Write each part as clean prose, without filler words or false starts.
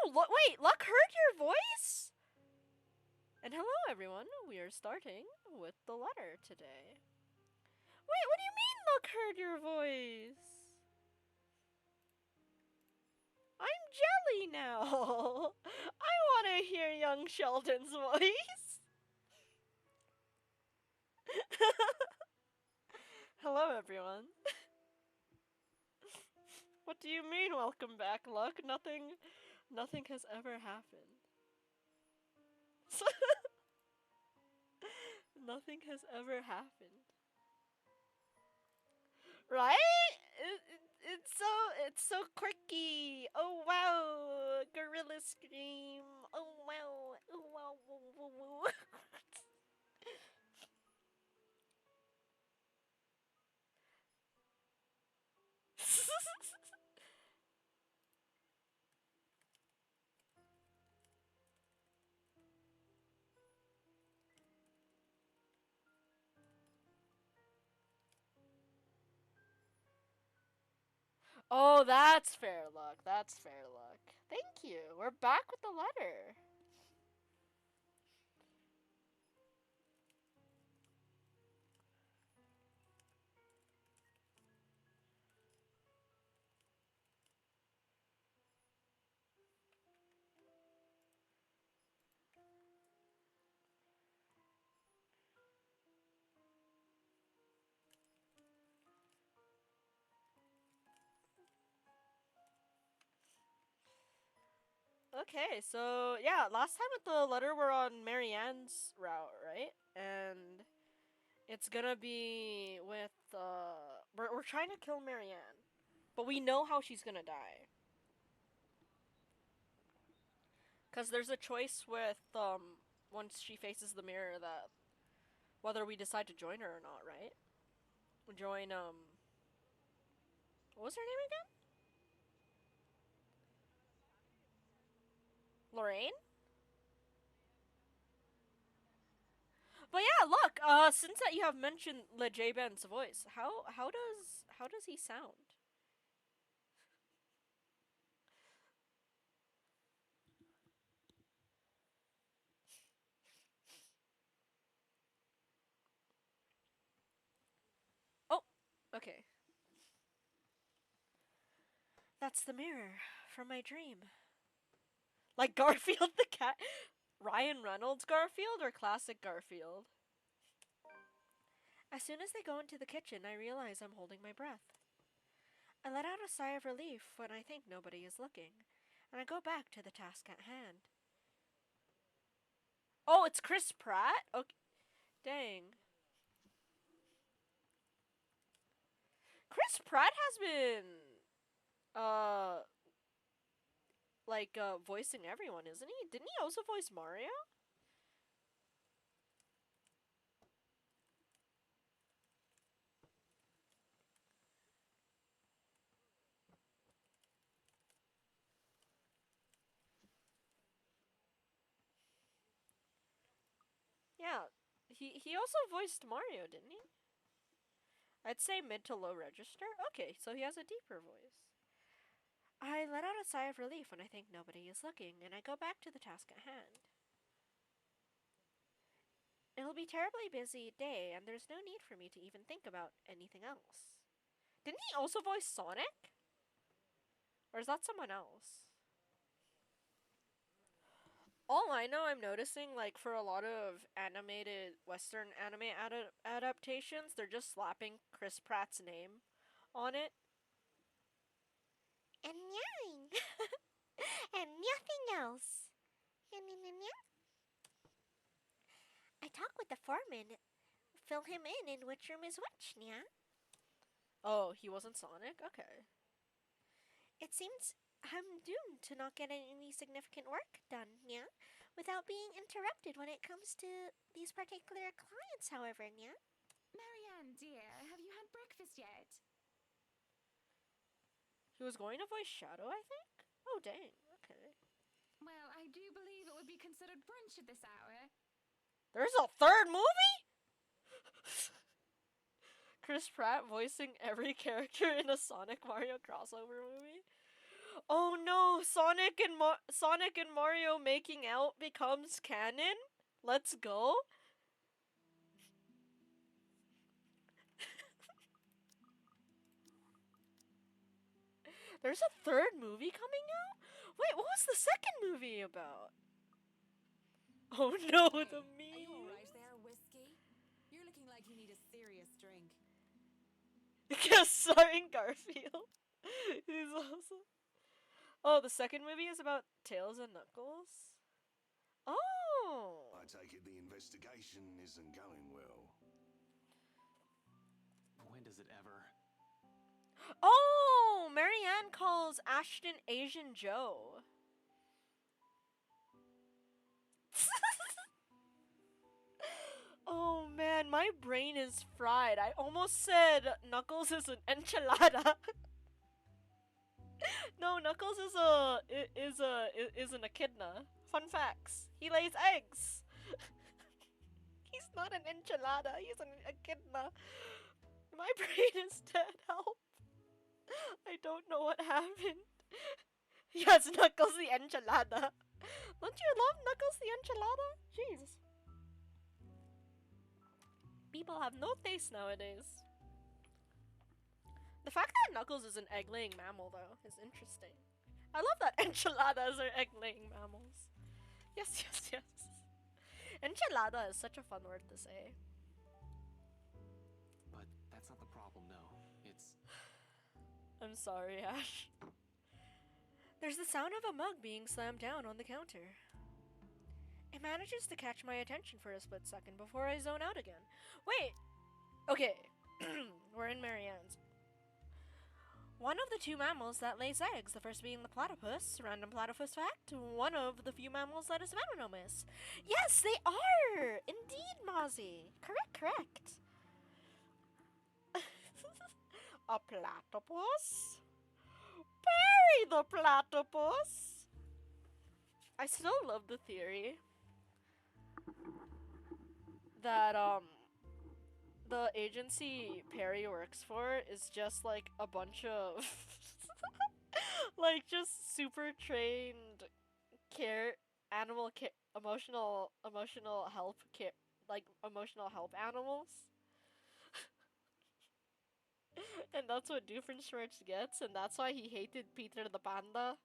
Wait, Luck heard your voice? And hello, everyone. We are starting with the letter today. Wait, what do you mean Luck heard your voice? I'm Jelly now. I want to hear young Sheldon's voice. Hello, everyone. What do you mean, welcome back, Luck? Nothing has ever happened. Nothing has ever happened. Right? It's so quirky. Oh wow, gorilla scream. Oh wow, oh wow, woo, woo, woo. Oh, that's fair luck. That's fair luck. Thank you. We're back with the letter. Okay, so yeah, last time with the letter we're on Marianne's route, right? And it's gonna be with we're trying to kill Marianne. But we know how she's gonna die. Cause there's a choice with once she faces the mirror that whether we decide to join her or not, right? Join what was her name again? Lorraine? But yeah, look, since that you have mentioned Le J Ben's voice, how does he sound? Oh, okay. That's the mirror from my dream. Like Garfield the cat. Ryan Reynolds Garfield or classic Garfield? As soon as they go into the kitchen, I realize I'm holding my breath. I let out a sigh of relief when I think nobody is looking, and I go back to the task at hand. Oh, it's Chris Pratt? Okay. Dang. Chris Pratt has been uh voicing everyone, isn't he? Didn't he also voice Mario? Yeah. He also voiced Mario, didn't he? I'd say mid to low register. Okay, so he has a deeper voice. I let out a sigh of relief when I think nobody is looking, and I go back to the task at hand. It'll be a terribly busy day, and there's no need for me to even think about anything else. Didn't he also voice Sonic? Or is that someone else? All I know, I'm noticing, like, for a lot of animated Western anime adaptations, they're just slapping Chris Pratt's name on it. And meowing. And nothing else. I talk with the foreman. Fill him in which room is which, Nya. Oh, he wasn't Sonic? Okay. It seems I'm doomed to not get any significant work done, Nya, without being interrupted when it comes to these particular clients, however, Nya. Marianne, dear, have you had breakfast yet? He was going to voice Shadow, I think? Oh, dang. Okay. Well, I do believe it would be considered brunch at this hour. There's a third movie? Chris Pratt voicing every character in a Sonic Mario crossover movie? Oh no, Sonic and Mario making out becomes canon? Let's go. There's a third movie coming out? Wait, what was the second movie about? Oh no, the Are meme. you alright there, Whiskey? You're looking like you need a serious drink. Guest starring Garfield. He's awesome. Oh, the second movie is about Tails and Knuckles? Oh! I take it the investigation isn't going well. When does it ever? Oh! Marianne calls Ashton Asian Joe. Oh man, my brain is fried. I almost said Knuckles is an enchilada. No, Knuckles is an echidna. Fun facts. He lays eggs. He's not an enchilada. He's an echidna. My brain is dead. Help. I don't know what happened. Yes, Knuckles the enchilada. Don't you love Knuckles the enchilada? Jeez. People have no taste nowadays. The fact that Knuckles is an egg-laying mammal, though, is interesting. I love that enchiladas are egg-laying mammals. Yes, yes, yes. Enchilada is such a fun word to say. But that's not the problem, no. It's... I'm sorry, Ash. There's the sound of a mug being slammed down on the counter. It manages to catch my attention for a split second before I zone out again. Wait! Okay. We're in Marianne's. One of the two mammals that lays eggs, the first being the platypus, random platypus fact, one of the few mammals that is venomous. Yes, they are! Indeed, Mozzie. Correct. A platypus? Perry the platypus! I still love the theory that, the agency Perry works for is just like a bunch of like just super trained emotional help emotional help animals. And that's what Doofenshmirtz gets, and that's why he hated Peter the Panda.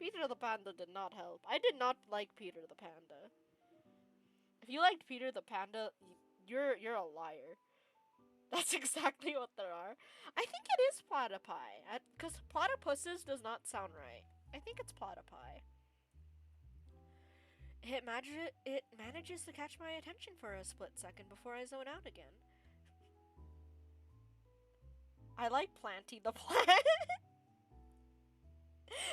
Peter the Panda did not help. I did not like Peter the Panda. If you liked Peter the Panda, you're a liar. That's exactly what there are. I think it is platypi, because platypuses does not sound right. I think it's platypi. It manages to catch my attention for a split second before I zone out again. I like Planty the plant.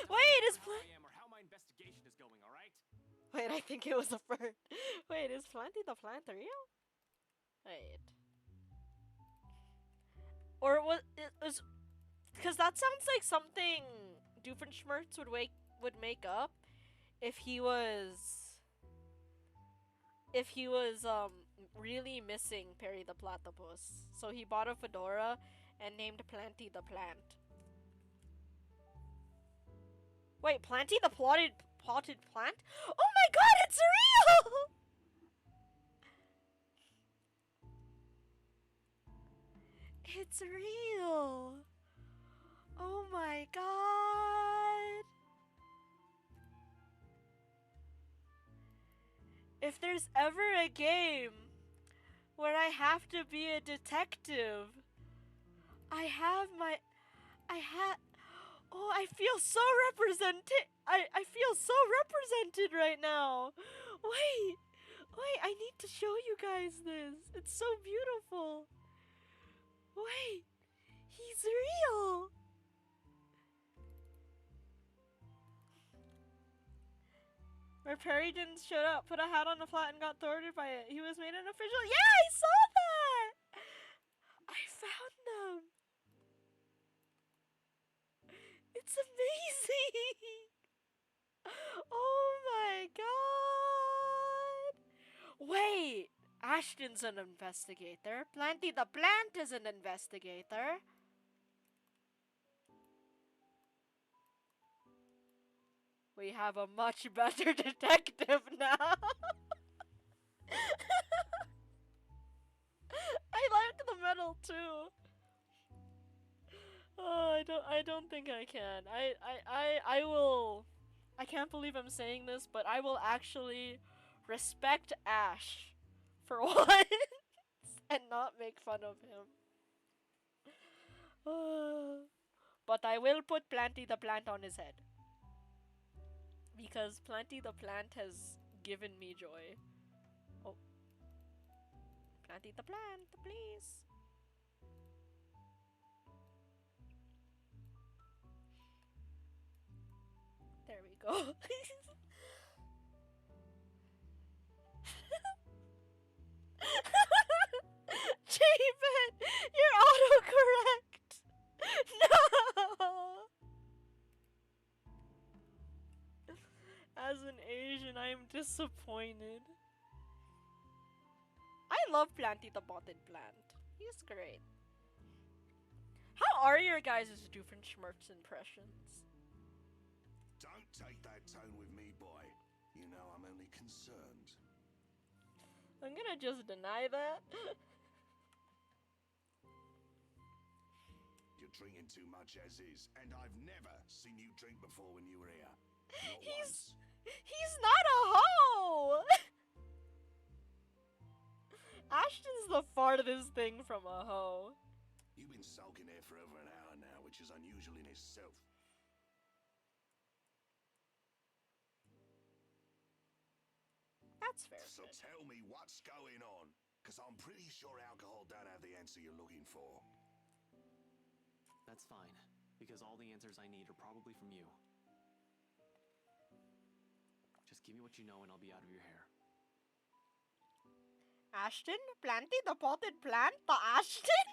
Wait, is how I am or how my investigation is going, alright? Wait, I think it was a bird. Wait, is Planty the plant real? Wait. Or it was because that sounds like something Doofenshmirtz would make up if he was really missing Perry the Platypus. So he bought a fedora and named Planty the plant. Wait, Planty the potted plant? Oh my god, it's real! It's real! Oh my god! If there's ever a game where I have to be a detective, I feel so represented. I feel so represented right now. Wait, I need to show you guys this. It's so beautiful. Wait, he's real. Where Perry didn't show up, put a hat on the flat and got thwarted by it. He was made an official. Yeah, I saw that. I found them. It's amazing. Oh my god. Wait, Ashton's an investigator. Planty the plant is an investigator. We have a much better detective now. I like the medal too. Oh, I don't think I can. I will. I can't believe I'm saying this, but I will actually respect Ash for once and not make fun of him. But I will put Planty the Plant on his head. Because Planty the Plant has given me joy. Oh. Planty the Plant, please. There we go. Javen, you're autocorrect. No. As an Asian, I am disappointed. I love Planty the Potted Plant. He's great. How are your guys' Doofenshmirtz impressions? Don't take that tone with me, boy. You know I'm only concerned. I'm gonna just deny that. You're drinking too much as is, and I've never seen you drink before when you were here. Not once. He's not a hoe! Ashton's the farthest thing from a hoe. You've been sulking here for over an hour now, which is unusual in itself. That's fair. So tell me what's going on, because I'm pretty sure alcohol don't have the answer you're looking for. That's fine, because all the answers I need are probably from you. Just give me what you know and I'll be out of your hair. Ashton? Planty the Potted Plant? The Ashton?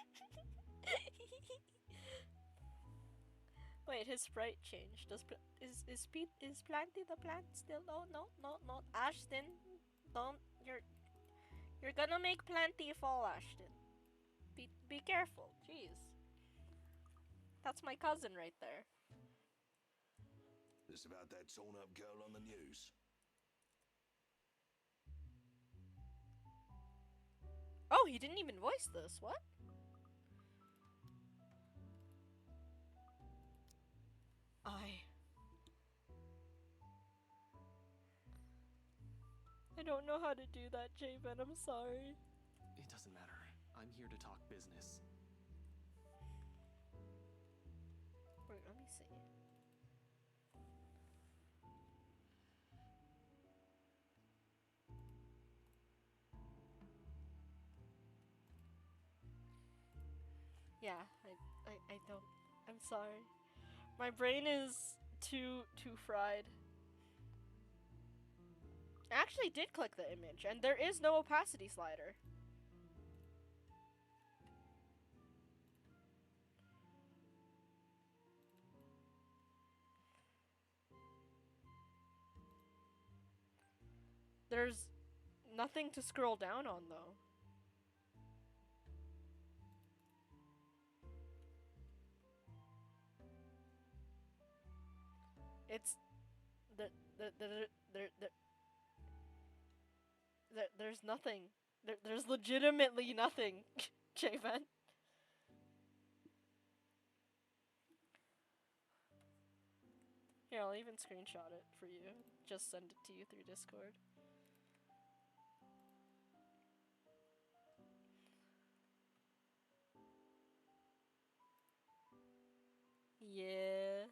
Wait, his sprite changed. Is Planty the Plant still? Oh, no. Ashton, don't. You're gonna make Planty fall, Ashton. Be careful. Jeez. That's my cousin right there. This about that torn up girl on the news? Oh, he didn't even voice this. What? I don't know how to do that, Javen. I'm sorry. It doesn't matter. I'm here to talk business. Wait, let me see. Yeah, I don't. I'm sorry. My brain is too fried. I actually did click the image, and there is no opacity slider. There's nothing to scroll down on, though. It's there's nothing. There's legitimately nothing, Javen. Here, I'll even screenshot it for you. Just send it to you through Discord. Yeah.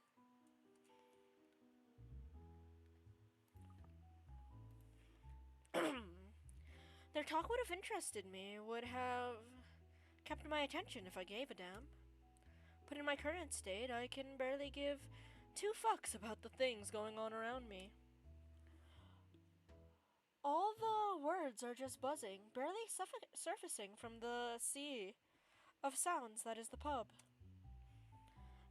Their talk would have interested me, would have kept my attention if I gave a damn. But in my current state, I can barely give 2 fucks about the things going on around me. All the words are just buzzing, barely surfacing from the sea of sounds that is the pub.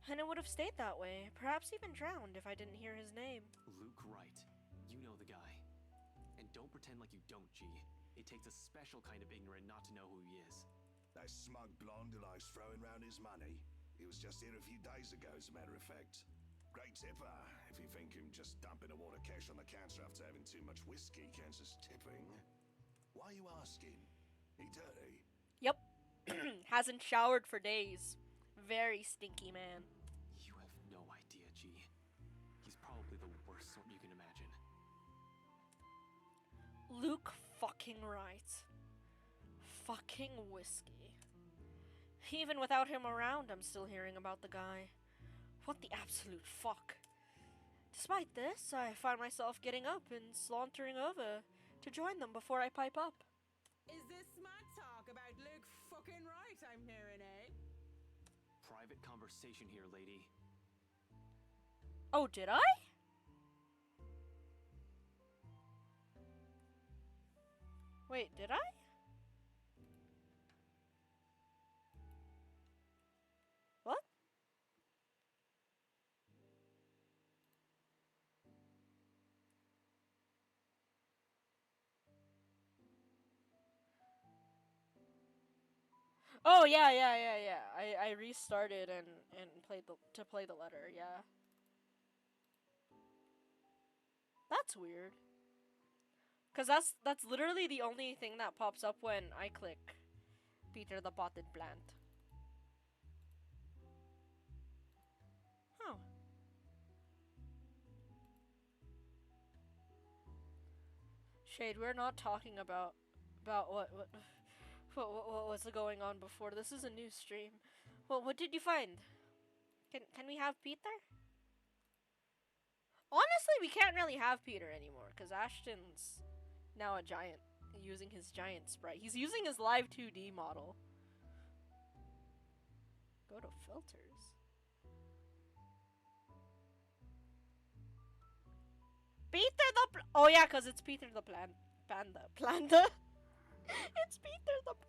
And it would have stayed that way, perhaps even drowned if I didn't hear his name. Luke Wright. You know the guy. And don't pretend like you don't, G. It takes a special kind of ignorant not to know who he is. That smug blonde who likes throwing round his money. He was just here a few days ago, as a matter of fact. Great tipper. If you think him just dumping a wad of cash on the counter after having too much whiskey counts as tipping. Why are you asking? He dirty? Yep. Hasn't showered for days. Very stinky man. You have no idea, G. He's probably the worst sort you can imagine. Luke fucking right. Fucking whiskey. Even without him around, I'm still hearing about the guy. What the absolute fuck? Despite this, I find myself getting up and sauntering over to join them before I pipe up. Is this smart talk about Luke fucking right I'm hearing, eh? Private conversation here, lady. Oh, did I? Wait, did I? What? Oh yeah. I restarted and played to play the letter. Yeah. That's weird. Cause that's literally the only thing that pops up when I click Peter the Potted Plant. Oh. Shade, we're not talking about what was going on before. This is a new stream. Well, what did you find? Can we have Peter? Honestly, we can't really have Peter anymore because Ashton's now a giant, using his giant sprite. He's using his live 2D model. Go to filters. Peter the oh yeah, cause it's Peter the Planta. It's Peter the Planta.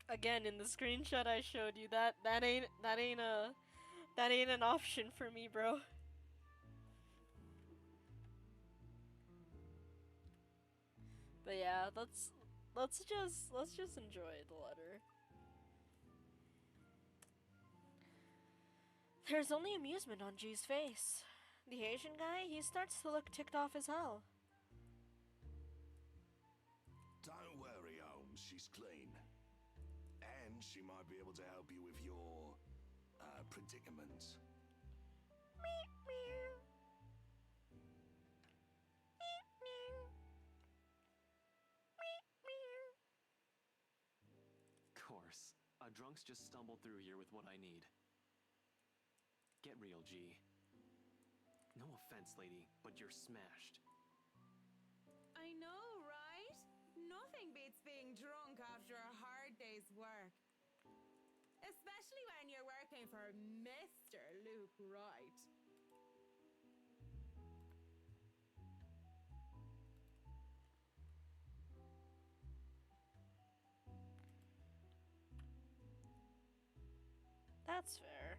Again, in the screenshot I showed you, that ain't an option for me, bro. But yeah, let's just enjoy the letter. There's only amusement on G's face. The Asian guy, he starts to look ticked off as hell. Don't worry, Holmes. She's clean. And she might be able to help you with your, predicament. Course. A drunk's just stumbled through here with what I need. Get real, G. No offense, lady, but you're smashed. I know, right? Nothing beats being drunk after a hard day's work. Especially when you're working for Mr. Luke Wright. That's fair.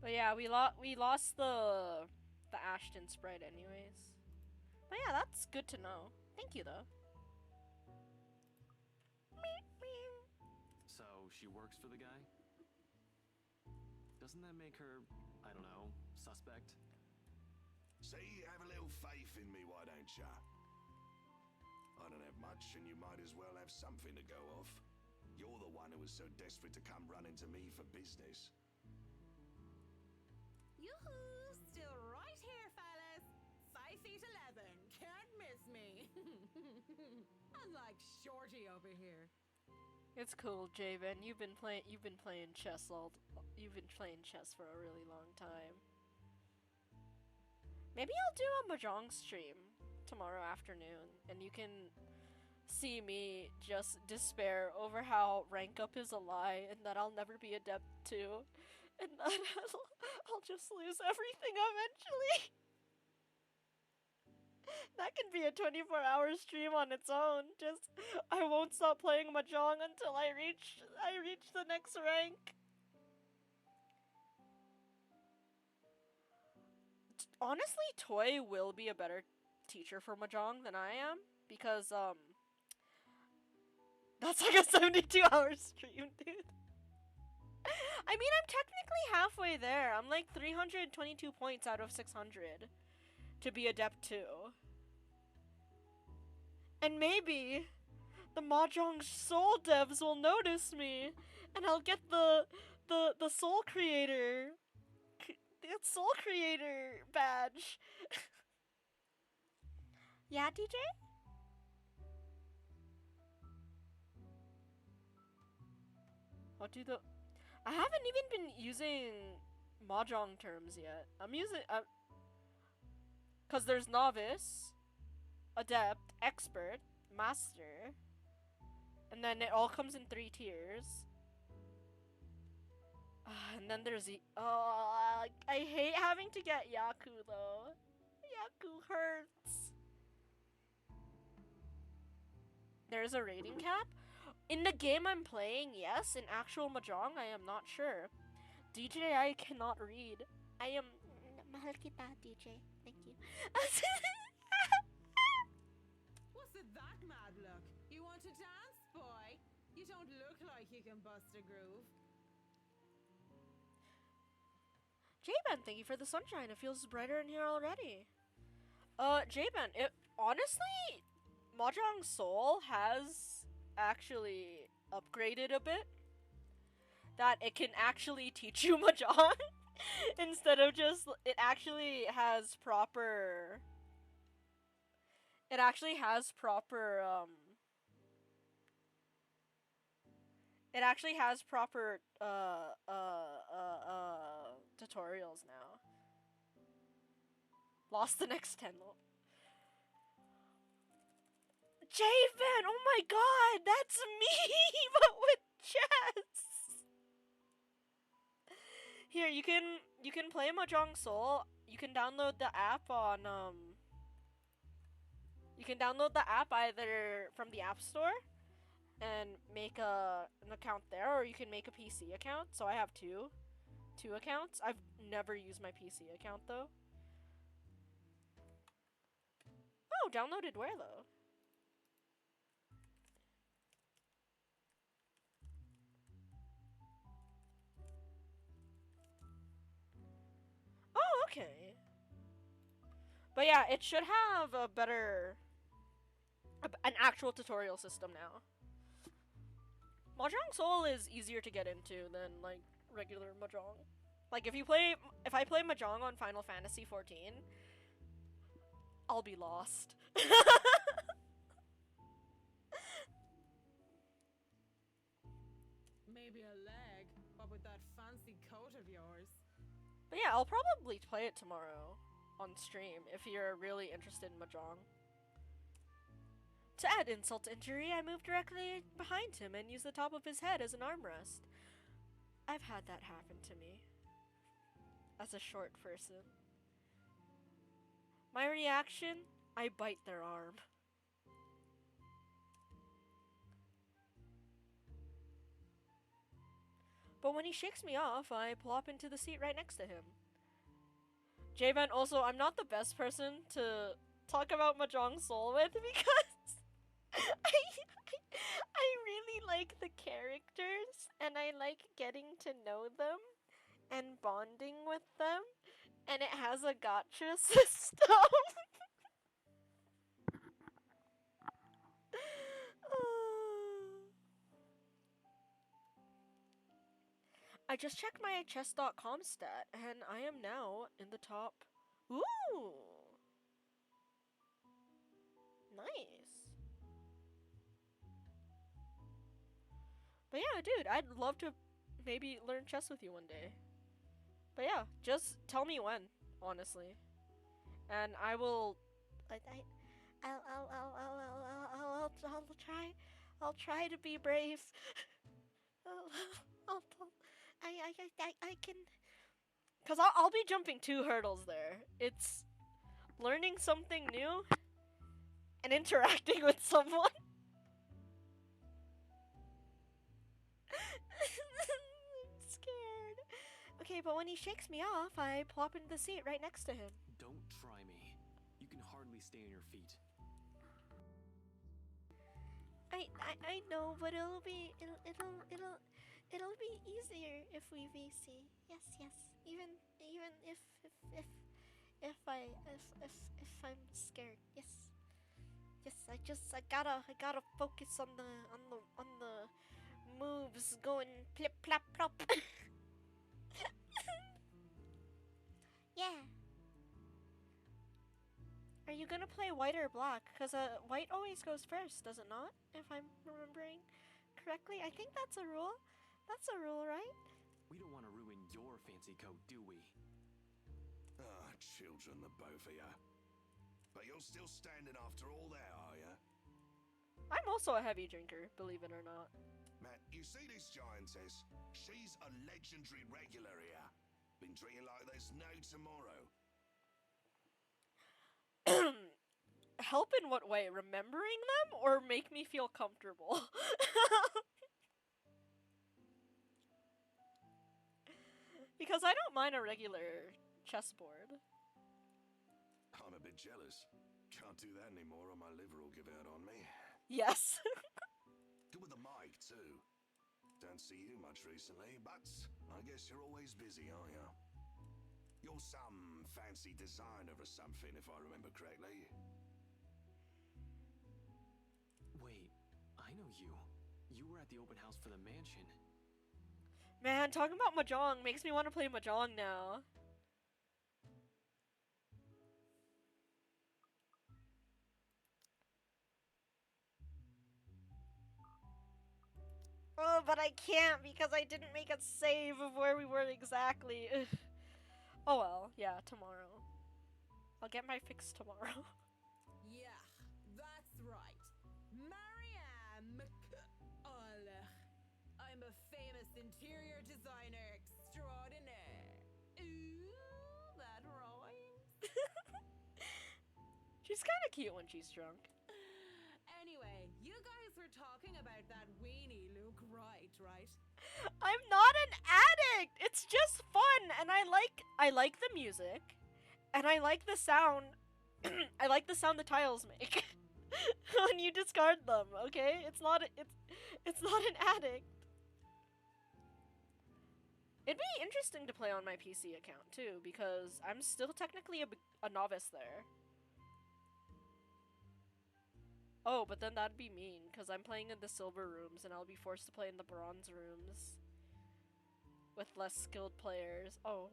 But yeah, we lost the Ashton sprite anyways. But yeah, that's good to know. Thank you though. So, she works for the guy? Doesn't that make her, I don't know, suspect? See, have a little faith in me, why don't ya? I don't have much, and you might as well have something to go off. You're the one who was so desperate to come running to me for business. Yoo-hoo! Still right here, fellas. 5'11". Can't miss me. Unlike Shorty over here. It's cool, Javen. You've been playing chess for a really long time. Maybe I'll do a mahjong stream tomorrow afternoon, and you can see me just despair over how rank up is a lie and that I'll never be adept 2 and that I'll just lose everything eventually. That can be a 24-hour stream on its own. Just I won't stop playing mahjong until I reach the next rank. Honestly, Toy will be a better teacher for mahjong than I am because that's like a 72-hour stream, dude. I mean, I'm technically halfway there. I'm like 322 points out of 600 to be adept 2. And maybe the Mahjong Soul devs will notice me and I'll get the Soul Creator badge. Yeah, DJ? I haven't even been using Mahjong terms yet. I'm using cause there's novice, adept, expert, master, and then it all comes in 3 tiers. And then there's I hate having to get Yaku though. Yaku hurts. There's a rating cap? In the game I'm playing, yes. In actual Mahjong, I am not sure. DJ, I cannot read. I am... Mahal kita, DJ. Thank you. What's with that mad look? You want to dance, boy? You don't look like you can bust a groove. J-Ben, thank you for the sunshine. It feels brighter in here already. J-Ben, honestly, Mahjong Soul has actually upgraded a bit. That it can actually teach you Mahjong instead of just, it actually has proper tutorials now. Lost the next 10 J-Van, oh my god, that's me, but with chess. Here, you can play Mahjong Soul. You can download the app on you can download the app either from the App Store and make an account there, or you can make a PC account. So I have two accounts. I've never used my PC account though. Oh, downloaded where though? Oh, okay. But yeah, it should have a better, an actual tutorial system now. Mahjong Soul is easier to get into than like regular Mahjong. Like if I play Mahjong on Final Fantasy 14, I'll be lost. Maybe a leg, but with that fancy coat of yours. But yeah, I'll probably play it tomorrow on stream if you're really interested in Mahjong. To add insult to injury, I moved directly behind him and used the top of his head as an armrest. I've had that happen to me. As a short person. My reaction? I bite their arm. But when he shakes me off, I plop into the seat right next to him. J-Van, also, I'm not the best person to talk about Mahjong Soul with because I really like the characters and I like getting to know them and bonding with them, and it has a gacha system. I just checked my chess.com stat, and I am now in the top. Ooh! Nice. But yeah, dude, I'd love to maybe learn chess with you one day. But yeah, just tell me when, honestly. And I will... I'll try to be brave. I'll, I'll, I can. Because I'll be jumping 2 hurdles there. It's learning something new and interacting with someone. I'm scared. Okay, but when he shakes me off, I plop into the seat right next to him. Don't try me. You can hardly stay on your feet. I know, but it'll be easier if we VC. Yes, yes. Even if I'm scared. Yes. Yes, I gotta focus on the moves going plip plop plop. Yeah. Are you gonna play white or black? Cause white always goes first, does it not? If I'm remembering correctly, I think that's a rule. That's a rule, right? We don't want to ruin your fancy coat, do we? Ah, children, the both of ya. But you're still standing after all that, are ya? I'm also a heavy drinker, believe it or not. Matt, you see this giantess? She's a legendary regular here. Been drinking like there's no tomorrow. Help in what way? Remembering them or make me feel comfortable? Because I don't mind a regular chessboard. I'm a bit jealous. Can't do that anymore or my liver will give out on me. Yes. Good with the mic, too. Don't see you much recently, but I guess you're always busy, aren't you? You're some fancy designer or something, if I remember correctly. Wait, I know you. You were at the open house for the mansion. Man, talking about Mahjong makes me want to play Mahjong now. Oh, but I can't because I didn't make a save of where we were exactly. Ugh. Oh well, yeah, tomorrow. I'll get my fix tomorrow. Yeah, that's right. Marianne McCulloch. I'm a famous interior designer extraordinaire. Ooh, that rhymes. She's kind of cute when she's drunk. Anyway, you guys were talking about that weenie look, right? I'm not an addict. It's just fun, and I like the music, and I like the sound. I like the sound the tiles make when you discard them. Okay, it's not an addict. It'd be interesting to play on my PC account too, because I'm still technically a novice there. Oh, but then that'd be mean, because I'm playing in the silver rooms, and I'll be forced to play in the bronze rooms with less skilled players. Oh.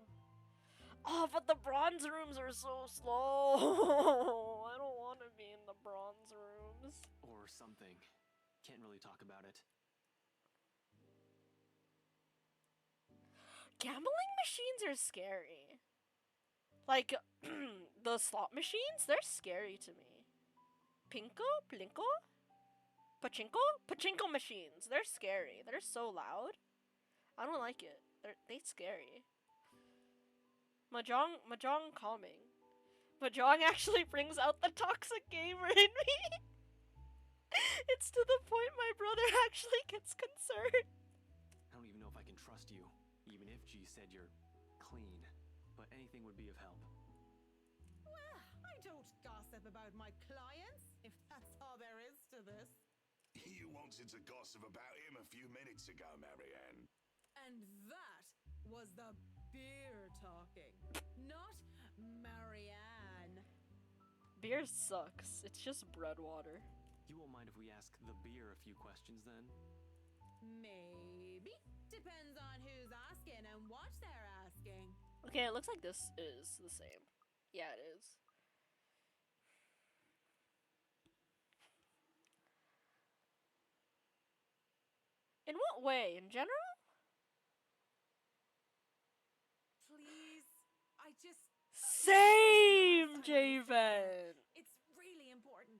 Oh, but the bronze rooms are so slow. I don't want to be in the bronze rooms. Or something. Can't really talk about it. Gambling machines are scary. Like, the slot machines, they're scary to me. Plinko? Pachinko machines. They're scary. They're so loud. I don't like it. They're scary. Mahjong calming. Mahjong actually brings out the toxic gamer in me. It's to the point my brother actually gets concerned. I don't even know if I can trust you, even if G said you're clean. But anything would be of help. Well, I don't gossip about my clients, if that's all there is to this. You wanted to gossip about him a few minutes ago, Marianne. And that was the beer talking, not Marianne. Beer sucks. It's just bread water. You won't mind if we ask the beer a few questions then? Maybe. Depends on who's asking and what they're asking. Okay, it looks like this is the same. Yeah, it is. In what way? In general? Please, I just... Same, Javen! It's really important.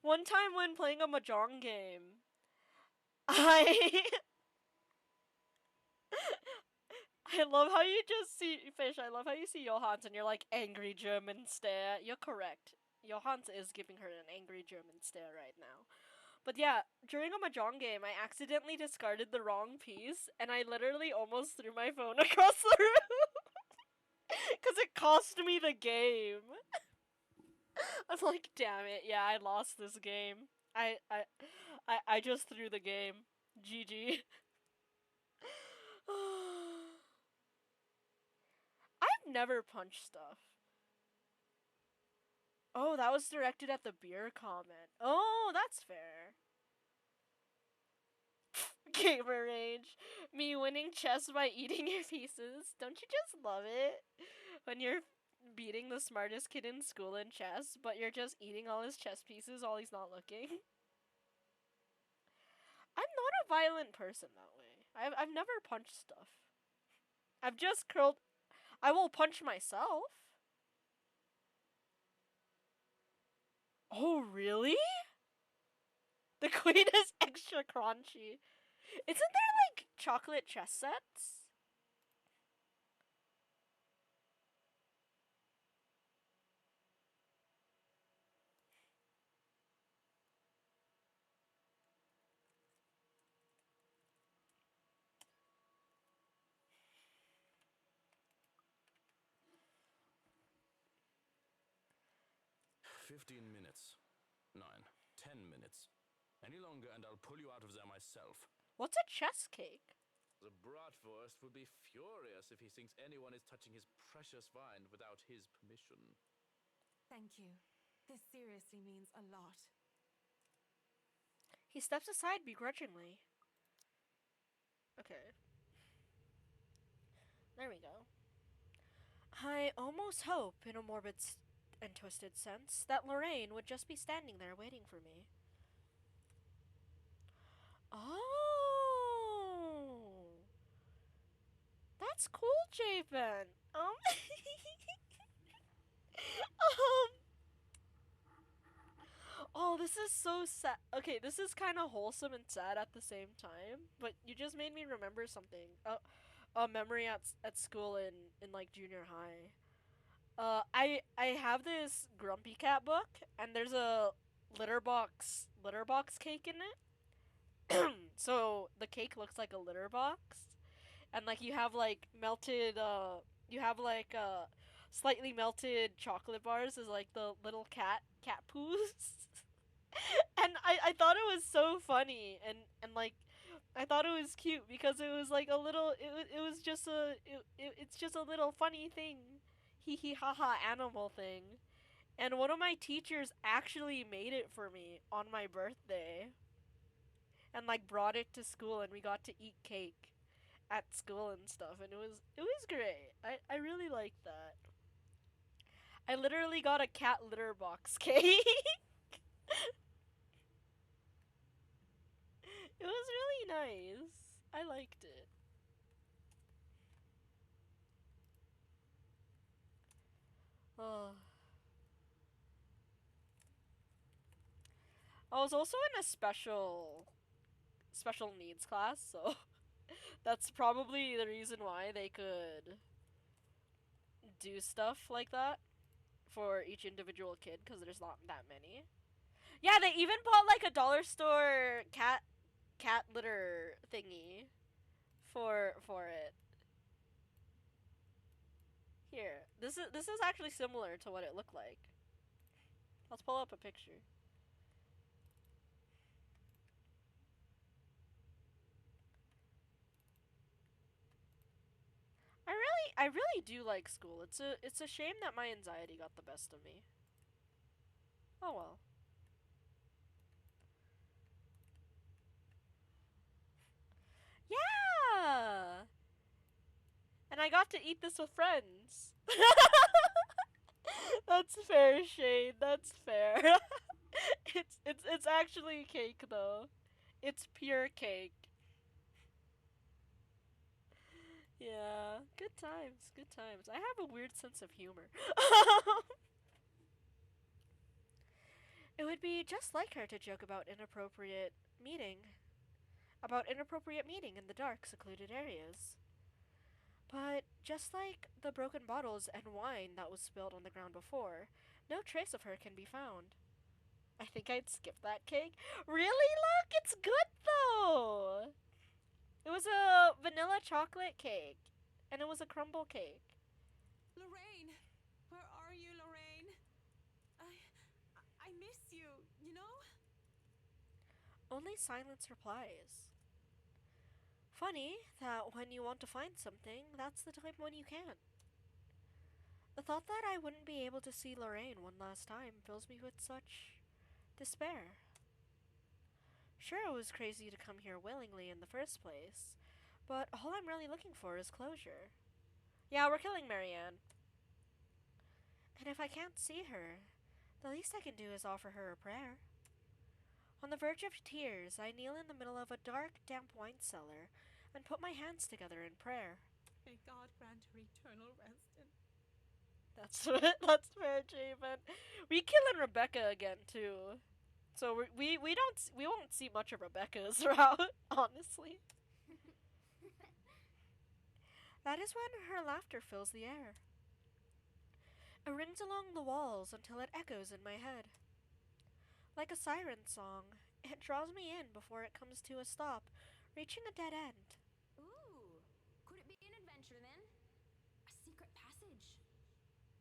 One time when playing a mahjong game, I I love how you just see Fish. I love how you see Johans and you're like angry German stare. You're correct. Johans is giving her an angry German stare right now. But yeah, during a mahjong game, I accidentally discarded the wrong piece, and I literally almost threw my phone across the room because it cost me the game. I'm like, damn it! Yeah, I lost this game. I just threw the game. GG. I've never punched stuff. Oh, that was directed at the beer comment. Oh, that's fair. Gamer rage. Me winning chess by eating your pieces. Don't you just love it? When you're beating the smartest kid in school in chess, but you're just eating all his chess pieces while he's not looking. I'm not a violent person that way. I've never punched stuff. I've just curled. I will punch myself. Oh, really? The queen is extra crunchy. Isn't there like chocolate chess sets? "15 minutes. 9, 10 minutes. Any longer and I'll pull you out of there myself." What's a chess cake? The Bratwurst will be furious if he thinks anyone is touching his precious wine without his permission. Thank you. This seriously means a lot. He steps aside begrudgingly. Okay. There we go. I almost hope, in a morbid and twisted sense, that Lorraine would just be standing there waiting for me. Oh, that's cool, Javen. Oh, this is so sad. Okay, this is kind of wholesome and sad at the same time. But you just made me remember something. A memory at school in like junior high. I have this Grumpy Cat book, and there's a litter box cake in it. So the cake looks like a litter box, and like you have like melted you have like slightly melted chocolate bars as like the little cat poos. And I thought it was so funny, and like I thought it was cute because it was like a little it was just it's just a little funny thing. Hee hee ha ha animal thing. And one of my teachers actually made it for me on my birthday. And like brought it to school, and we got to eat cake at school and stuff, and it was great. I really liked that. I literally got a cat litter box cake. It was really nice. I liked it. Oh. I was also in a special needs class, so that's probably the reason why they could do stuff like that for each individual kid, because there's not that many. Yeah, they even bought like a dollar store cat litter thingy for it. Here, this is actually similar to what it looked like. Let's pull up a picture. I really do like school. It's a shame that my anxiety got the best of me. Oh well. Yeah. And I got to eat this with friends. That's fair, Shade. That's fair. It's actually cake though. It's pure cake. Yeah, good times, good times. I have a weird sense of humor. It would be just like her to joke meeting, about inappropriate meeting in the dark, secluded areas. But just like the broken bottles and wine that was spilled on the ground before, no trace of her can be found. I think I'd skip that cake. Really? Look, it's good though! It was a vanilla chocolate cake, and it was a crumble cake. Lorraine, where are you, Lorraine? I miss you, you know? Only silence replies. Funny that when you want to find something, that's the time when you can't. The thought that I wouldn't be able to see Lorraine one last time fills me with such despair. Sure, it was crazy to come here willingly in the first place, but all I'm really looking for is closure. Yeah, we're killing Marianne. And if I can't see her, the least I can do is offer her a prayer. On the verge of tears, I kneel in the middle of a dark, damp wine cellar and put my hands together in prayer. May God grant her eternal rest and That's fair, Javen. We killing Rebecca again too, so we won't see much of Rebecca's route, honestly. That is when her laughter fills the air. It rings along the walls until it echoes in my head. Like a siren song, it draws me in before it comes to a stop, reaching a dead end. Ooh, could it be an adventure then? A secret passage?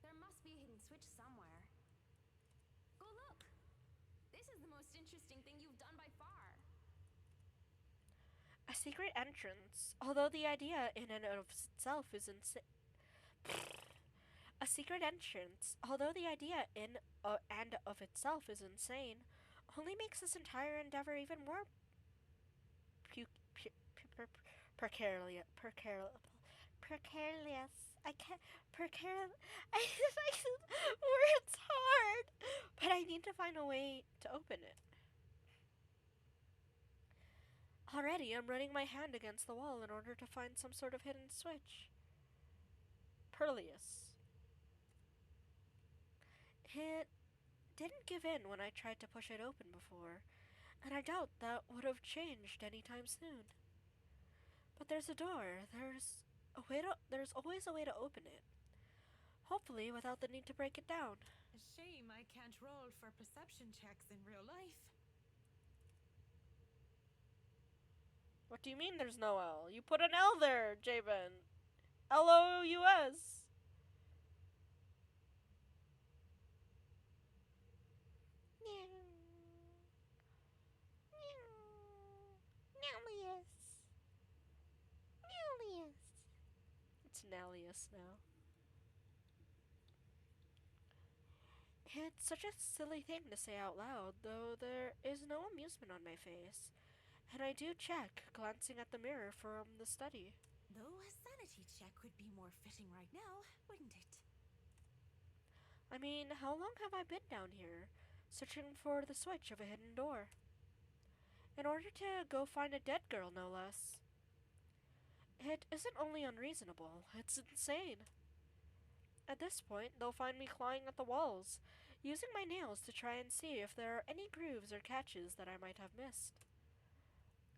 There must be a hidden switch somewhere. Go look! This is the most interesting thing you've done by far. A secret entrance, although the idea in and of itself is insane. A secret entrance, although the idea in and of itself is insane, only makes this entire endeavor even more precarious. I can't precarious. Words hard, but I need to find a way to open it. Already, I'm running my hand against the wall in order to find some sort of hidden switch. Perleus. It didn't give in when I tried to push it open before, and I doubt that would have changed anytime soon. But there's a door. There's always a way to open it. Hopefully without the need to break it down. a shame I can't roll for perception checks in real life. What do you mean there's no L? You put an L there, Javen. L-O-U-S. It's Nalius now. It's such a silly thing to say out loud, though there is no amusement on my face. And I do check, glancing at the mirror from the study. Though a sanity check would be more fitting right now, wouldn't it? I mean, how long have I been down here, searching for the switch of a hidden door? In order to go find a dead girl, no less. It isn't only unreasonable, it's insane. At this point, they'll find me clawing at the walls, using my nails to try and see if there are any grooves or catches that I might have missed.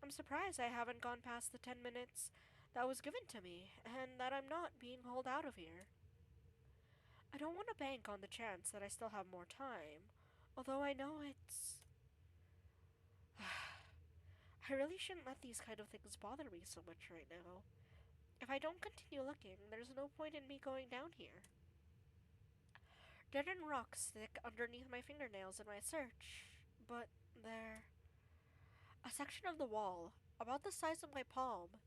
I'm surprised I haven't gone past the 10 minutes that was given to me, and that I'm not being hauled out of here. I don't want to bank on the chance that I still have more time, although I know it's... I really shouldn't let these kind of things bother me so much right now. If I don't continue looking, there's no point in me going down here. Dirt and rocks stick underneath my fingernails in my search, but there... A section of the wall, about the size of my palm,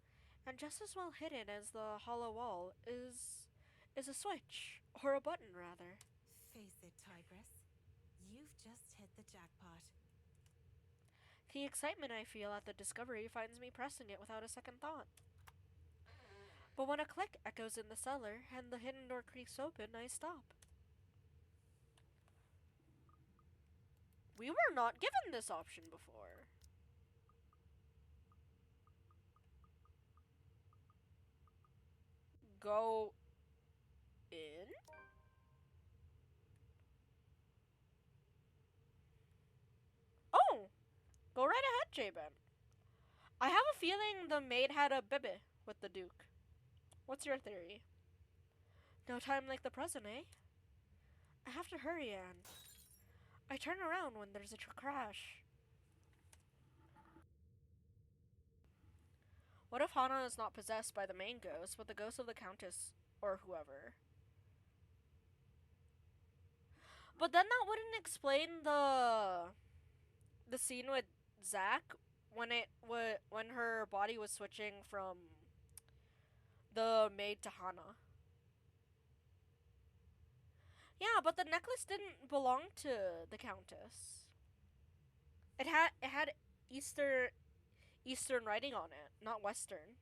and just as well hidden as the hollow wall, is a switch, or a button rather. Face it, Tigress. You've just hit the jackpot. The excitement I feel at the discovery finds me pressing it without a second thought. But when a click echoes in the cellar and the hidden door creaks open, I stop. We were not given this option before. Go in? Jabin? I have a feeling the maid had a bibi with the Duke. What's your theory? No time like the present, eh? I have to hurry, Anne. I turn around when there's a crash. What if Hana is not possessed by the main ghost, but the ghost of the Countess or whoever? But then that wouldn't explain the scene with Zack when her body was switching from the maid to Hana. Yeah, but the necklace didn't belong to the Countess. It had Eastern writing on it, not Western.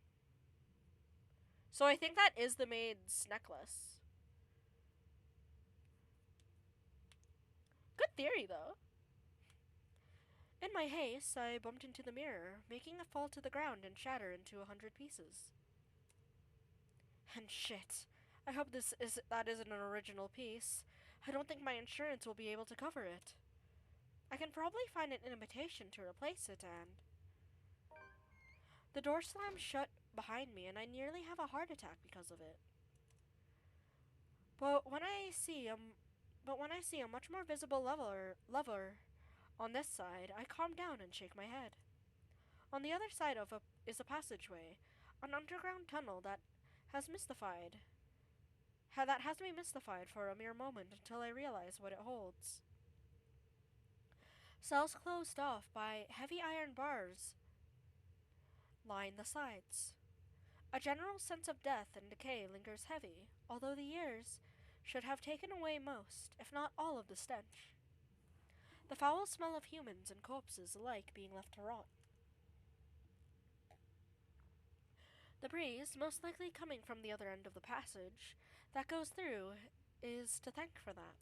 So I think that is the maid's necklace. Good theory, though. In my haste, I bumped into the mirror, making it fall to the ground and shatter into 100 pieces. And shit. I hope that isn't an original piece. I don't think my insurance will be able to cover it. I can probably find an imitation to replace it, and... The door slammed shut behind me, and I nearly have a heart attack because of it. But when I see a much more visible lever on this side, I calm down and shake my head. On the other side is a passageway, an underground tunnel that has me mystified for a mere moment until I realize what it holds. Cells closed off by heavy iron bars line the sides. A general sense of death and decay lingers heavy, although the years should have taken away most, if not all, of the stench. The foul smell of humans and corpses alike being left to rot. The breeze, most likely coming from the other end of the passage, that goes through, is to thank for that.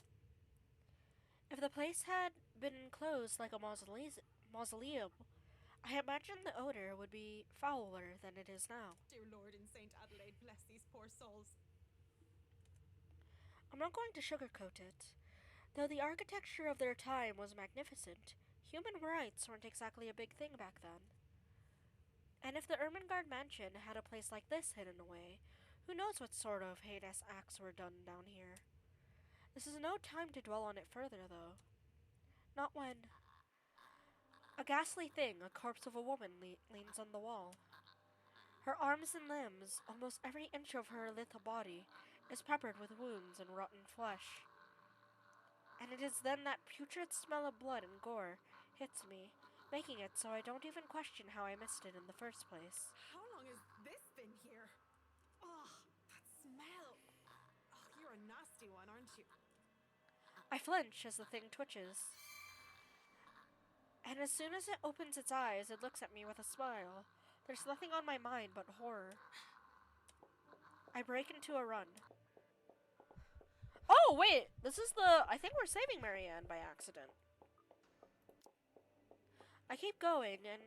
If the place had been enclosed like a mausoleum, I imagine the odor would be fouler than it is now. Dear Lord and Saint Adelaide, bless these poor souls. I'm not going to sugarcoat it. Though the architecture of their time was magnificent, human rights weren't exactly a big thing back then. And if the Ermengarde mansion had a place like this hidden away, who knows what sort of heinous acts were done down here. This is no time to dwell on it further, though. Not when... A ghastly thing, a corpse of a woman, leans on the wall. Her arms and limbs, almost every inch of her little body, is peppered with wounds and rotten flesh. And it is then that putrid smell of blood and gore hits me, making it so I don't even question how I missed it in the first place. How long has this been here? Oh, that smell. Oh, you're a nasty one, aren't you? I flinch as the thing twitches. And as soon as it opens its eyes, it looks at me with a smile. There's nothing on my mind but horror. I break into a run. Oh, wait! I think we're saving Marianne by accident. I keep going, and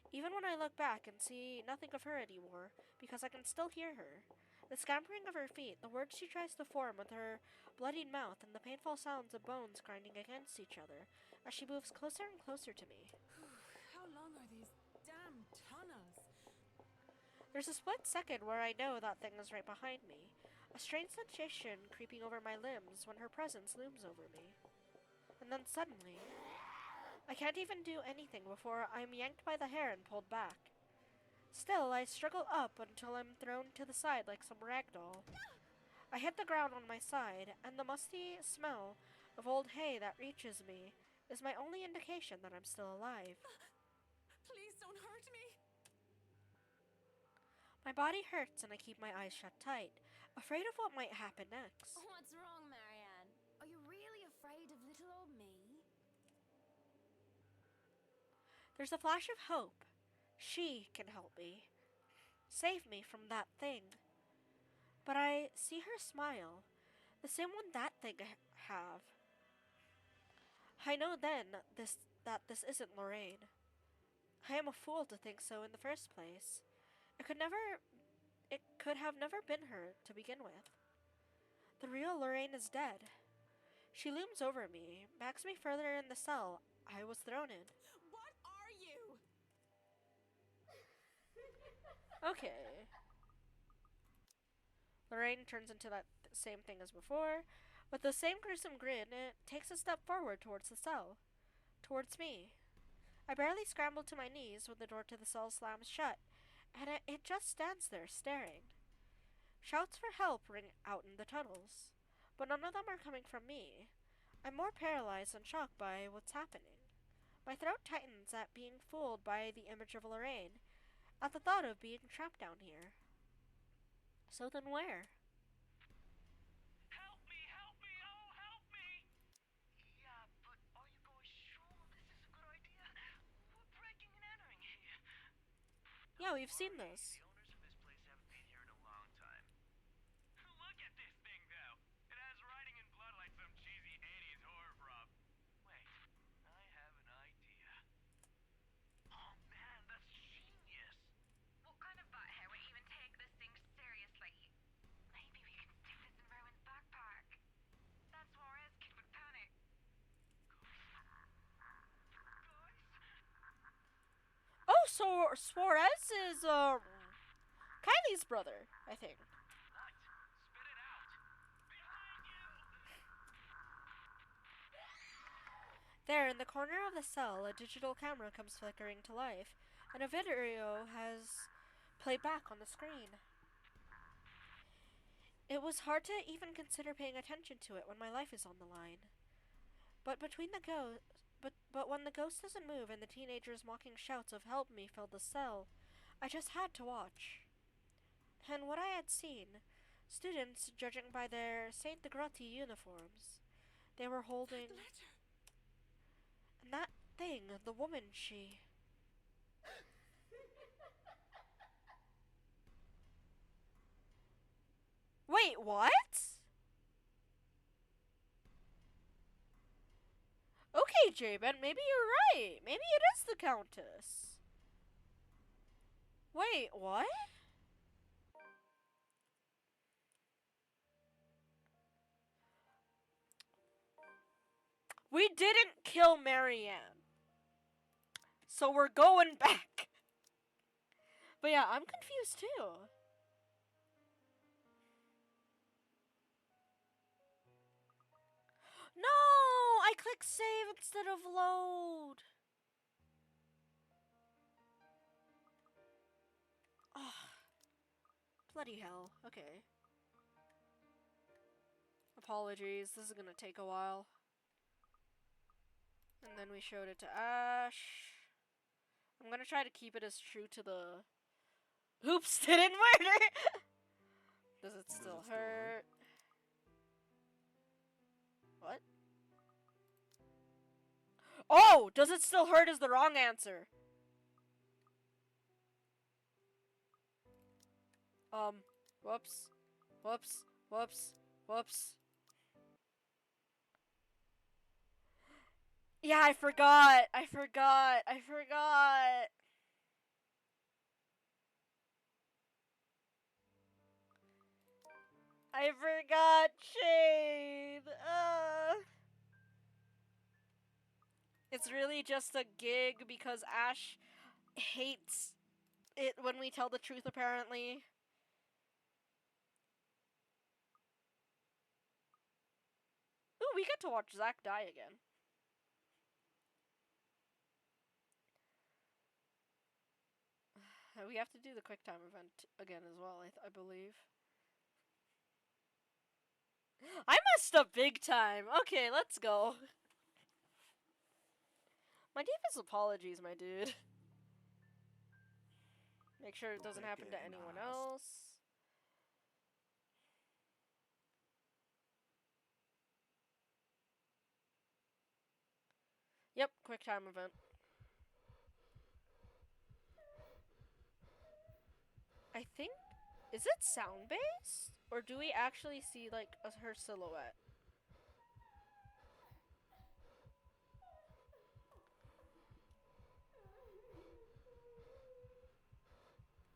even when I look back and see nothing of her anymore, because I can still hear her. The scampering of her feet, the words she tries to form with her bloodied mouth, and the painful sounds of bones grinding against each other as she moves closer and closer to me. How long are these damn tunnels? There's a split second where I know that thing is right behind me, a strange sensation creeping over my limbs when her presence looms over me. And then suddenly, I can't even do anything before I'm yanked by the hair and pulled back. Still, I struggle up until I'm thrown to the side like some rag doll. I hit the ground on my side, and the musty smell of old hay that reaches me is my only indication that I'm still alive. Please don't hurt me. My body hurts and I keep my eyes shut tight, afraid of what might happen next. What's wrong, Marianne? Are you really afraid of little old me? There's a flash of hope. She can help me. Save me from that thing. But I see her smile, the same one that thing have. I know then that this isn't Lorraine. I am a fool to think so in the first place. It could have never been her to begin with. The real Lorraine is dead. She looms over me, backs me further in the cell I was thrown in. What are you? Okay. Lorraine turns into that same thing as before. With the same gruesome grin, it takes a step forward towards the cell. Towards me. I barely scramble to my knees when the door to the cell slams shut, and it just stands there, staring. Shouts for help ring out in the tunnels, but none of them are coming from me. I'm more paralyzed and shocked by what's happening. My throat tightens at being fooled by the image of Lorraine, at the thought of being trapped down here. So then where? Help me! Help me! Oh, help me! Yeah, but are you guys sure this is a good idea? We're breaking and entering here. Yeah, we've seen this. The owners of this place haven't been here in a long time. Look at this thing, though. It has writing in blood like some cheesy 80s horror prop. Wait, I have an idea. Oh man, that's genius. What kind of butthead would even take this thing seriously? Maybe we can stick this in Rowan's backpack. That Suarez kid would panic. Oh, so Suarez is, Kylie's brother, I think. What? Spit it out. Behind you! There, in the corner of the cell, a digital camera comes flickering to life, and a video has played back on the screen. It was hard to even consider paying attention to it when my life is on the line. But when the ghost doesn't move and the teenagers' mocking shouts of help me filled the cell, I just had to watch. And what I had seen, students judging by their Saint the Grotti uniforms, they were holding... Letter. And that thing, the woman, she... Wait, what? Okay, J-Ben, maybe you're right. Maybe it is the Countess. Wait, what? We didn't kill Marianne. So we're going back. But yeah, I'm confused too. No! I clicked save instead of load. Oh, bloody hell. Okay. Apologies, this is gonna take a while. And then we showed it to Ash. I'm gonna try to keep it as true to the... Oops, didn't murder! Does it still hurt? What? Oh! Does it still hurt is the wrong answer. Whoops. Whoops. Whoops. Whoops. Yeah, I forgot. I forgot. Shade. It's really just a gig because Ash hates it when we tell the truth, apparently. Ooh, we get to watch Zack die again. We have to do the QuickTime event again as well, I believe. I messed up big time. Okay, let's go. My deepest apologies, my dude. Make sure it doesn't happen to anyone else. Yep, QuickTime event. I think... Is it sound-based? Or do we actually see, like, her silhouette?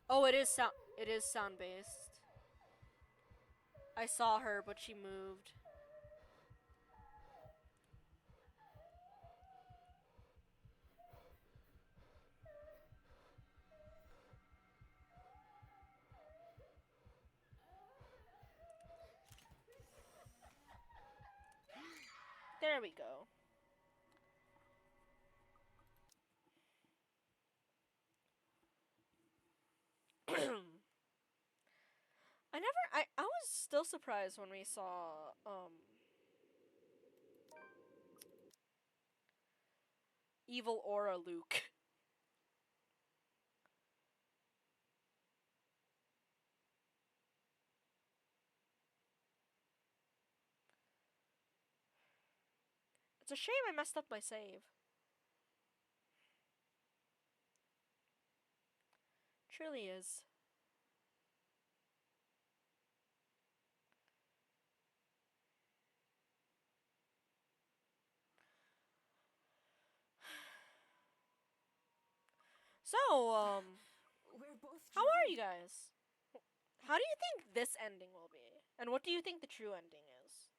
Oh, it is sound-based. I saw her, but she moved. There we go. I was still surprised when we saw, Evil Aura Luke. It's a shame I messed up my save. Truly is. So, We're both how are drunk. you guys? How do you think this ending will be? And what do you think the true ending is?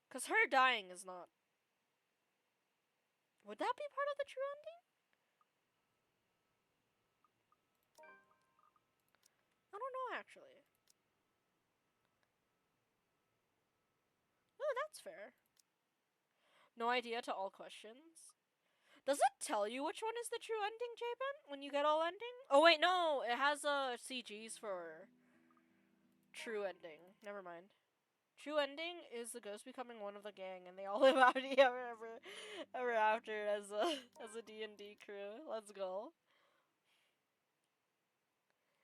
Because her dying is not. Would that be part of the true ending? I don't know, actually. Oh, that's fair. No idea to all questions. Does it tell you which one is the true ending, J-Ben, when you get all ending? Oh, wait, no. It has CGs for true ending. Never mind. True ending is the ghost becoming one of the gang, and they all live happily ever after as a D&D crew. Let's go.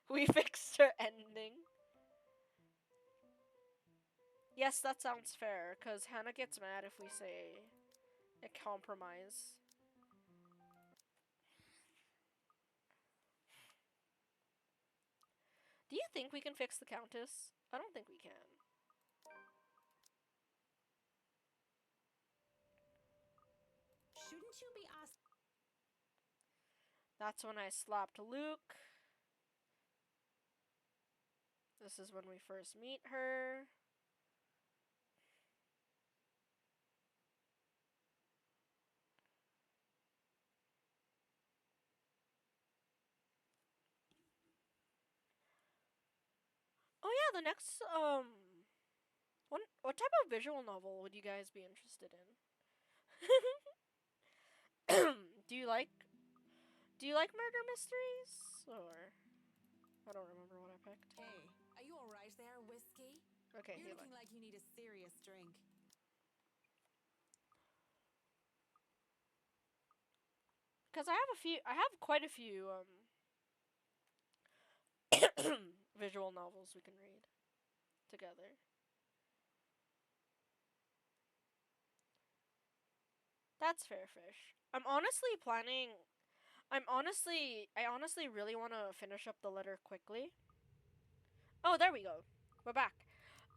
We fixed her ending. Yes, that sounds fair, because Hannah gets mad if we say a compromise. Do you think we can fix the Countess? I don't think we can. Shouldn't you be asked? That's when I slapped Luke. This is when we first meet her. Oh yeah, the next what type of visual novel would you guys be interested in? do you like murder mysteries? Or I don't remember what I picked. Hey, are you alright there, Whiskey? Okay, You're he looking like like you need a serious drink. because I have quite a few visual novels we can read together. That's fair, Fish. I honestly really want to finish up the letter quickly. Oh, there we go. We're back.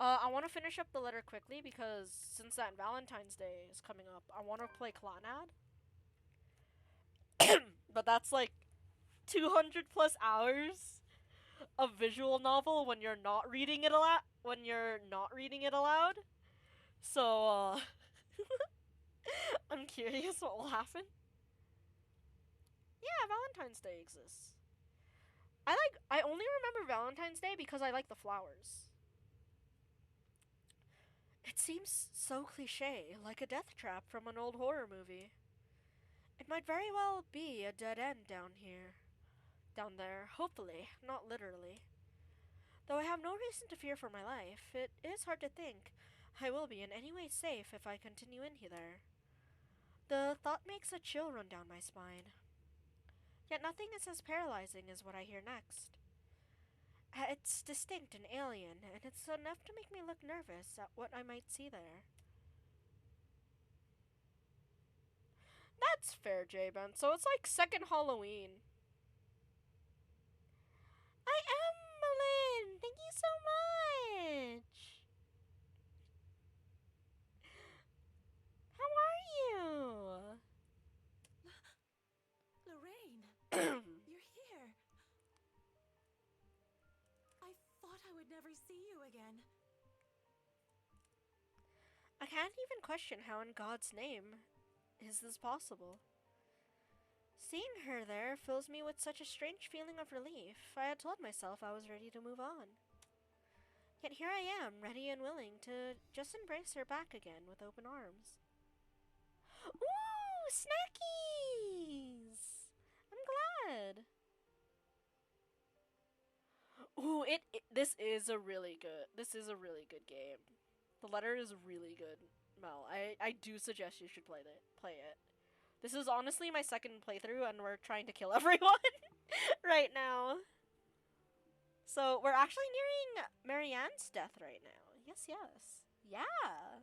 I want to finish up the letter quickly because since that Valentine's Day is coming up, I want to play Clannad. But that's like 200 plus hours of visual novel when you're not reading it aloud. So, I'm curious what will happen. Yeah, Valentine's Day exists. I only remember Valentine's Day because I like the flowers. It seems so cliche, like a death trap from an old horror movie. It might very well be a dead end down here. Down there, hopefully, not literally. Though I have no reason to fear for my life, it is hard to think I will be in any way safe if I continue in there. The thought makes a chill run down my spine. Yet nothing is as paralyzing as what I hear next. It's distinct and alien, and it's enough to make me look nervous at what I might see there. That's fair, J-Ben. So it's like second Halloween. I am Malin! Thank you so much! How are you? Lorraine, you're here. I thought I would never see you again. I can't even question how in God's name is this possible. Seeing her there fills me with such a strange feeling of relief. I had told myself I was ready to move on. Yet here I am, ready and willing to just embrace her back again with open arms. Ooh, snackies! I'm glad. Ooh, this is a really good game. The letter is really good, Mel. I do suggest you should play it. This is honestly my second playthrough, and we're trying to kill everyone right now. So we're actually nearing Marianne's death right now. Yes. Yeah.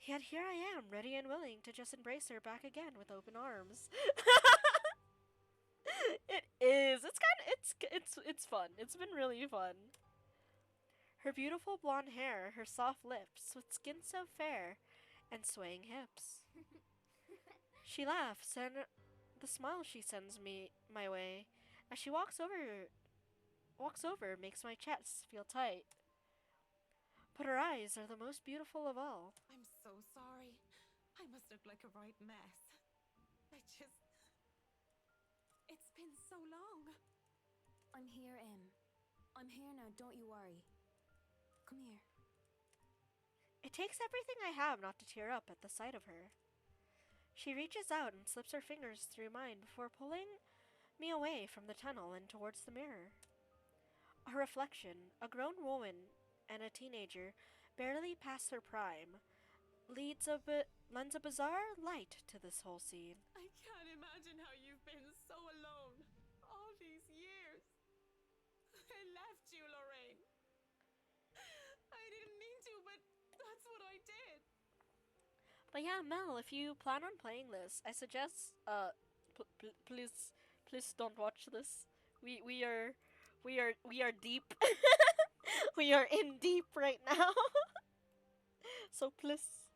Yet here I am, ready and willing to just embrace her back again with open arms. It is. It's fun. It's been really fun. Her beautiful blonde hair, her soft lips, with skin so fair, and swaying hips. She laughs, and the smile she sends me my way as she walks over makes my chest feel tight. But her eyes are the most beautiful of all. I'm so sorry. I must look like a right mess. It's been so long. I'm here, Em. I'm here now, don't you worry. Come here. It takes everything I have not to tear up at the sight of her. She reaches out and slips her fingers through mine before pulling me away from the tunnel and towards the mirror. A reflection, a grown woman and a teenager, barely past her prime, lends a bizarre light to this whole scene. I can't imagine how you've been so alone all these years. I left you, Lorraine. I didn't mean to, but that's what I did. But yeah, Mel, if you plan on playing this, I suggest please don't watch this. We are deep. We are in deep right now. So please,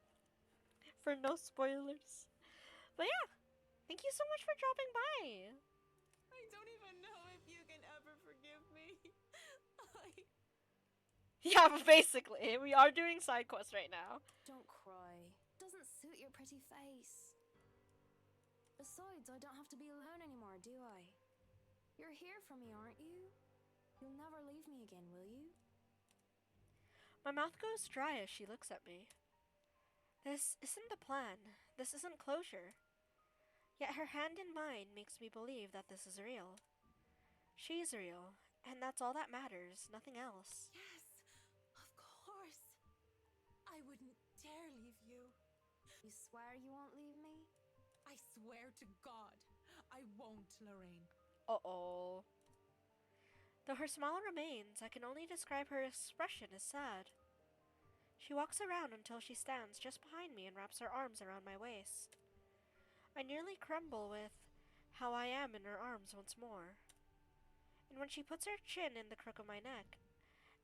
for no spoilers. But yeah, thank you so much for dropping by. I don't even know if you can ever forgive me. Yeah, but basically, we are doing side quests right now. Don't cry. Doesn't suit your pretty face. Besides, I don't have to be alone anymore, do I? You're here for me, aren't you? You'll never leave me again, will you? My mouth goes dry as she looks at me. This isn't the plan. This isn't closure. Yet her hand in mine makes me believe that this is real. She's real, and that's all that matters, nothing else. Yes, of course. I wouldn't dare leave you. You swear you won't leave me? I swear to God, I won't, Lorraine. Uh-oh. Though her smile remains, I can only describe her expression as sad. She walks around until she stands just behind me and wraps her arms around my waist. I nearly crumble with how I am in her arms once more. And when she puts her chin in the crook of my neck,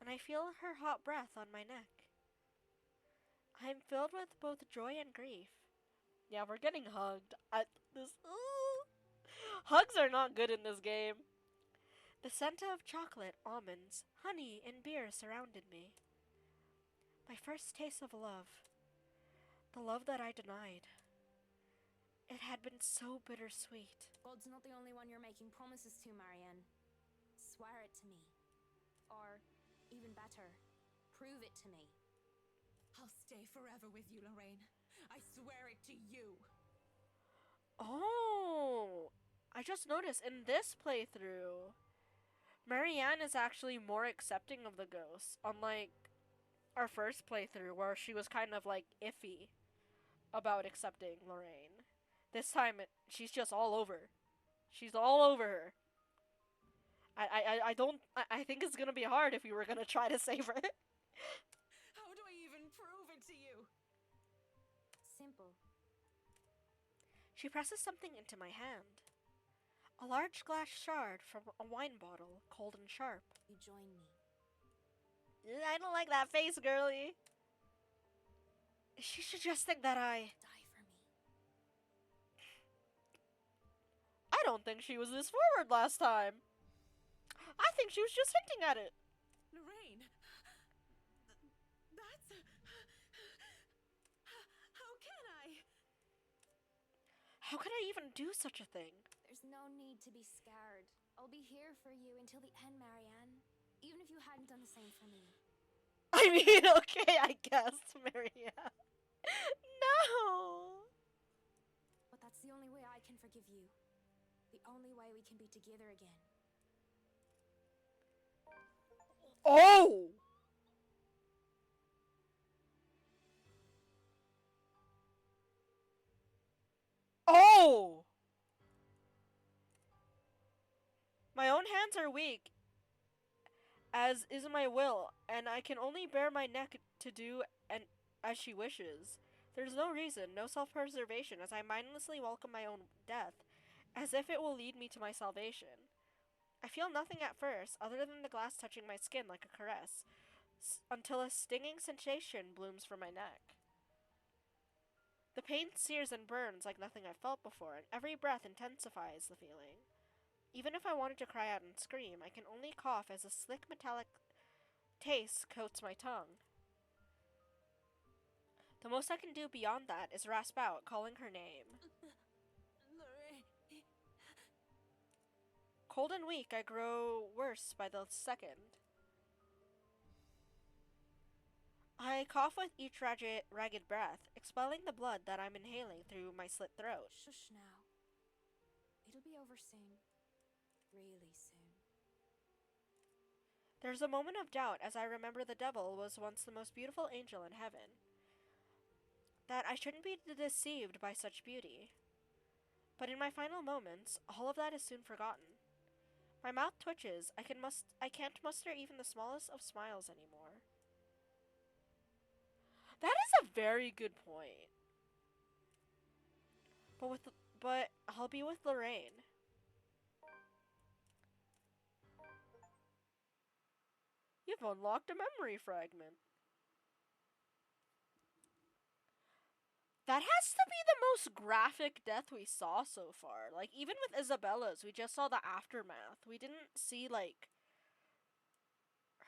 and I feel her hot breath on my neck, I am filled with both joy and grief. Yeah, we're getting hugged. Hugs are not good in this game. The scent of chocolate, almonds, honey, and beer surrounded me. My first taste of love. The love that I denied. It had been so bittersweet. God's not the only one you're making promises to, Marianne. Swear it to me. Or, even better, prove it to me. I'll stay forever with you, Lorraine. I swear it to you. Oh, I just noticed in this playthrough, Marianne is actually more accepting of the ghosts, unlike our first playthrough where she was kind of like iffy about accepting Lorraine. This time she's just all over. She's all over her. I think it's gonna be hard if we were gonna try to save her. How do I even prove it to you? Simple. She presses something into my hand. A large glass shard from a wine bottle, cold and sharp. You join me. I don't like that face, girly. Is she suggesting that I... Die for me. I don't think she was this forward last time. I think she was just hinting at it. Lorraine, that's... How can I? How could I even do such a thing? There's no need to be scared. I'll be here for you until the end, Marianne. Even if you hadn't done the same for me. I mean, okay, I guess, Maria. No! But that's the only way I can forgive you. The only way we can be together again. Oh! Oh! My own hands are weak, as is my will, and I can only bare my neck to do and as she wishes. There's no reason, no self-preservation, as I mindlessly welcome my own death, as if it will lead me to my salvation. I feel nothing at first, other than the glass touching my skin like a caress, until a stinging sensation blooms from my neck. The pain sears and burns like nothing I've felt before, and every breath intensifies the feeling. Even if I wanted to cry out and scream, I can only cough as a slick metallic taste coats my tongue. The most I can do beyond that is rasp out, calling her name. Lorraine. Cold and weak, I grow worse by the second. I cough with each ragged breath, expelling the blood that I'm inhaling through my slit throat. Shush now. It'll be over soon. Really soon. There's a moment of doubt as I remember the devil was once the most beautiful angel in heaven. That I shouldn't be deceived by such beauty. But in my final moments, all of that is soon forgotten. My mouth twitches. I can't muster even the smallest of smiles anymore. That is a very good point. But I'll be with Lorraine. You've unlocked a memory fragment. That has to be the most graphic death we saw so far. Like, even with Isabella's, we just saw the aftermath. We didn't see, like,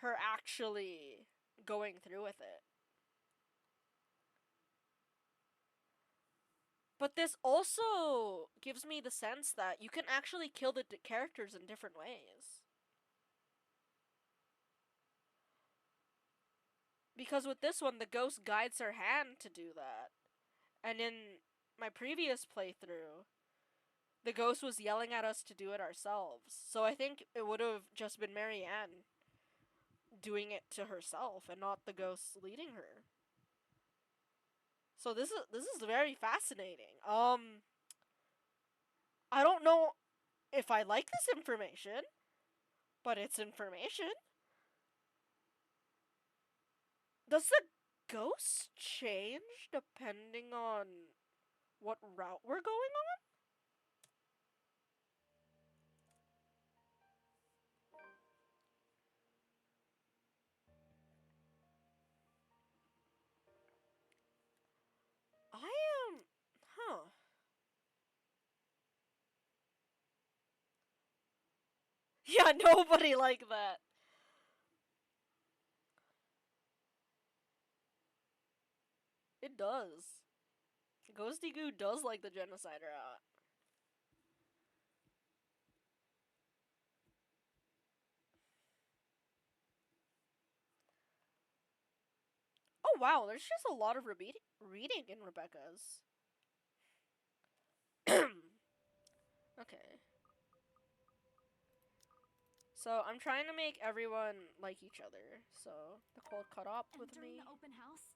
her actually going through with it. But this also gives me the sense that you can actually kill the characters in different ways. Because with this one, the ghost guides her hand to do that. And in my previous playthrough, the ghost was yelling at us to do it ourselves. So I think it would have just been Marianne doing it to herself and not the ghost leading her. So this is very fascinating. I don't know if I like this information, but it's information. Does the ghost change depending on what route we're going on? Huh. Yeah, nobody like that. It does. Ghosty Goo does like the genocider out. Oh wow, there's just a lot of reading in Rebecca's. Okay. So I'm trying to make everyone like each other. So the cold caught up And with during me. the open house,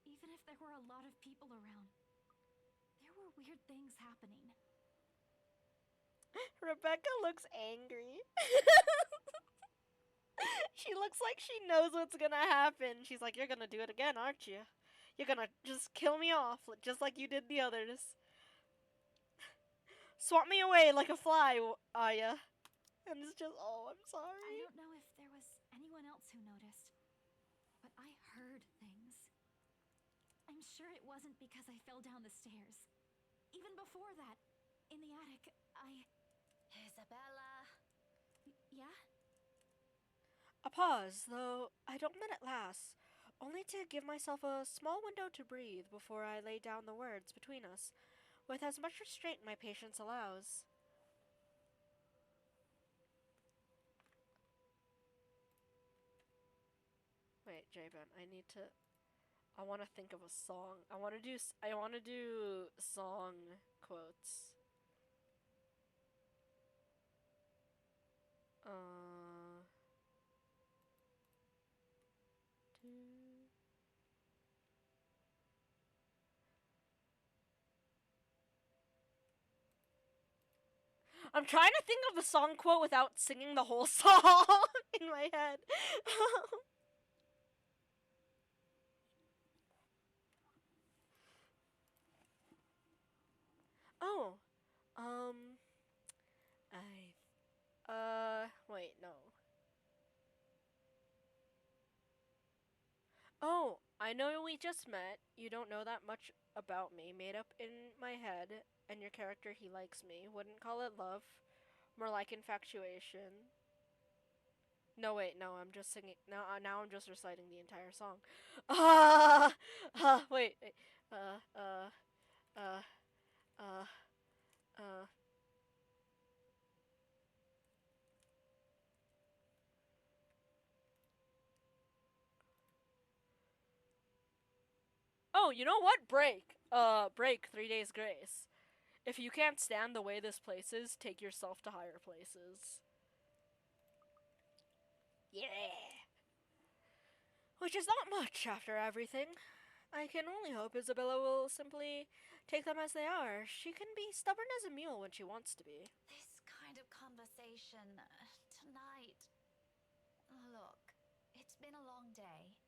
even if there were a lot of people around, there were weird things happening. Rebecca looks angry. She looks like she knows what's gonna happen. She's like, "You're gonna do it again, aren't you? You're gonna just kill me off, just like you did the others. Swat me away like a fly, Aya." And it's just, oh, I'm I sorry. don't know if there was anyone else who noticed, but I heard things. I'm sure it wasn't because I fell down the stairs. Even before that, in the attic, Isabella. Yeah? A pause, though I don't let it last, only to give myself a small window to breathe before I lay down the words between us, with as much restraint my patience allows. Wait, Jabin, I want to think of a song. I want to do song quotes. I'm trying to think of a song quote without singing the whole song in my head. Oh, wait, no. Oh, I know we just met. You don't know that much about me. Made up in my head, and your character, he likes me. Wouldn't call it love. More like infatuation. No, wait, no, I'm just singing. Now I'm just reciting the entire song. Wait. Uh, uh, uh, uh, uh. Oh, you know what? Break 3 days grace. If you can't stand the way this place is, take yourself to higher places. Yeah. Which is not much after everything. I can only hope Isabella will simply take them as they are. She can be stubborn as a mule when she wants to be. This kind of conversation tonight. Look, it's been a long day.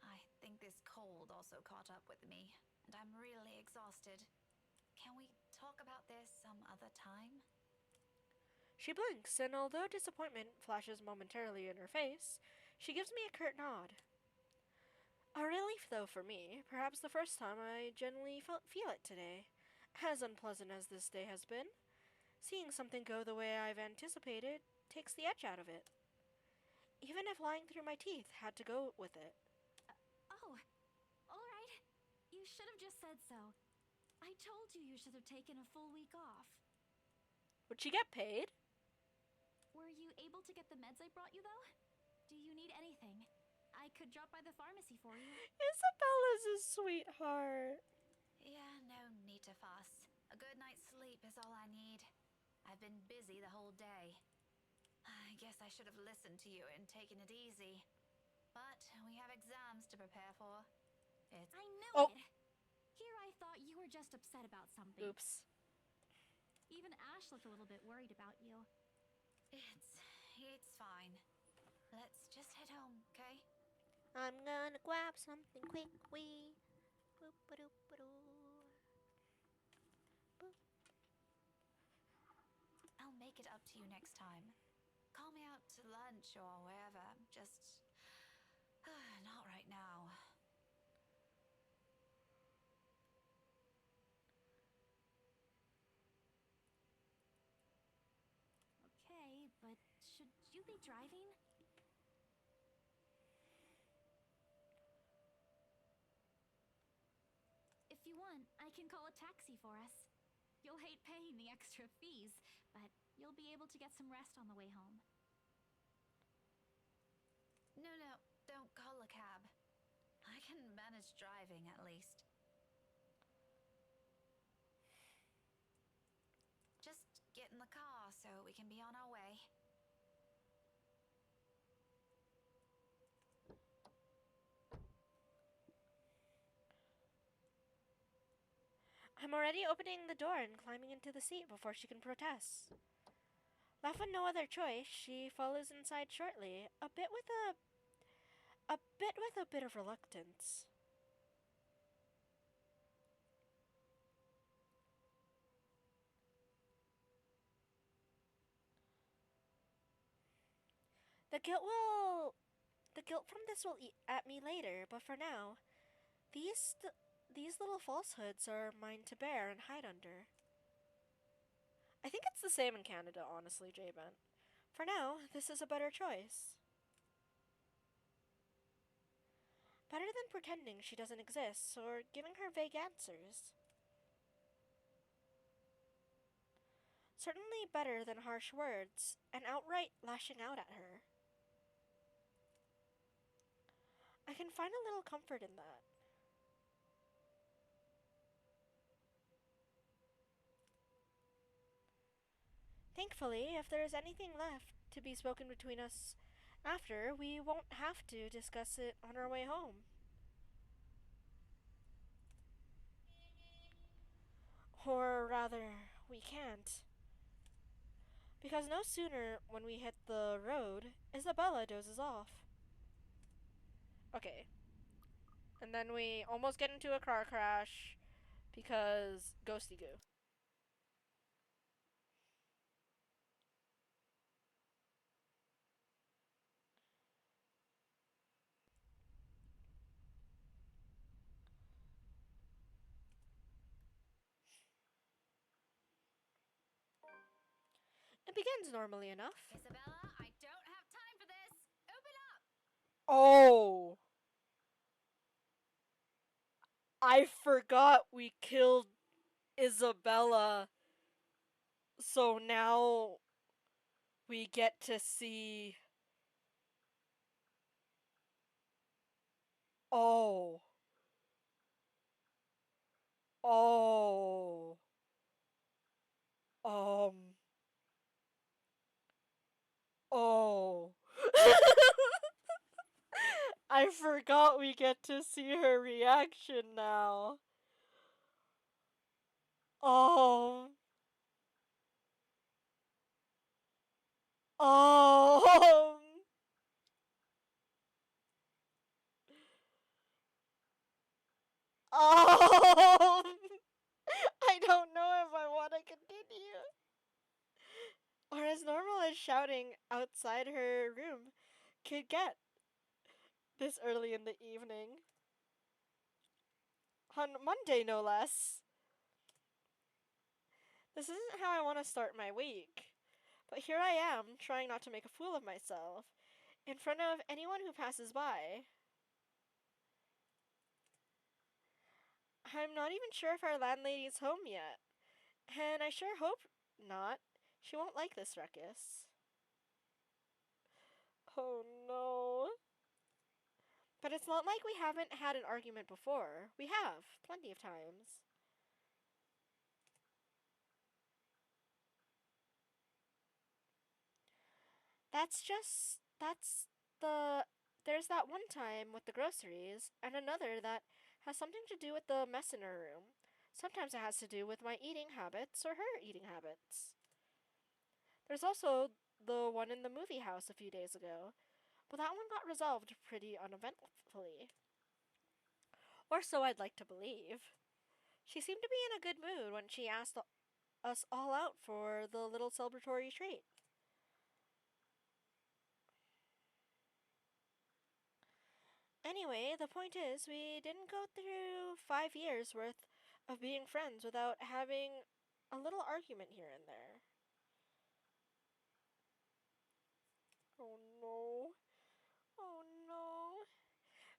I think this cold also caught up with me, and I'm really exhausted. Can we talk about this some other time? She blinks, and although disappointment flashes momentarily in her face, she gives me a curt nod. A relief, though, for me. Perhaps the first time I genuinely feel it today. As unpleasant as this day has been, seeing something go the way I've anticipated takes the edge out of it. Even if lying through my teeth had to go with it. Oh, alright. You should have just said so. I told you you should have taken a full week off. Would she get paid? Were you able to get the meds I brought you, though? Do you need anything? I could drop by the pharmacy for you. Isabella's a sweetheart. Yeah, no need to fuss. A good night's sleep is all I need. I've been busy the whole day. I guess I should have listened to you and taken it easy. But we have exams to prepare for. I knew Oh. it! Here I thought you were just upset about something. Oops. Even Ash looked a little bit worried about you. It's fine. Let's just head home, okay? I'm gonna grab something quick, wee. Boop-a-doop-a-doo. Boop. I'll make it up to you next time. Call me out to lunch or wherever. Just not right now. Okay, but should you be driving? If you want, I can call a taxi for us. You'll hate paying the extra fees, but you'll be able to get some rest on the way home. No, don't call a cab. I can manage driving at least. Just get in the car so we can be on our way. I'm already opening the door and climbing into the seat before she can protest. Left with no other choice, she follows inside shortly, a bit with a bit of reluctance. The guilt from this will eat at me later, but for now, these little falsehoods are mine to bear and hide under. I think it's the same in Canada, honestly, J-Bent. For now, this is a better choice. Better than pretending she doesn't exist or giving her vague answers. Certainly better than harsh words and outright lashing out at her. I can find a little comfort in that. Thankfully, if there is anything left to be spoken between us after, we won't have to discuss it on our way home. Or rather, we can't. Because no sooner when we hit the road, Isabella dozes off. Okay. And then we almost get into a car crash because ghosty goo. It begins normally enough. Isabella, I don't have time for this. Open up! Oh! I forgot we killed Isabella. So now we get to see. Oh. Oh. Oh. I forgot we get to see her reaction now. Oh. Oh. Oh. I don't know if I want to continue. Or as normal as shouting outside her room could get this early in the evening. On Monday, no less. This isn't how I want to start my week. But here I am, trying not to make a fool of myself, in front of anyone who passes by. I'm not even sure if our landlady's home yet. And I sure hope not. She won't like this ruckus. Oh no. But it's not like we haven't had an argument before. We have, plenty of times. There's that one time with the groceries, and another that has something to do with the mess in her room. Sometimes it has to do with my eating habits or her eating habits. There's also the one in the movie house a few days ago, but that one got resolved pretty uneventfully. Or so I'd like to believe. She seemed to be in a good mood when she asked us all out for the little celebratory treat. Anyway, the point is, we didn't go through 5 years worth of being friends without having a little argument here and there. Oh no. Oh no.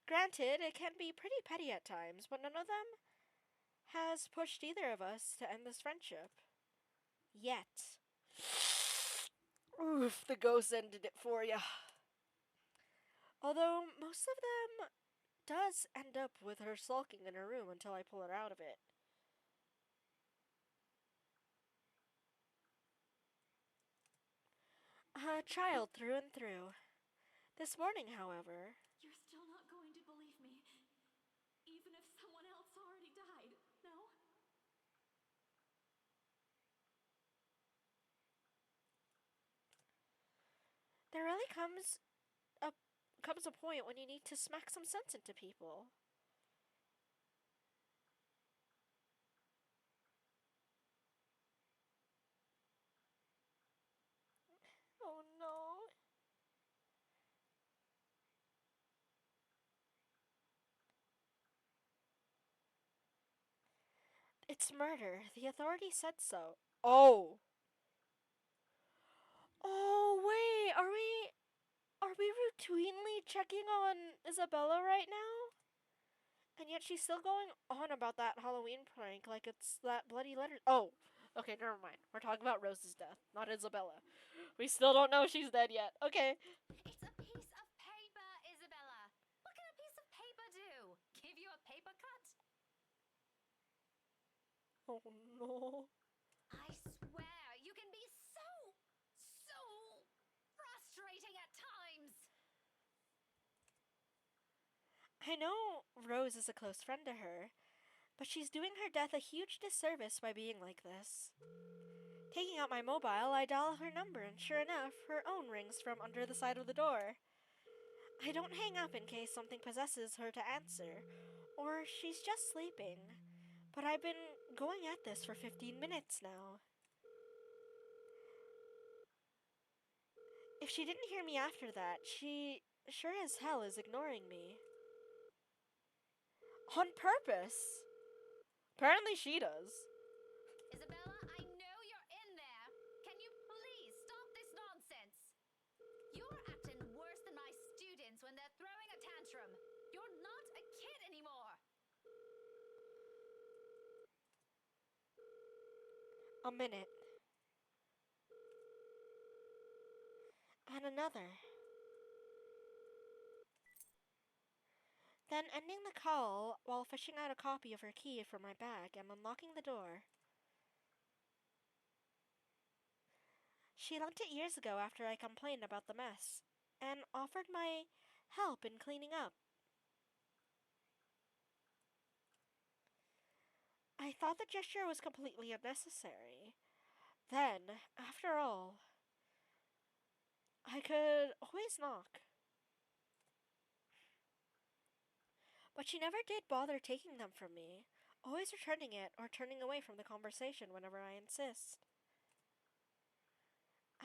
Granted, it can be pretty petty at times, but none of them has pushed either of us to end this friendship. Yet. Oof, the ghost ended it for ya. Although most of them does end up with her sulking in her room until I pull her out of it. A child through and through. This morning, however, You're still not going to believe me. Even if someone else already died, no? there really comes a point when you need to smack some sense into people. Oh no. It's murder. The authorities said so. Oh. Oh wait, are we routinely checking on Isabella right now? And yet she's still going on about that Halloween prank like it's that bloody letter. Oh, okay, never mind. We're talking about Rose's death, not Isabella. We still don't know she's dead yet. Okay. It's a piece of paper, Isabella. What can a piece of Oh no. I swear, you can be so frustrating at times. I know Rose is a close friend to her, but she's doing her death a huge disservice by being like this. Taking out my mobile, I dial her number, and sure enough, her own rings from under the side of the door. I don't hang up in case something possesses her to answer, or she's just sleeping. But I've been going at this for 15 minutes now. If she didn't hear me after that, she sure as hell is ignoring me. On purpose! Apparently she does. Isabella, I know you're in there. Can you please stop this nonsense? You're acting worse than my students when they're throwing a tantrum. You're not a kid anymore. A minute. And another. Then ending the call while fishing out a copy of her key from my bag and unlocking the door. She lent it years ago after I complained about the mess, and offered my help in cleaning up. I thought the gesture was completely unnecessary. Then, after all, I could always knock. But she never did bother taking them from me, always returning it or turning away from the conversation whenever I insist.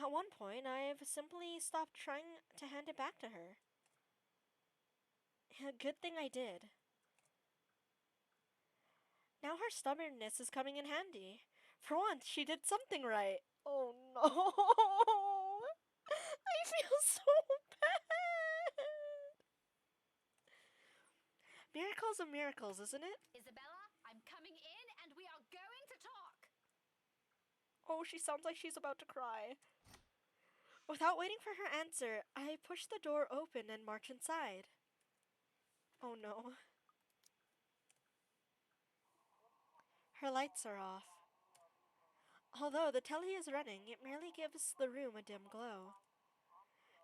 At one point, I've simply stopped trying to hand it back to her. A good thing I did. Now her stubbornness is coming in handy. For once, she did something right. Oh no! I feel so bad! Miracles of miracles, isn't it? Isabella, I'm coming in and we are going to talk. Oh, she sounds like she's about to cry. Without waiting for her answer, I push the door open and march inside. Oh no. Her lights are off. Although the telly is running, it merely gives the room a dim glow.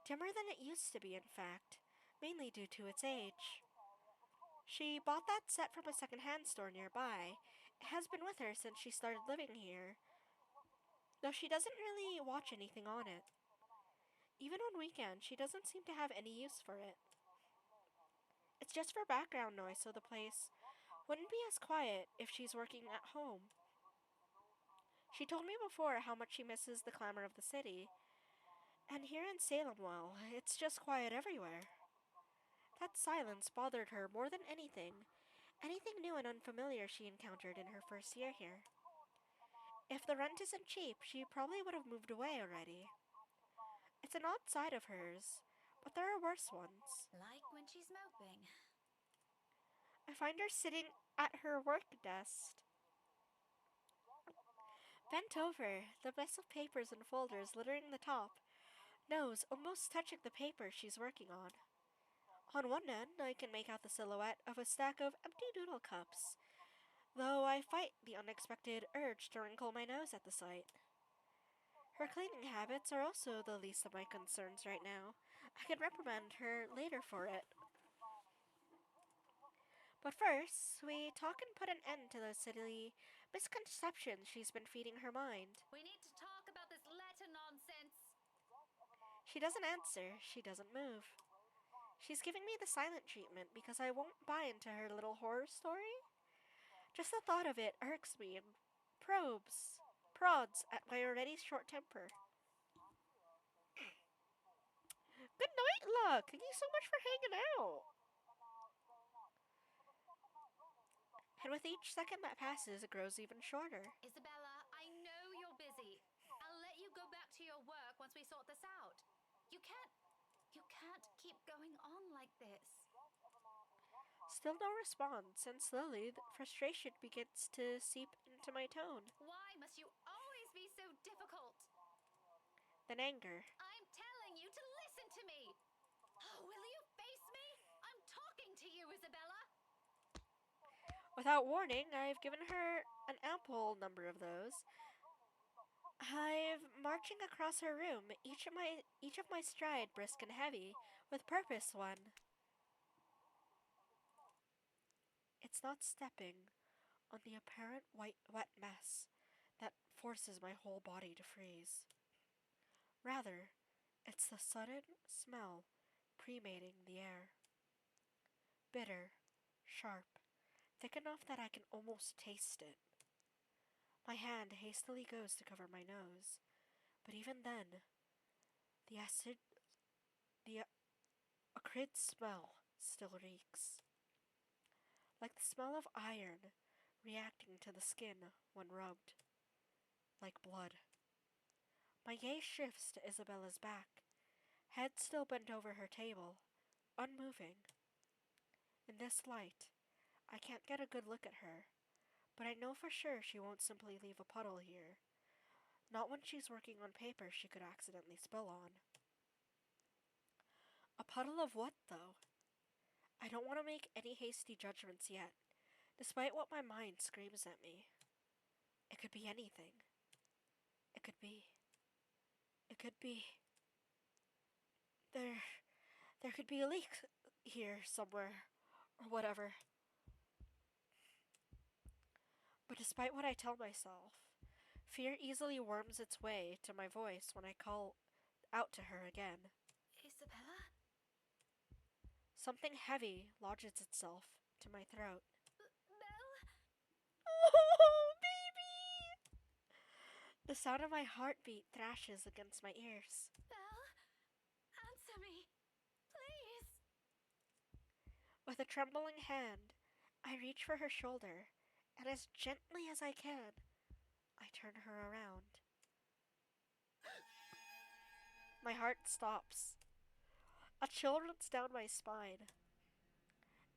Dimmer than it used to be, in fact, mainly due to its age. She bought that set from a second-hand store nearby. It has been with her since she started living here, though she doesn't really watch anything on it. Even on weekends, she doesn't seem to have any use for it. It's just for background noise, so the place wouldn't be as quiet if she's working at home. She told me before how much she misses the clamor of the city, and here in Salem, well, it's just quiet everywhere. That silence bothered her more than anything new and unfamiliar she encountered in her first year here. If the rent isn't cheap, she probably would have moved away already. It's an odd side of hers, but there are worse ones. Like when she's moping. I find her sitting at her work desk, bent over, the mess of papers and folders littering the top, nose almost touching the paper she's working on. On one end, I can make out the silhouette of a stack of empty noodle cups, though I fight the unexpected urge to wrinkle my nose at the sight. Her cleaning habits are also the least of my concerns right now. I can reprimand her later for it. But first, we talk and put an end to those silly misconceptions she's been feeding her mind. We need to talk about this letter nonsense. She doesn't answer, she doesn't move. She's giving me the silent treatment because I won't buy into her little horror story. Just the thought of it irks me and prods at my already short temper. Good night, Luck! Thank you so much for hanging out! And with each second that passes, it grows even shorter. Isabella, I know you're busy. I'll let you go back to your work once we sort this out. You can't keep going on like this. Still no response, and slowly the frustration begins to seep into my tone. Why must you always be so difficult? Then anger. I'm telling you to listen to me. Oh, will you face me? I'm talking to you, Isabella. Without warning, I've given her an ample number of those. I've marching across her room, each of my stride brisk and heavy, with purpose one. It's not stepping on the apparent white wet mess that forces my whole body to freeze. Rather, it's the sudden smell permeating the air. Bitter, sharp, thick enough that I can almost taste it. My hand hastily goes to cover my nose, but even then, the acrid smell still reeks. Like the smell of iron reacting to the skin when rubbed. Like blood. My gaze shifts to Isabella's back, head still bent over her table, unmoving. In this light, I can't get a good look at her, but I know for sure she won't simply leave a puddle here. Not when she's working on paper she could accidentally spill on. A puddle of what, though? I don't want to make any hasty judgments yet, despite what my mind screams at me. It could be anything. It could be. There could be a leak here somewhere, or whatever. But despite what I tell myself, fear easily worms its way to my voice when I call out to her again. Isabella? Something heavy lodges itself to my throat. Belle? Oh, baby! The sound of my heartbeat thrashes against my ears. Belle? Answer me, please. With a trembling hand, I reach for her shoulder, and as gently as I can, I turn her around. My heart stops. A chill runs down my spine.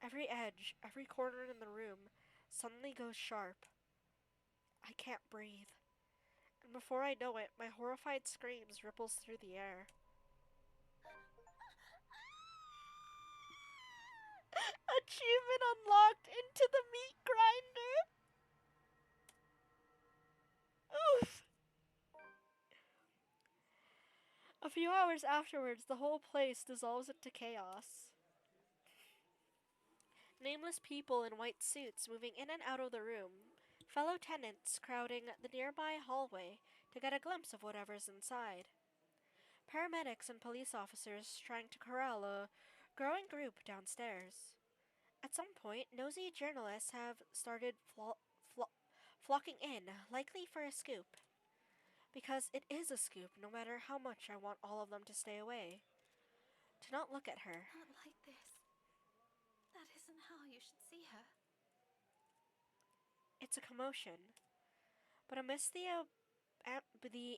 Every edge, every corner in the room suddenly goes sharp. I can't breathe. And before I know it, my horrified screams ripples through the air. Achievement unlocked into the meat grinder! Oof! A few hours afterwards, the whole place dissolves into chaos. Nameless people in white suits moving in and out of the room, fellow tenants crowding the nearby hallway to get a glimpse of whatever's inside. Paramedics and police officers trying to corral a growing group downstairs. At some point, nosy journalists have started flocking in, likely for a scoop. Because it is a scoop, no matter how much I want all of them to stay away. To not look at her. Not like this. That isn't how you should see her. It's a commotion. But amidst the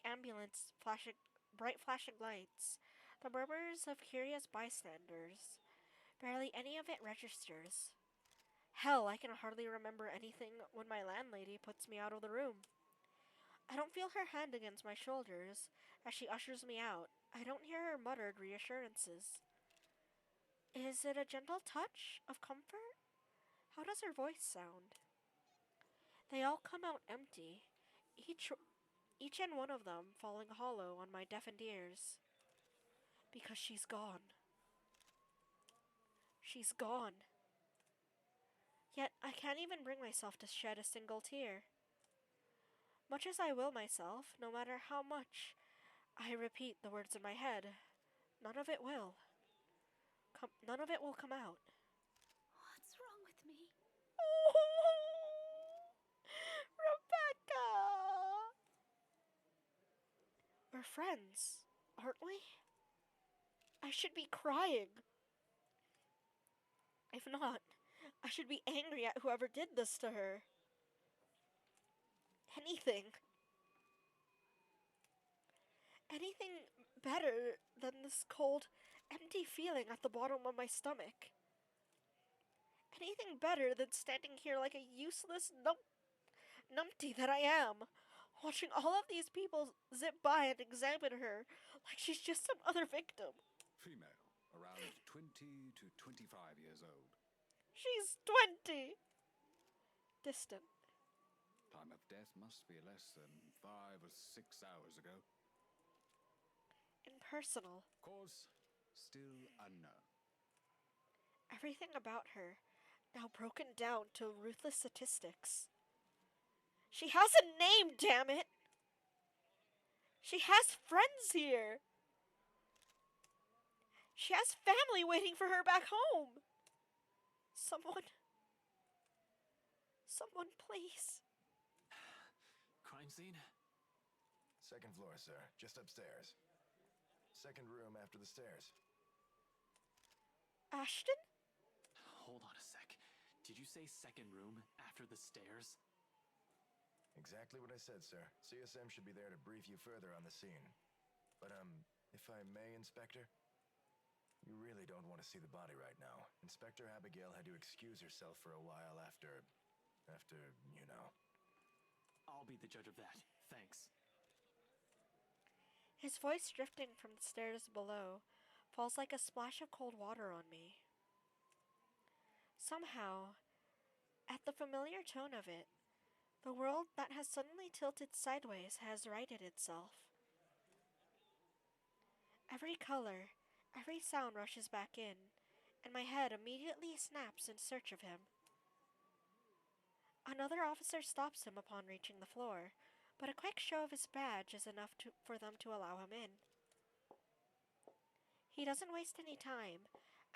ambulance bright flashing lights, the murmurs of curious bystanders, barely any of it registers. Hell, I can hardly remember anything when my landlady puts me out of the room. I don't feel her hand against my shoulders as she ushers me out. I don't hear her muttered reassurances. Is it a gentle touch of comfort? How does her voice sound? They all come out empty, each and one of them falling hollow on my deafened ears. Because she's gone. She's gone. Yet I can't even bring myself to shed a single tear. Much as I will myself, no matter how much I repeat the words in my head, none of it will. None of it will come out. What's wrong with me? Rebecca! We're friends, aren't we? I should be crying. If not, I should be angry at whoever did this to her. Anything. Anything better than this cold, empty feeling at the bottom of my stomach. Anything better than standing here like a useless numpty that I am, watching all of these people zip by and examine her like she's just some other victim. Female, around 20 to 25 years old. She's 20! Distant. Time of death must be less than 5 or 6 hours ago. Impersonal. Cause still unknown. Everything about her now broken down to ruthless statistics. She has a name, damn it! She has friends here! She has family waiting for her back home! Someone, please. Crime scene? Second floor, sir. Just upstairs. Second room after the stairs. Ashton? Hold on a sec. Did you say second room after the stairs? Exactly what I said, sir. CSM should be there to brief you further on the scene. But, if I may, Inspector? You really don't want to see the body right now. Inspector Abigail had to excuse herself for a while after, you know. I'll be the judge of that. Thanks. His voice drifting from the stairs below falls like a splash of cold water on me. Somehow, at the familiar tone of it, the world that has suddenly tilted sideways has righted itself. Every color, every sound rushes back in, and my head immediately snaps in search of him. Another officer stops him upon reaching the floor, but a quick show of his badge is enough for them to allow him in. He doesn't waste any time.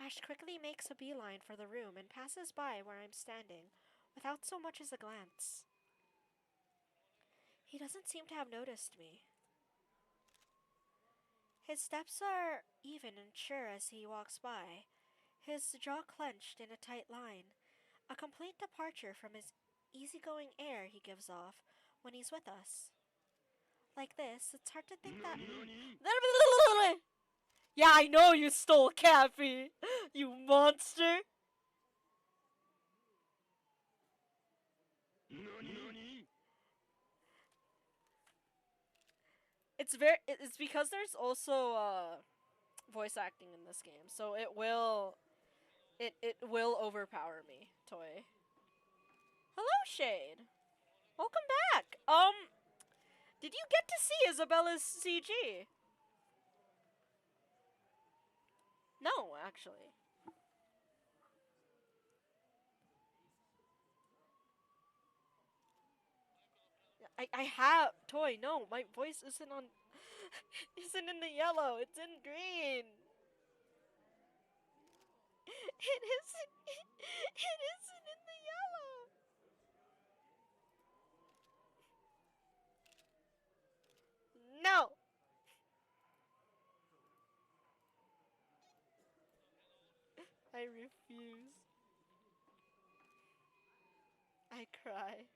Ash quickly makes a beeline for the room and passes by where I'm standing, without so much as a glance. He doesn't seem to have noticed me. His steps are even and sure as he walks by, his jaw clenched in a tight line, a complete departure from his easygoing air he gives off when he's with us. Like this, it's hard to think that... Yeah, I know you stole Cappy, you monster! It's because there's also voice acting in this game, so it will overpower me, Toy. Hello, Shade. Welcome back. Did you get to see Isabella's CG? No, actually. I have Toy. No, my voice isn't on. Isn't in the yellow. It's in green. It isn't. It isn't in the yellow. No. I refuse. I cry.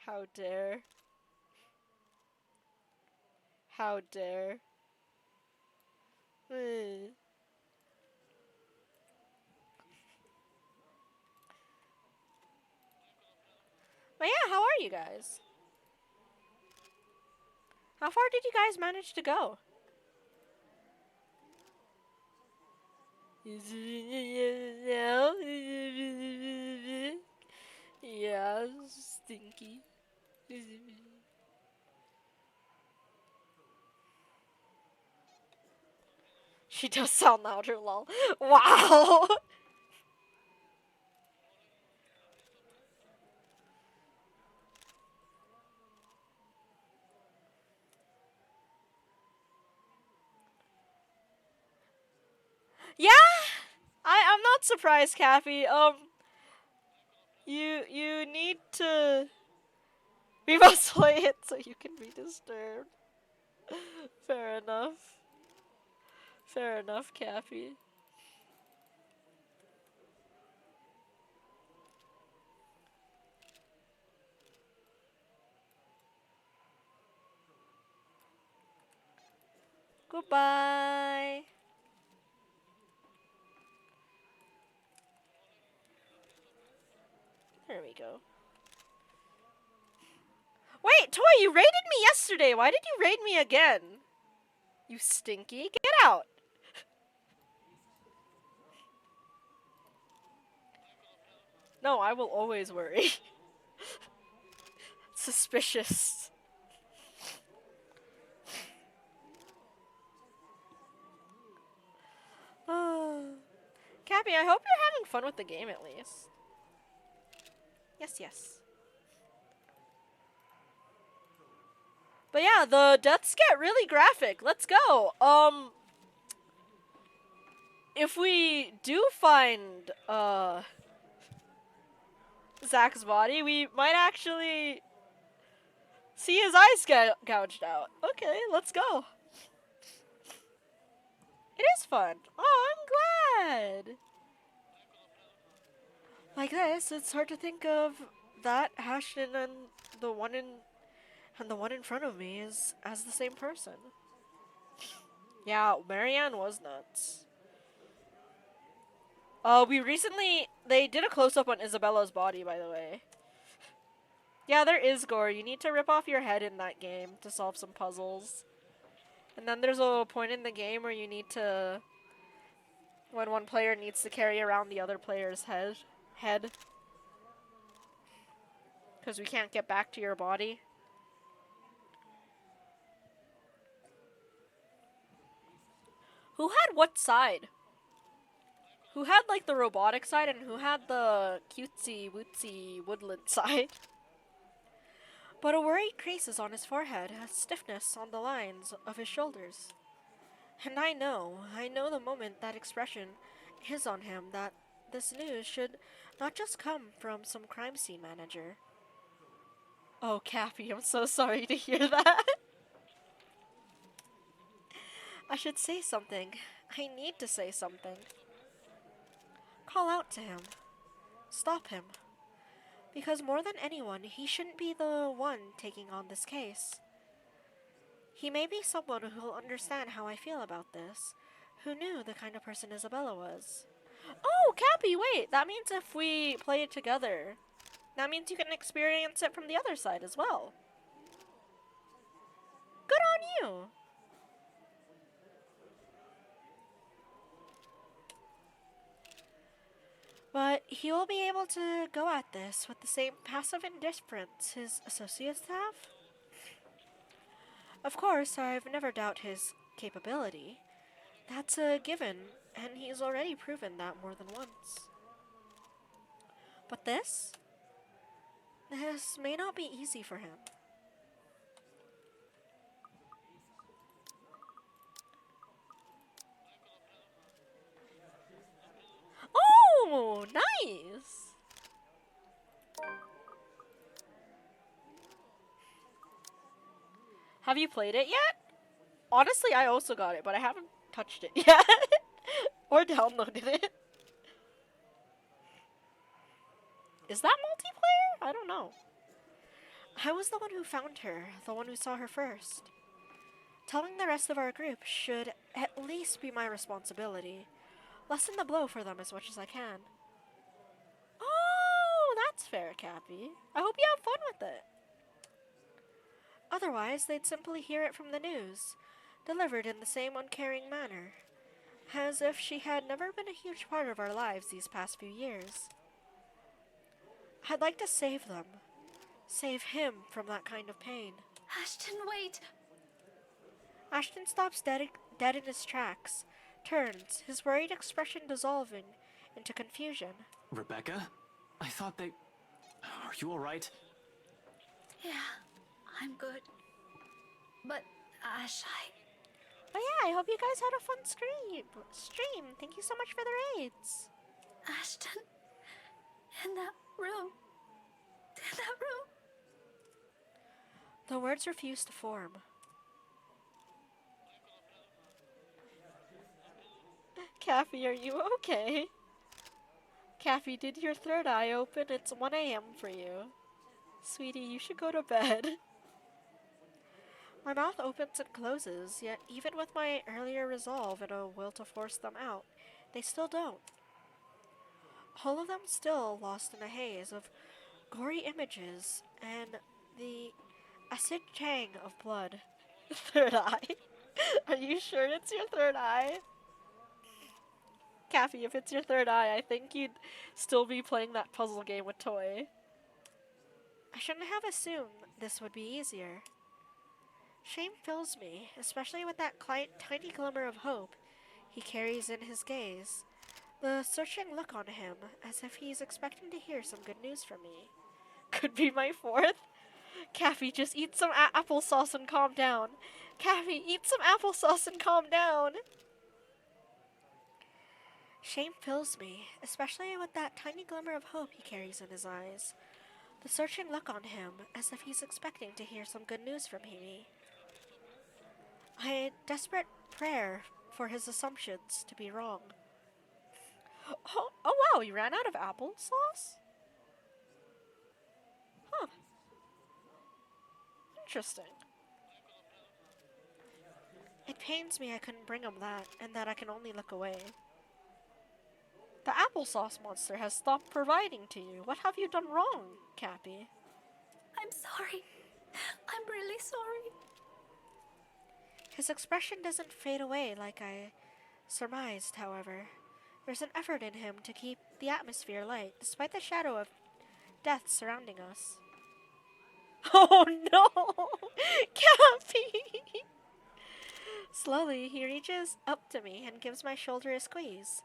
How dare. How dare. But yeah, how are you guys? How far did you guys manage to go? Yeah, stinky. She does sound louder, lol. Wow! Yeah! I'm not surprised, Cappy. You need to... We must play it so you can be disturbed. Fair enough. Fair enough, Cappy. Goodbye. There we go. Wait, Toy, you raided me yesterday. Why did you raid me again? You stinky. Get out. No, I will always worry. Suspicious. Cappy, I hope you're having fun with the game at least. Yes, yes. But yeah, the deaths get really graphic. Let's go. If we do find Zach's body, we might actually see his eyes gouged out. Okay, let's go. It is fun. Oh, I'm glad. Like this, it's hard to think of that Ashton and the one in front of me is as the same person. Yeah, Marianne was nuts. They did a close-up on Isabella's body, by the way. Yeah, there is gore. You need to rip off your head in that game to solve some puzzles. And then there's a point in the game where you need to... when one player needs to carry around the other player's head. Because we can't get back to your body. Who had what side? Who had, like, the robotic side and who had the cutesy-wootsy woodland side? But a worried crease is on his forehead, a stiffness on the lines of his shoulders. And I know the moment that expression is on him that this news should not just come from some crime scene manager. Oh, Cappy, I'm so sorry to hear that. I should say something. I need to say something. Call out to him. Stop him. Because more than anyone, he shouldn't be the one taking on this case. He may be someone who'll understand how I feel about this, who knew the kind of person Isabella was. Oh, Cappy, wait! That means if we play it together, that means you can experience it from the other side as well. Good on you! But he will be able to go at this with the same passive indifference his associates have. Of course, I've never doubted his capability. That's a given, and he's already proven that more than once. But this may not be easy for him. Oh, nice! Have you played it yet? Honestly, I also got it, but I haven't touched it yet. Or downloaded it. Is that multiplayer? I don't know. I was the one who found her, the one who saw her first. Telling the rest of our group should at least be my responsibility. Lessen the blow for them as much as I can. Oh, that's fair, Cappy. I hope you have fun with it. Otherwise, they'd simply hear it from the news, delivered in the same uncaring manner, as if she had never been a huge part of our lives these past few years. I'd like to save them. Save him from that kind of pain. Ashton, wait! Ashton stops dead in his tracks, turns, his worried expression dissolving into confusion. Rebecca? I thought they... Are you alright? Yeah, I'm good. But, Ash, Oh yeah, I hope you guys had a fun stream. Thank you so much for the raids. Ashton, in that room. In that room. The words refuse to form. Cappy, are you okay? Cappy, did your third eye open? It's 1 a.m. for you. Sweetie, you should go to bed. My mouth opens and closes, yet even with my earlier resolve and a will to force them out, they still don't. All of them still lost in a haze of gory images and the acid tang of blood. Third eye? Are you sure it's your third eye? Kathy, if it's your third eye, I think you'd still be playing that puzzle game with Toy. I shouldn't have assumed this would be easier. Shame fills me, especially with that tiny glimmer of hope he carries in his gaze. The searching look on him, as if he's expecting to hear some good news from me. Could be my fourth. Kathy, just eat some applesauce and calm down. Kathy, eat some applesauce and calm down. Shame fills me, especially with that tiny glimmer of hope he carries in his eyes. The searching look on him, as if he's expecting to hear some good news from me. A desperate prayer for his assumptions to be wrong. Oh wow, you ran out of applesauce? Huh. Interesting. It pains me I couldn't bring him that, and that I can only look away. The applesauce monster has stopped providing to you. What have you done wrong, Cappy? I'm sorry. I'm really sorry. His expression doesn't fade away like I surmised, however. There's an effort in him to keep the atmosphere light, despite the shadow of death surrounding us. Oh no! Cappy! Slowly, he reaches up to me and gives my shoulder a squeeze.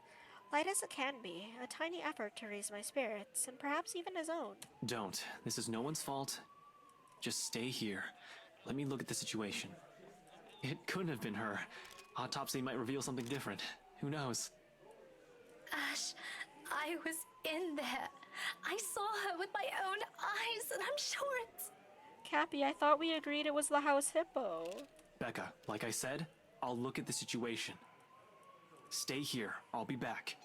Light as it can be, a tiny effort to raise my spirits, and perhaps even his own. Don't. This is no one's fault. Just stay here. Let me look at the situation. It couldn't have been her. Autopsy might reveal something different. Who knows? Ash, I was in there. I saw her with my own eyes, and I'm sure it's... Cappy, I thought we agreed it was the house hippo. Becca, like I said, I'll look at the situation. Stay here. I'll be back.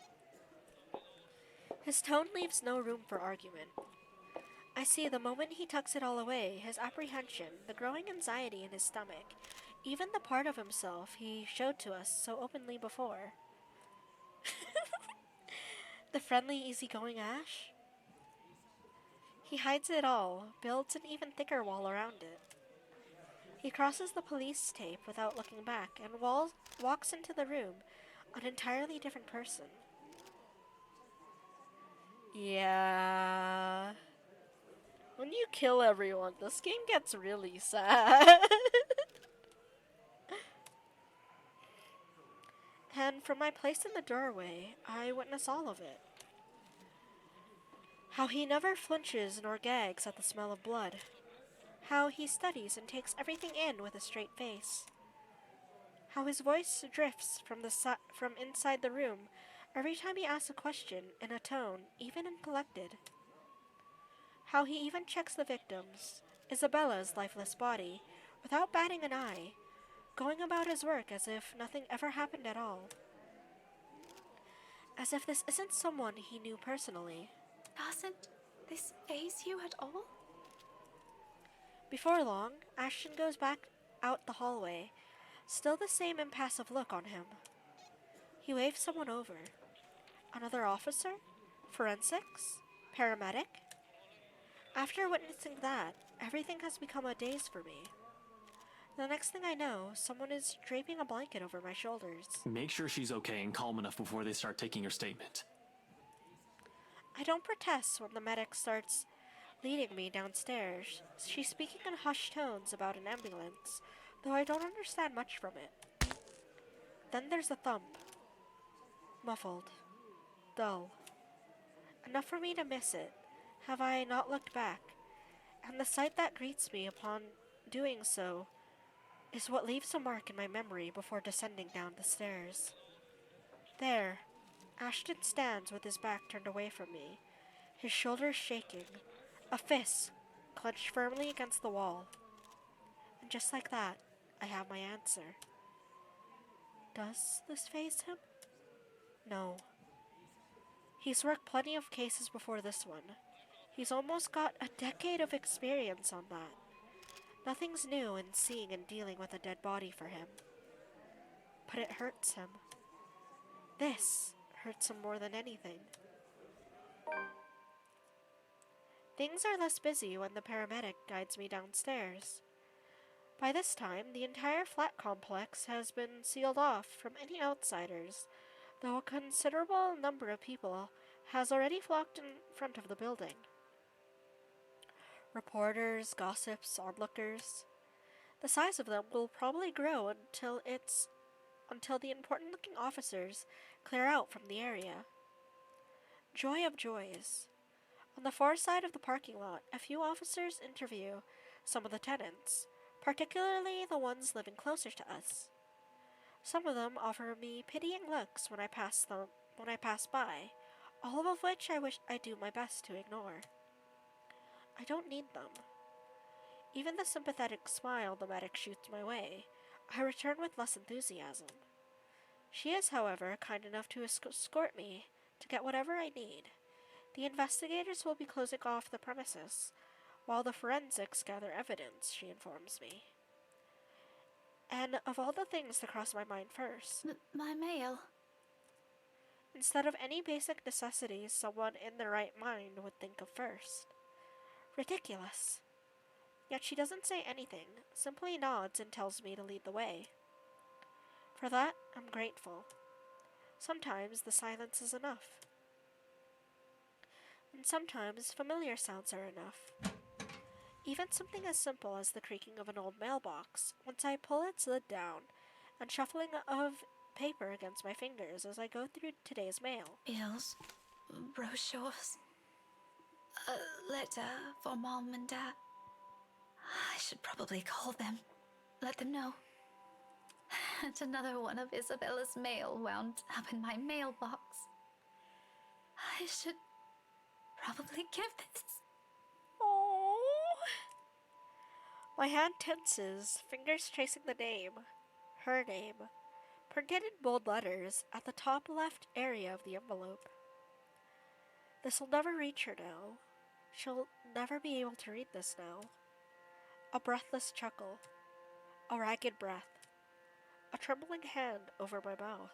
His tone leaves no room for argument. I see the moment he tucks it all away, his apprehension, the growing anxiety in his stomach, even the part of himself he showed to us so openly before. The friendly, easygoing Ash? He hides it all, builds an even thicker wall around it. He crosses the police tape without looking back and walks into the room, an entirely different person. Yeah. When you kill everyone, this game gets really sad. And from my place in the doorway, I witness all of it. How he never flinches nor gags at the smell of blood. How he studies and takes everything in with a straight face. How his voice drifts from inside the room every time he asks a question in a tone even and collected. How he even checks the victims, Isabella's lifeless body, without batting an eye, going about his work as if nothing ever happened at all. As if this isn't someone he knew personally. Doesn't this faze you at all? Before long, Ashton goes back out the hallway, still the same impassive look on him. He waves someone over. Another officer? Forensics? Paramedic? After witnessing that, everything has become a daze for me. The next thing I know, someone is draping a blanket over my shoulders. Make sure she's okay and calm enough before they start taking her statement. I don't protest when the medic starts leading me downstairs. She's speaking in hushed tones about an ambulance, though I don't understand much from it. Then there's a thump. Muffled. Dull. Enough for me to miss it. Have I not looked back? And the sight that greets me upon doing so is what leaves a mark in my memory before descending down the stairs. There, Ashton stands with his back turned away from me, his shoulders shaking, a fist clenched firmly against the wall. And just like that, I have my answer. Does this faze him? No. He's worked plenty of cases before this one. He's almost got a decade of experience on that. Nothing's new in seeing and dealing with a dead body for him. But it hurts him. This hurts him more than anything. Things are less busy when the paramedic guides me downstairs. By this time, the entire flat complex has been sealed off from any outsiders, though a considerable number of people has already flocked in front of the building. Reporters, gossips, onlookers. The size of them will probably grow until the important-looking officers clear out from the area. Joy of joys. On the far side of the parking lot, a few officers interview some of the tenants, particularly the ones living closer to us. Some of them offer me pitying looks when I pass by, all of which I wish I do my best to ignore. I don't need them. Even the sympathetic smile the medic shoots my way, I return with less enthusiasm. She is, however, kind enough to escort me to get whatever I need. The investigators will be closing off the premises, while the forensics gather evidence, she informs me. And of all the things that cross my mind first, My mail. instead of any basic necessities someone in their right mind would think of first. Ridiculous. Yet she doesn't say anything, simply nods and tells me to lead the way. For that, I'm grateful. Sometimes the silence is enough. And sometimes familiar sounds are enough. Even something as simple as the creaking of an old mailbox, once I pull its lid down, and shuffling of paper against my fingers as I go through today's mail. Bills, brochures, a letter for Mom and Dad. I should probably call them, let them know. And another one of Isabella's mail wound up in my mailbox. I should probably give this. Oh. My hand tenses, fingers tracing the name, her name, printed in bold letters at the top left area of the envelope. This'll never reach her now. She'll never be able to read this now. A breathless chuckle, a ragged breath, a trembling hand over my mouth.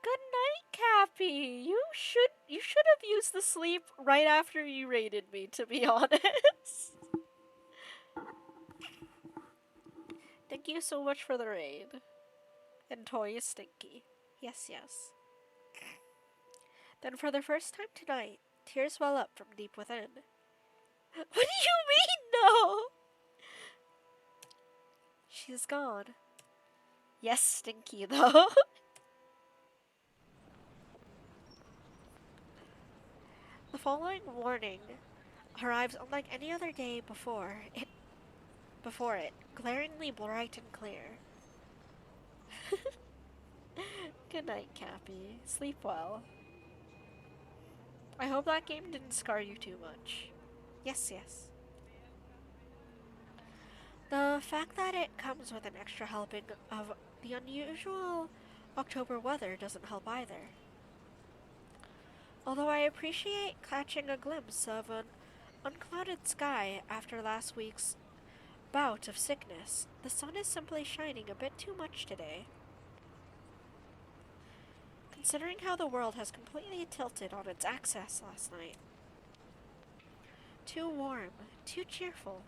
Good night, Cappy. You should have used the sleep right after you raided me, to be honest. Thank you so much for the raid. And Toy is stinky. Yes, yes. Then for the first time tonight, tears well up from deep within. What do you mean, no? She's gone. Yes, stinky, though. The following morning arrives unlike any other day before it, glaringly bright and clear. Good night, Cappy. Sleep well. I hope that game didn't scar you too much. Yes, yes. The fact that it comes with an extra helping of the unusual October weather doesn't help either. Although I appreciate catching a glimpse of an unclouded sky after last week's bout of sickness, the sun is simply shining a bit too much today. Considering how the world has completely tilted on its axis last night. Too warm, too cheerful.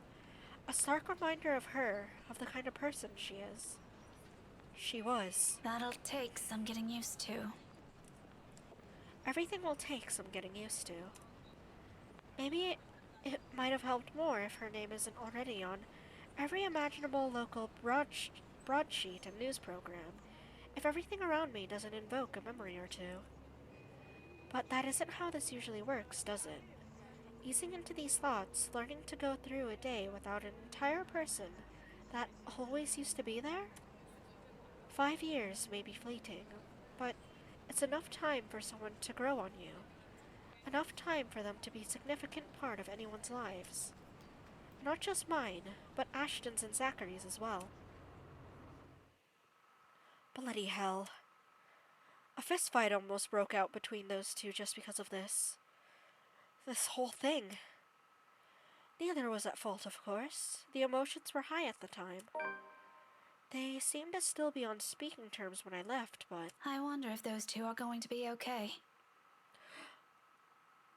A stark reminder of her, of the kind of person she is. She was. That'll take some getting used to. Everything will take some getting used to. Maybe it might have helped more if her name isn't already on every imaginable local broadsheet and news program, if everything around me doesn't invoke a memory or two. But that isn't how this usually works, does it? Easing into these thoughts, learning to go through a day without an entire person that always used to be there? 5 years may be fleeting, but it's enough time for someone to grow on you. Enough time for them to be a significant part of anyone's lives. Not just mine, but Ashton's and Zachary's as well. Bloody hell. A fistfight almost broke out between those two just because of this. This whole thing. Neither was at fault, of course. The emotions were high at the time. They seemed to still be on speaking terms when I left, but... I wonder if those two are going to be okay.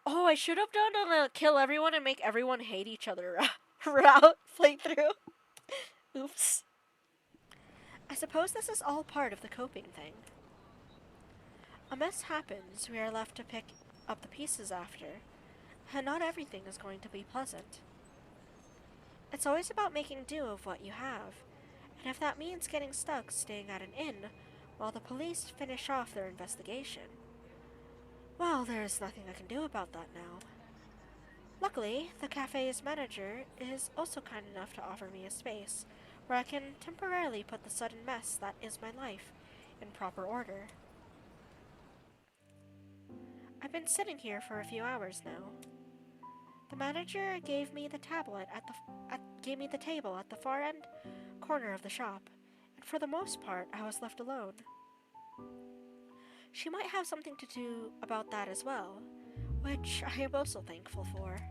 Oh, I should have done a kill everyone and make everyone hate each other route playthrough. Oops. I suppose this is all part of the coping thing. A mess happens, we are left to pick up the pieces after, and not everything is going to be pleasant. It's always about making do of what you have, and if that means getting stuck staying at an inn while the police finish off their investigation, well, there's nothing I can do about that now. Luckily, the cafe's manager is also kind enough to offer me a space where I can temporarily put the sudden mess that is my life in proper order. I've been sitting here for a few hours now. The manager gave me the table at the far end corner of the shop, and for the most part, I was left alone. She might have something to do about that as well, which I am also thankful for.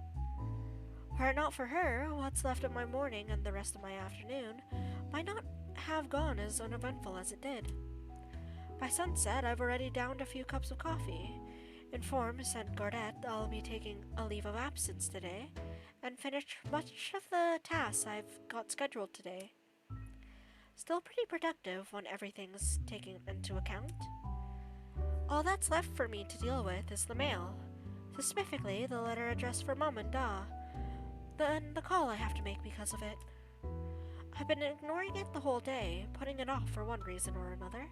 Were it not for her, what's left of my morning and the rest of my afternoon might not have gone as uneventful as it did. By sunset, I've already downed a few cups of coffee, informed St. Gardet I'll be taking a leave of absence today, and finished much of the tasks I've got scheduled today. Still pretty productive when everything's taken into account. All that's left for me to deal with is the mail, specifically the letter addressed for Mum and Da, then the call I have to make because of it. I've been ignoring it the whole day, putting it off for one reason or another.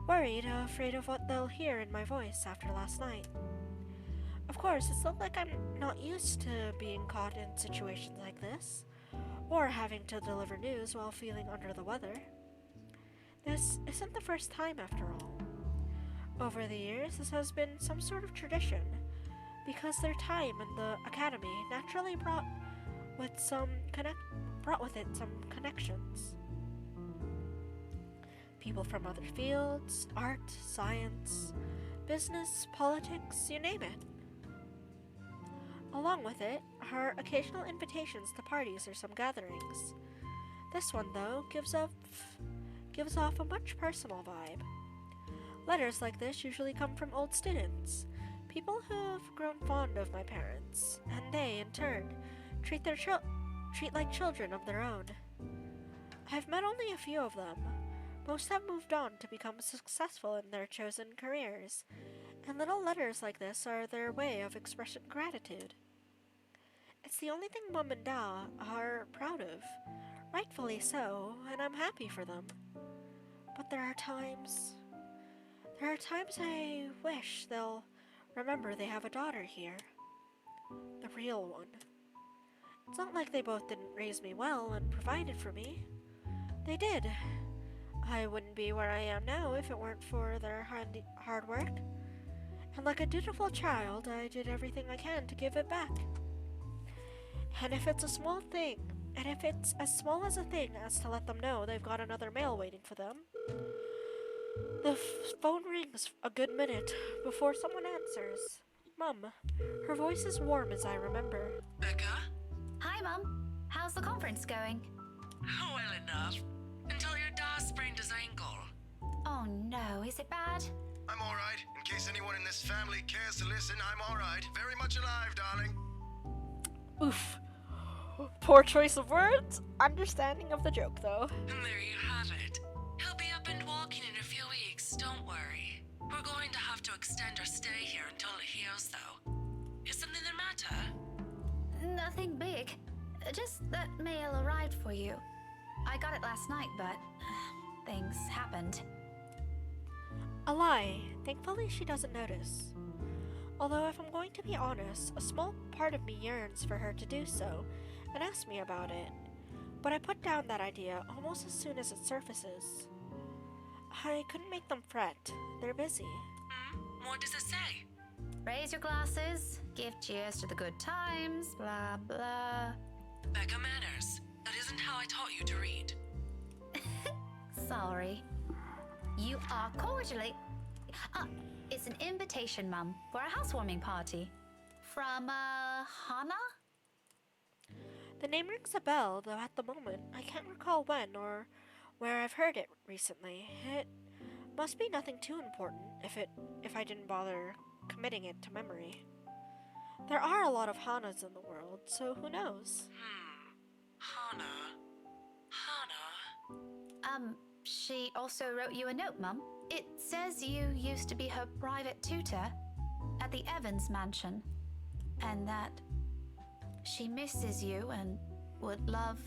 Worried, afraid of what they'll hear in my voice after last night. Of course, it's not like I'm not used to being caught in situations like this, or having to deliver news while feeling under the weather. This isn't the first time, after all. Over the years, this has been some sort of tradition, because their time in the academy naturally brought with it some connections. People from other fields, art, science, business, politics, you name it. Along with it are occasional invitations to parties or some gatherings. This one, though, gives off a much personal vibe. Letters like this usually come from old students, people who have grown fond of my parents, and they, in turn, treat like children of their own. I've met only a few of them. Most have moved on to become successful in their chosen careers, and little letters like this are their way of expressing gratitude. It's the only thing Mum and Da are proud of, rightfully so, and I'm happy for them. But there are times I wish they'll remember they have a daughter here. The real one. It's not like they both didn't raise me well and provided for me. They did. I wouldn't be where I am now if it weren't for their hard work. And like a dutiful child, I did everything I can to give it back. And if it's as small as a thing as to let them know they've got another mail waiting for them, the phone rings a good minute before someone answers. Mum. Her voice is warm as I remember. Becca? Hi, Mum. How's the conference going? Well enough. Until your dad sprained his ankle. Oh no, is it bad? I'm alright. In case anyone in this family cares to listen, I'm alright. Very much alive, darling. Oof. Poor choice of words. Understanding of the joke, though. And there you have it. He'll be up and walking in a few weeks, don't worry. We're going to have to extend our stay here until it heals, though. Is something the matter? Nothing big. Just that mail arrived for you. I got it last night, but things happened. A lie. Thankfully, she doesn't notice. Although, if I'm going to be honest, a small part of me yearns for her to do so and ask me about it. But I put down that idea almost as soon as it surfaces. I couldn't make them fret. They're busy. What does it say? Raise your glasses, give cheers to the good times, blah blah. Becca Manners. That isn't how I taught you to read. Sorry. You are cordially... it's an invitation, Mum, for a housewarming party. From, Hana? The name rings a bell, though at the moment I can't recall when or where I've heard it recently. It must be nothing too important if I didn't bother committing it to memory. There are a lot of Hanas in the world, so who knows? Hana. She also wrote you a note, Mum. It says you used to be her private tutor at the Evans mansion, and that she misses you and would love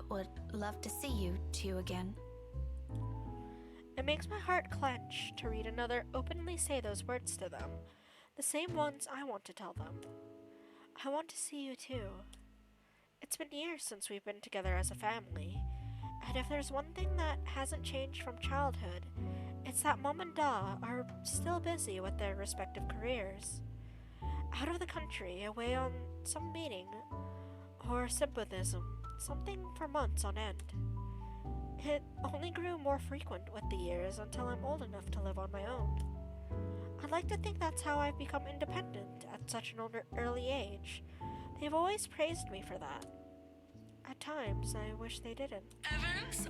to see you two again. It makes my heart clench to read another openly say those words to them, the same ones I want to tell them. I want to see you too. It's been years since we've been together as a family, and if there's one thing that hasn't changed from childhood, it's that Mom and Da are still busy with their respective careers. Out of the country, away on some meeting or symposium, something for months on end. It only grew more frequent with the years until I'm old enough to live on my own. I'd like to think that's how I've become independent at such an early age. They've always praised me for that. At times, I wish they didn't. Evans?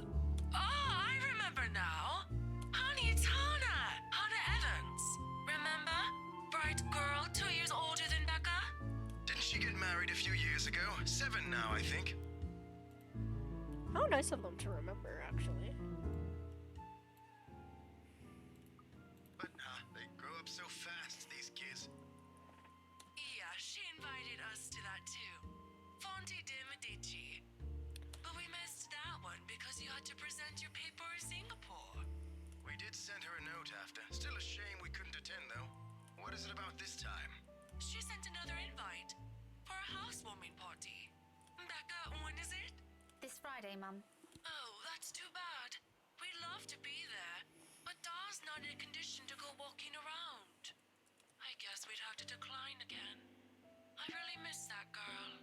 Oh, I remember now. Honey, it's Hannah. Hannah Evans. Remember? Bright girl, 2 years older than Becca? Didn't she get married a few years ago? 7 now, I think. How nice of them to remember, actually. But they grow up so fast, these kids. Yeah, she invited us to that too. Fonte de Medici. But we missed that one because you had to present your paper in Singapore. We did send her a note after. Still a shame we couldn't attend, though. What is it about this time? She sent another invite for a housewarming party. Becca, when is it? This Friday, Mum. Oh, that's too bad. We'd love to be there, but Da's not in a condition to go walking around. I guess we'd have to decline again. I really miss that girl.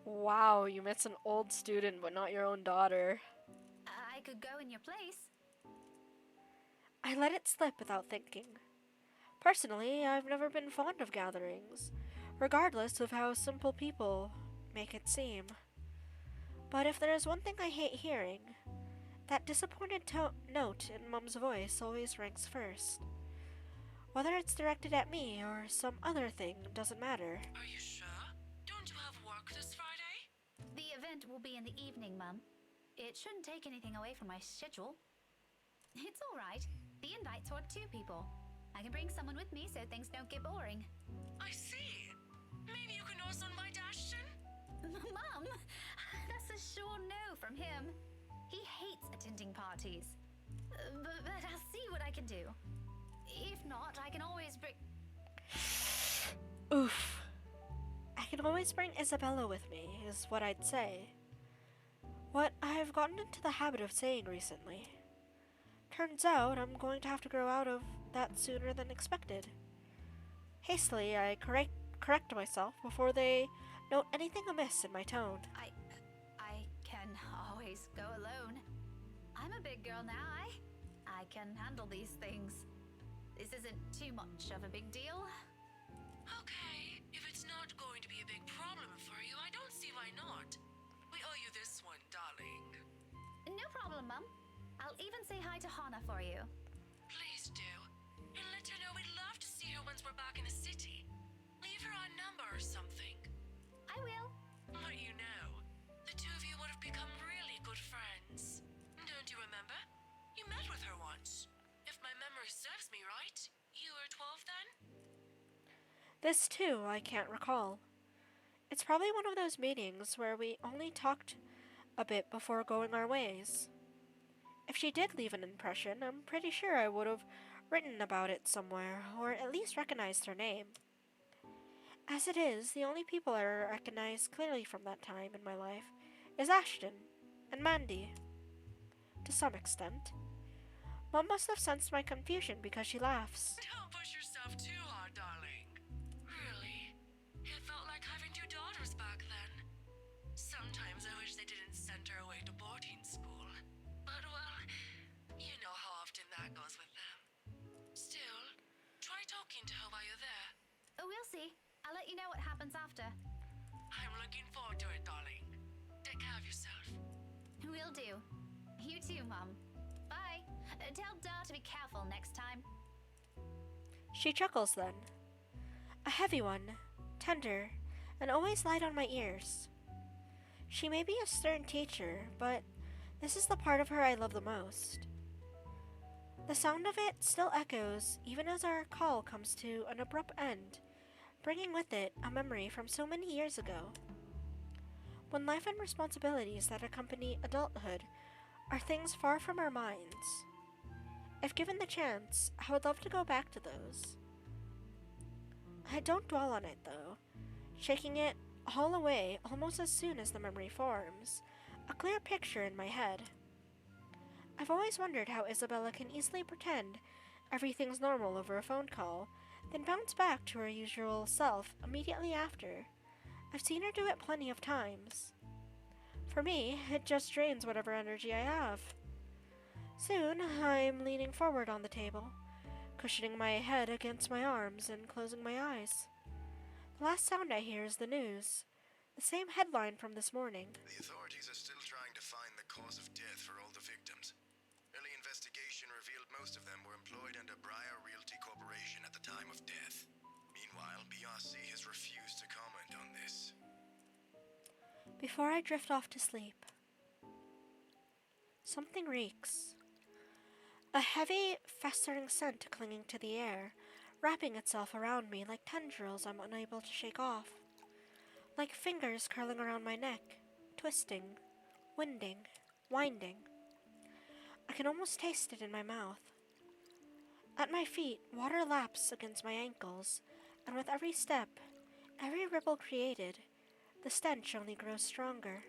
Wow, you miss an old student but not your own daughter. I could go in your place. I let it slip without thinking. Personally, I've never been fond of gatherings, regardless of how simple people make it seem. But if there is one thing I hate hearing, that disappointed note in Mum's voice always ranks first. Whether it's directed at me or some other thing doesn't matter. Are you sure? Don't you have work this Friday? The event will be in the evening, Mum. It shouldn't take anything away from my schedule. It's all right. The invite's for 2 people. I can bring someone with me so things don't get boring. I see. Maybe you can also invite Ashton? Mum, that's a sure no from him. He hates attending parties. But I'll see what I can do. If not, I can always bring... Oof. I can always bring Isabella with me, is what I'd say. What I've gotten into the habit of saying recently. Turns out I'm going to have to grow out of that sooner than expected. Hastily, I correct myself before they note anything amiss in my tone. I can always go alone. I'm a big girl now, I can handle these things. This isn't too much of a big deal. Okay, if it's not going to be a big problem for you, I don't see why not. We owe you this one, darling. No problem, Mum. I'll even say hi to Hannah for you. Please do. And let her know we'd love to see her once we're back in the city. Leave her our number or something. I will. But you know, the 2 of you would have become really good friends. Don't you remember? You met with her once. If my memory serves me right, you were 12 then? This, too, I can't recall. It's probably one of those meetings where we only talked a bit before going our ways. If she did leave an impression, I'm pretty sure I would have written about it somewhere, or at least recognized her name. As it is, the only people I recognize clearly from that time in my life is Ashton and Mandy. To some extent. Mom must have sensed my confusion because she laughs. Don't push yourself too hard, darling. Really, it felt like having 2 daughters back then. Sometimes I wish they didn't send her away to boarding school. But well, you know how often that goes with them. Still, try talking to her while you're there. Oh, we'll see. I'll let you know what happens after. I'm looking forward to it, darling. Take care of yourself. Will do. You too, Mum. Bye. Tell Da to be careful next time. She chuckles then. A heavy one, tender, and always light on my ears. She may be a stern teacher, but This is the part of her I love the most. The sound of it still echoes even as our call comes to an abrupt end, bringing with it a memory from so many years ago. When life and responsibilities that accompany adulthood are things far from our minds. If given the chance, I would love to go back to those. I don't dwell on it though, shaking it all away almost as soon as the memory forms, a clear picture in my head. I've always wondered how Isabella can easily pretend everything's normal over a phone call, then bounce back to her usual self immediately after. I've seen her do it plenty of times. For me, it just drains whatever energy I have. Soon, I'm leaning forward on the table, cushioning my head against my arms and closing my eyes. The last sound I hear is the news, the same headline from this morning. The authorities are still trying to find the cause of death for all the victims. Early investigation revealed most of them were employed under Briar Realty Corporation at the time of death. Meanwhile, BRC has refused to comment on this. Before I drift off to sleep, something reeks. A heavy, festering scent clinging to the air, wrapping itself around me like tendrils I'm unable to shake off. Like fingers curling around my neck, twisting, winding, winding. I can almost taste it in my mouth. At my feet, water laps against my ankles, and with every step, every ripple created, the stench only grows stronger.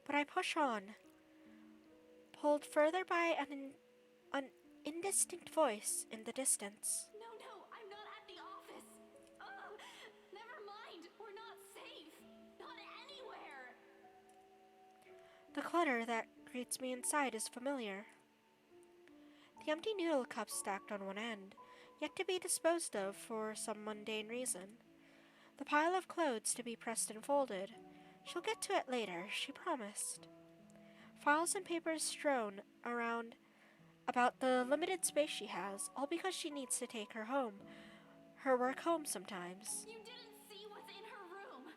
But I push on, pulled further by an indistinct voice in the distance. No, I'm not at the office. Oh, never mind. We're not safe. Not anywhere. The clutter that greets me inside is familiar. The empty noodle cups stacked on one end, yet to be disposed of for some mundane reason. The pile of clothes to be pressed and folded. She'll get to it later, she promised. Files and papers strewn around about the limited space she has, all because she needs to take her work home sometimes. You didn't see what's in her room.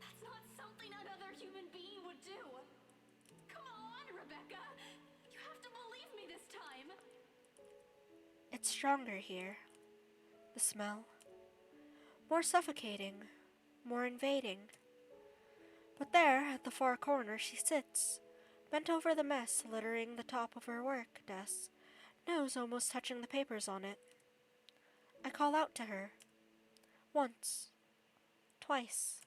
That's not something another human being would do. Come on, Rebecca. You have to believe me this time. It's stronger here. The smell. More suffocating. More invading. But there, at the far corner, she sits, bent over the mess littering the top of her work desk, nose almost touching the papers on it. I call out to her. Once. Twice.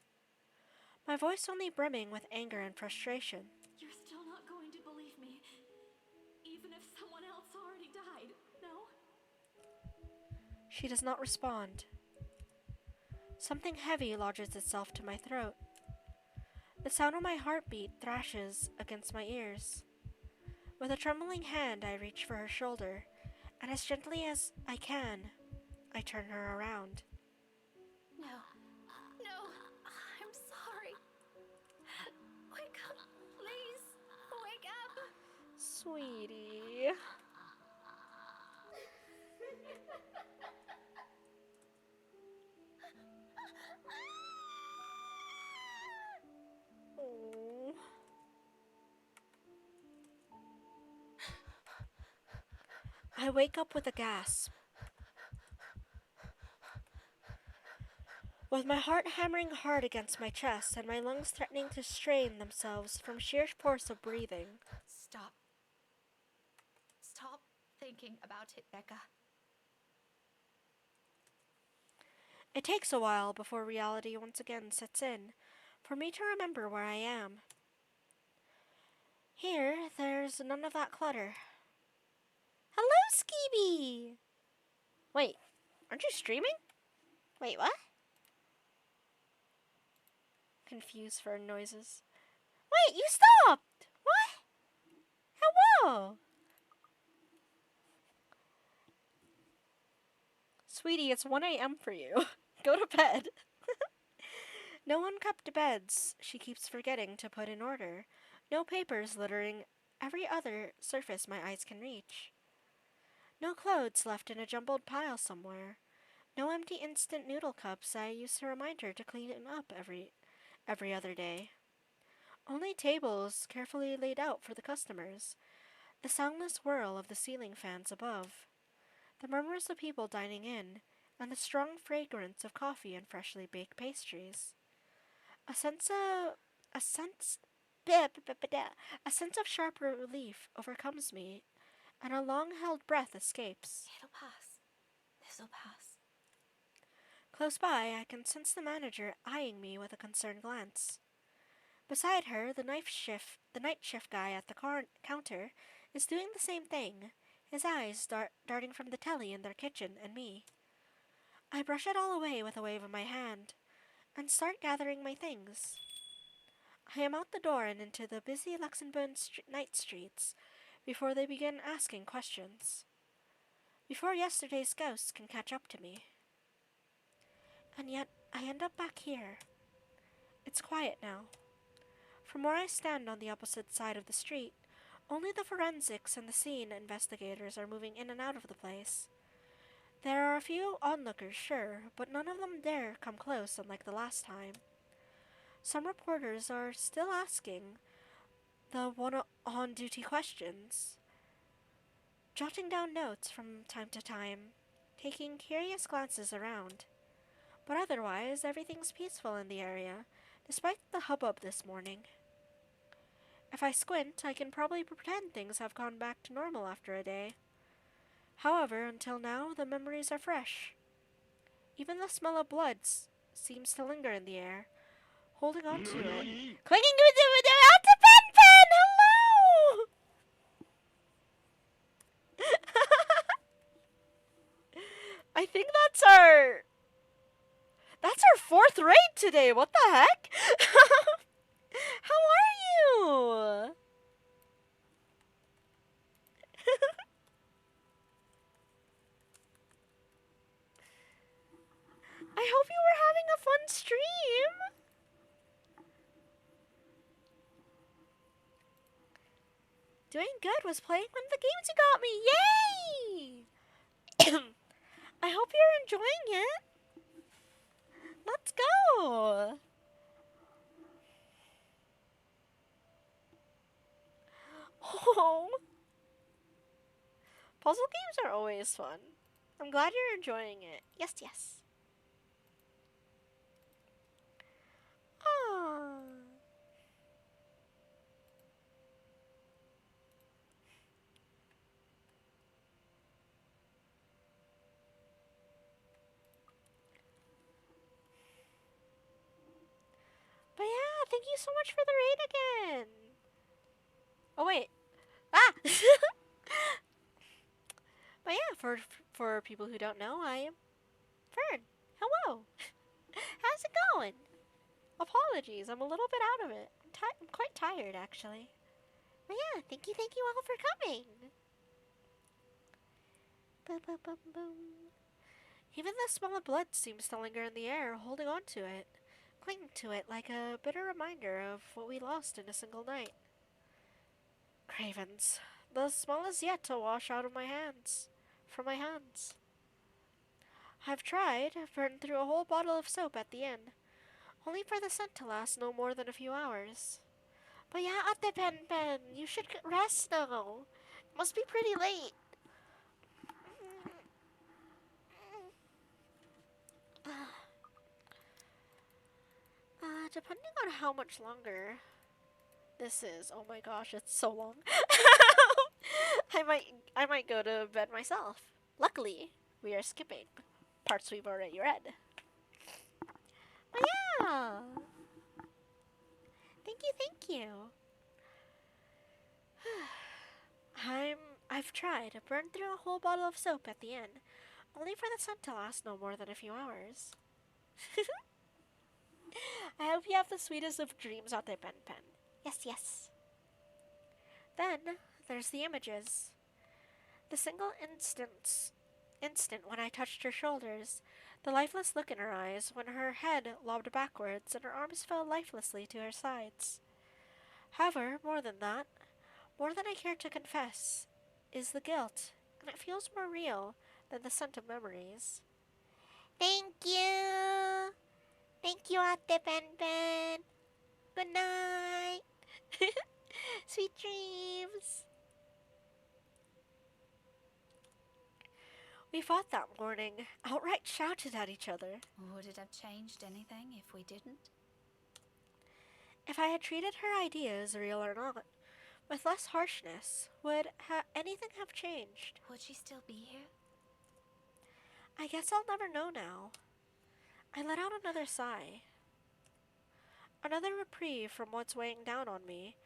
My voice only brimming with anger and frustration. You're still not going to believe me, even if someone else already died, no? She does not respond. Something heavy lodges itself to my throat. The sound of my heartbeat thrashes against my ears. With a trembling hand, I reach for her shoulder, and as gently as I can, I turn her around. No, I'm sorry. Wake up, please. Wake up. Sweetie. Oh. I wake up with a gasp. With my heart hammering hard against my chest and my lungs threatening to strain themselves from sheer force of breathing. Stop. Stop thinking about it, Becca. It takes a while before reality once again sets in, for me to remember where I am. Here, there's none of that clutter. Hello, Skeeby! Wait, aren't you streaming? Wait, what? Confused for noises. Wait, you stopped! What? Hello! Sweetie, it's 1 a.m. for you. Go to bed. No unkept beds she keeps forgetting to put in order. No papers littering every other surface my eyes can reach. No clothes left in a jumbled pile somewhere. No empty instant noodle cups I used to remind her to clean up every other day. Only tables carefully laid out for the customers, the soundless whirl of the ceiling fans above, the murmurs of people dining in, and the strong fragrance of coffee and freshly baked pastries. A sense of a sense a sense of sharp relief overcomes me, and a long-held breath escapes. It'll pass. This'll pass. Close by, I can sense the manager eyeing me with a concerned glance. Beside her, the night shift guy at the counter is doing the same thing, his eyes darting from the telly in their kitchen and me. I brush it all away with a wave of my hand, and start gathering my things. I am out the door and into the busy Luxembourg night streets before they begin asking questions. Before yesterday's ghosts can catch up to me. And yet, I end up back here. It's quiet now. From where I stand on the opposite side of the street, only the forensics and the scene investigators are moving in and out of the place. There are a few onlookers, sure, but none of them dare come close unlike the last time. Some reporters are still asking the on-duty questions, jotting down notes from time to time, taking curious glances around. But otherwise, everything's peaceful in the area, despite the hubbub this morning. If I squint, I can probably pretend things have gone back to normal after a day. However, until now, the memories are fresh. Even the smell of blood seems to linger in the air, holding on to it. Clinging to the pen pen! Hello! I think that's our fourth raid today. What the heck? How are you? I hope you were having a fun stream. Doing good. Was playing one of the games you got me. Yay! I hope you're enjoying it. Let's go. Oh. Puzzle games are always fun. I'm glad you're enjoying it. Yes, yes. Ah. But yeah, thank you so much for the raid again. Oh wait. Ah! But yeah, for people who don't know, I am Fern. Hello. How's it going? Apologies, I'm a little bit out of it. I'm quite tired, actually. But yeah, thank you all for coming. Boom, boom, boom, boom. Even the smell of blood seems to linger in the air, holding on to it, clinging to it like a bitter reminder of what we lost in a single night. Cravens. The smell is yet to wash out of my hands. From my hands. I've tried. I've burned through a whole bottle of soap at the inn, only for the scent to last no more than a few hours. But yeah, Ate Pen Pen, you should rest now. It must be pretty late. Depending on how much longer this is, oh my gosh, it's so long. I might go to bed myself. Luckily, we are skipping parts we've already read. But yeah, thank you. I've tried. I burned through a whole bottle of soap at the inn, only for the scent to last no more than a few hours. I hope you have the sweetest of dreams out there, Pen Pen. Yes, yes. Then, there's the images. The single instant when I touched her shoulders, the lifeless look in her eyes when her head lobbed backwards and her arms fell lifelessly to her sides. However, more than that, more than I care to confess, is the guilt, and it feels more real than the scent of memories. Thank you! Thank you, Ate Pen Pen! Good night! Sweet dreams. We fought that morning, outright shouted at each other. Would it have changed anything if we didn't? If I had treated her ideas, real or not, with less harshness, would anything have changed? Would she still be here? I guess I'll never know now. I let out another sigh. Another reprieve from what's weighing down on me.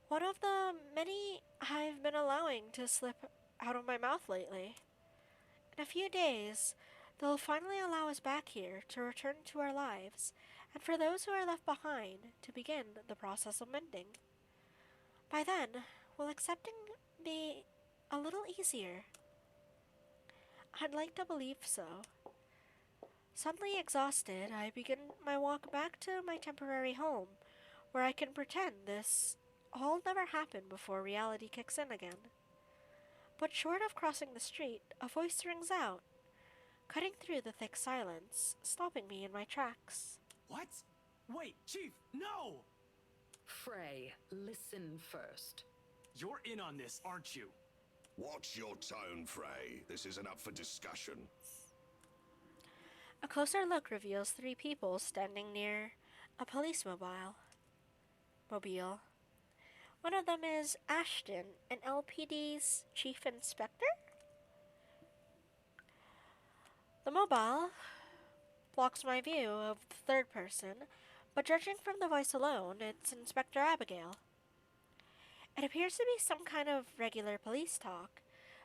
One of the many I've been allowing to slip out of my mouth lately. In a few days, they'll finally allow us back here to return to our lives, and for those who are left behind to begin the process of mending. By then, will accepting be a little easier? I'd like to believe so. Suddenly exhausted, I begin my walk back to my temporary home, where I can pretend this all never happened before reality kicks in again. But short of crossing the street, a voice rings out, cutting through the thick silence, stopping me in my tracks. What? Wait, Chief, no! Frey, listen first. You're in on this, aren't you? Watch your tone, Frey. This isn't up for discussion. A closer look reveals three people standing near a police mobile. One of them is Ashton, an LPD's chief inspector? The mobile blocks my view of the third person, but judging from the voice alone, it's Inspector Abigail. It appears to be some kind of regular police talk,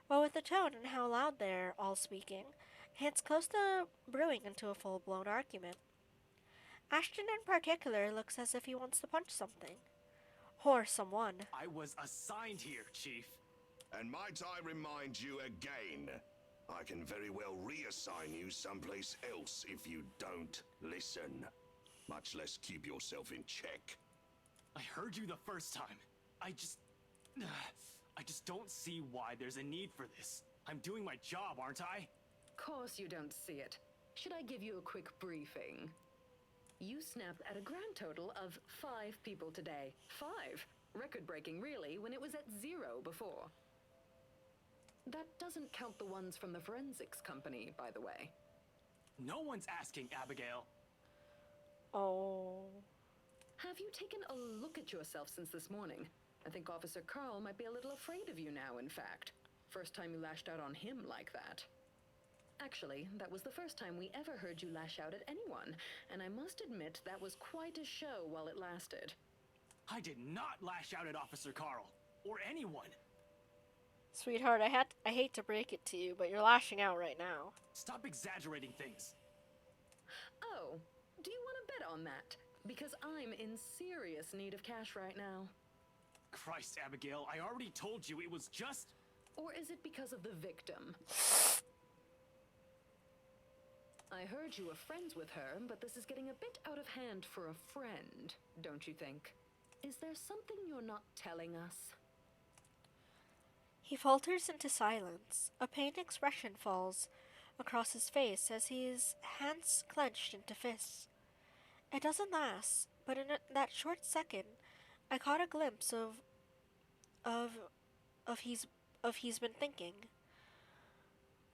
but with the tone and how loud they're all speaking, it's close to brewing into a full-blown argument. Ashton in particular looks as if he wants to punch something. Or someone. I was assigned here, Chief. And might I remind you again, I can very well reassign you someplace else if you don't listen. Much less keep yourself in check. I heard you the first time. I just don't see why there's a need for this. I'm doing my job, aren't I? Course you don't see it. Should I give you a quick briefing? You snapped at a grand total of 5 people today. 5. Record-breaking, really, when it was at 0 before. That doesn't count the ones from the forensics company, by the way. No one's asking, Abigail. Oh. Have you taken a look at yourself since this morning? I think Officer Carl might be a little afraid of you now, in fact. First time you lashed out on him like that. Actually, that was the first time we ever heard you lash out at anyone, and I must admit that was quite a show while it lasted. I did not lash out at Officer Carl, or anyone. Sweetheart, I hate to break it to you, but you're lashing out right now. Stop exaggerating things. Oh, do you want to bet on that? Because I'm in serious need of cash right now. Christ, Abigail, I already told you it was just... Or is it because of the victim? I heard you were friends with her, but this is getting a bit out of hand for a friend, don't you think? Is there something you're not telling us? He falters into silence. A pained expression falls across his face as his hands clenched into fists. It doesn't last, but in that short second, I caught a glimpse of he's been thinking.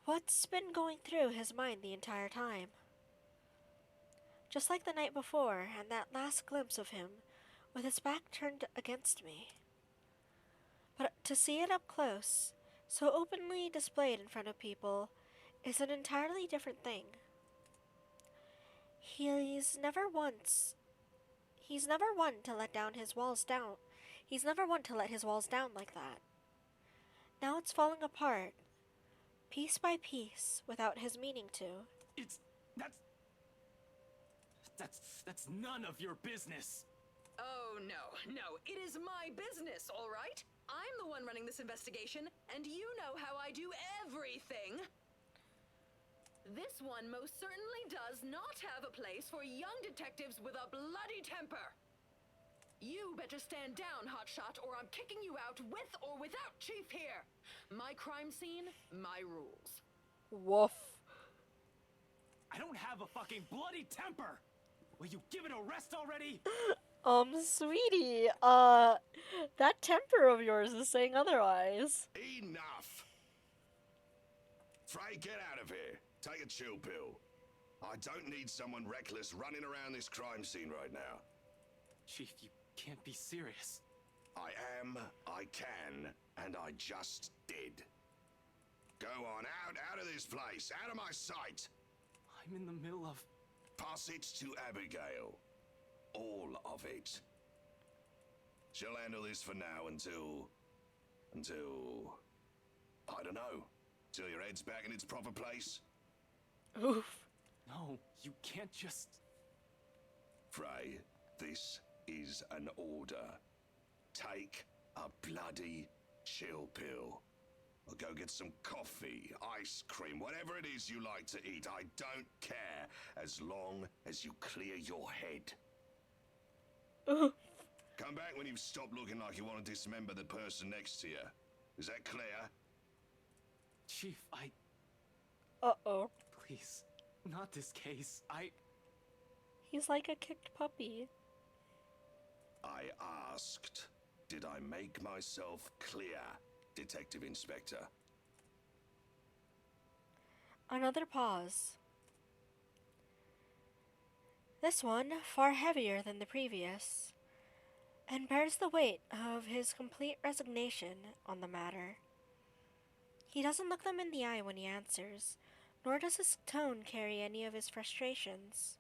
What's been going through his mind the entire time? Just like the night before, and that last glimpse of him, with his back turned against me. But to see it up close, so openly displayed in front of people, is an entirely different thing. He's never one to let down his walls down. He's never one to let his walls down like that. Now it's falling apart, piece by piece, without his meaning to. That's none of your business. Oh, no, it is my business, all right? I'm the one running this investigation, and you know how I do everything. This one most certainly does not have a place for young detectives with a bloody temper. You better stand down, hotshot, or I'm kicking you out with or without Chief here. My crime scene, my rules. Woof. I don't have a fucking bloody temper. Will you give it a rest already? Sweetie, that temper of yours is saying otherwise. Enough! Frey, get out of here. Take a chill pill. I don't need someone reckless running around this crime scene right now. Chief, you can't be serious. I am, I can, and I just did. Go on, out of this place, out of my sight. I'm in the middle of... Pass it to Abigail. All of it. She'll handle this for now until... I don't know. Till your head's back in its proper place. Oof. No, you can't just... Frey, this is an order. Take a bloody chill pill. Or go get some coffee, ice cream, whatever it is you like to eat. I don't care, as long as you clear your head. Oof. Come back when you've stopped looking like you want to dismember the person next to you. Is that clear? Chief, Uh-oh. Please, not this case. He's like a kicked puppy. I asked, did I make myself clear, Detective Inspector? Another pause. This one far heavier than the previous, and bears the weight of his complete resignation on the matter. He doesn't look them in the eye when he answers, nor does his tone carry any of his frustrations.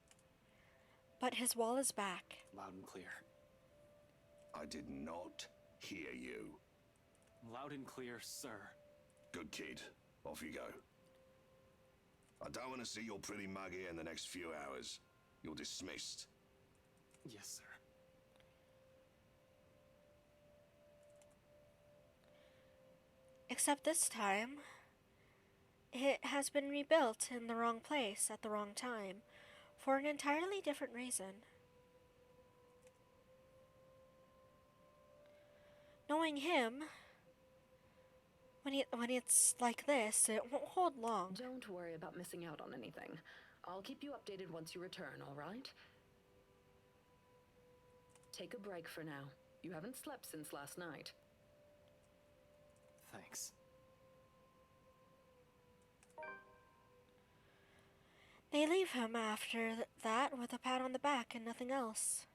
But his wall is back. Loud and clear. I did not hear you. Loud and clear, sir. Good kid. Off you go. I don't want to see your pretty mug here in the next few hours. You're dismissed. Yes, sir. Except this time, it has been rebuilt in the wrong place at the wrong time, for an entirely different reason. Knowing him, when it's like this, it won't hold long. Don't worry about missing out on anything. I'll keep you updated once you return, all right? Take a break for now. You haven't slept since last night. Thanks. They leave him after that with a pat on the back and nothing else.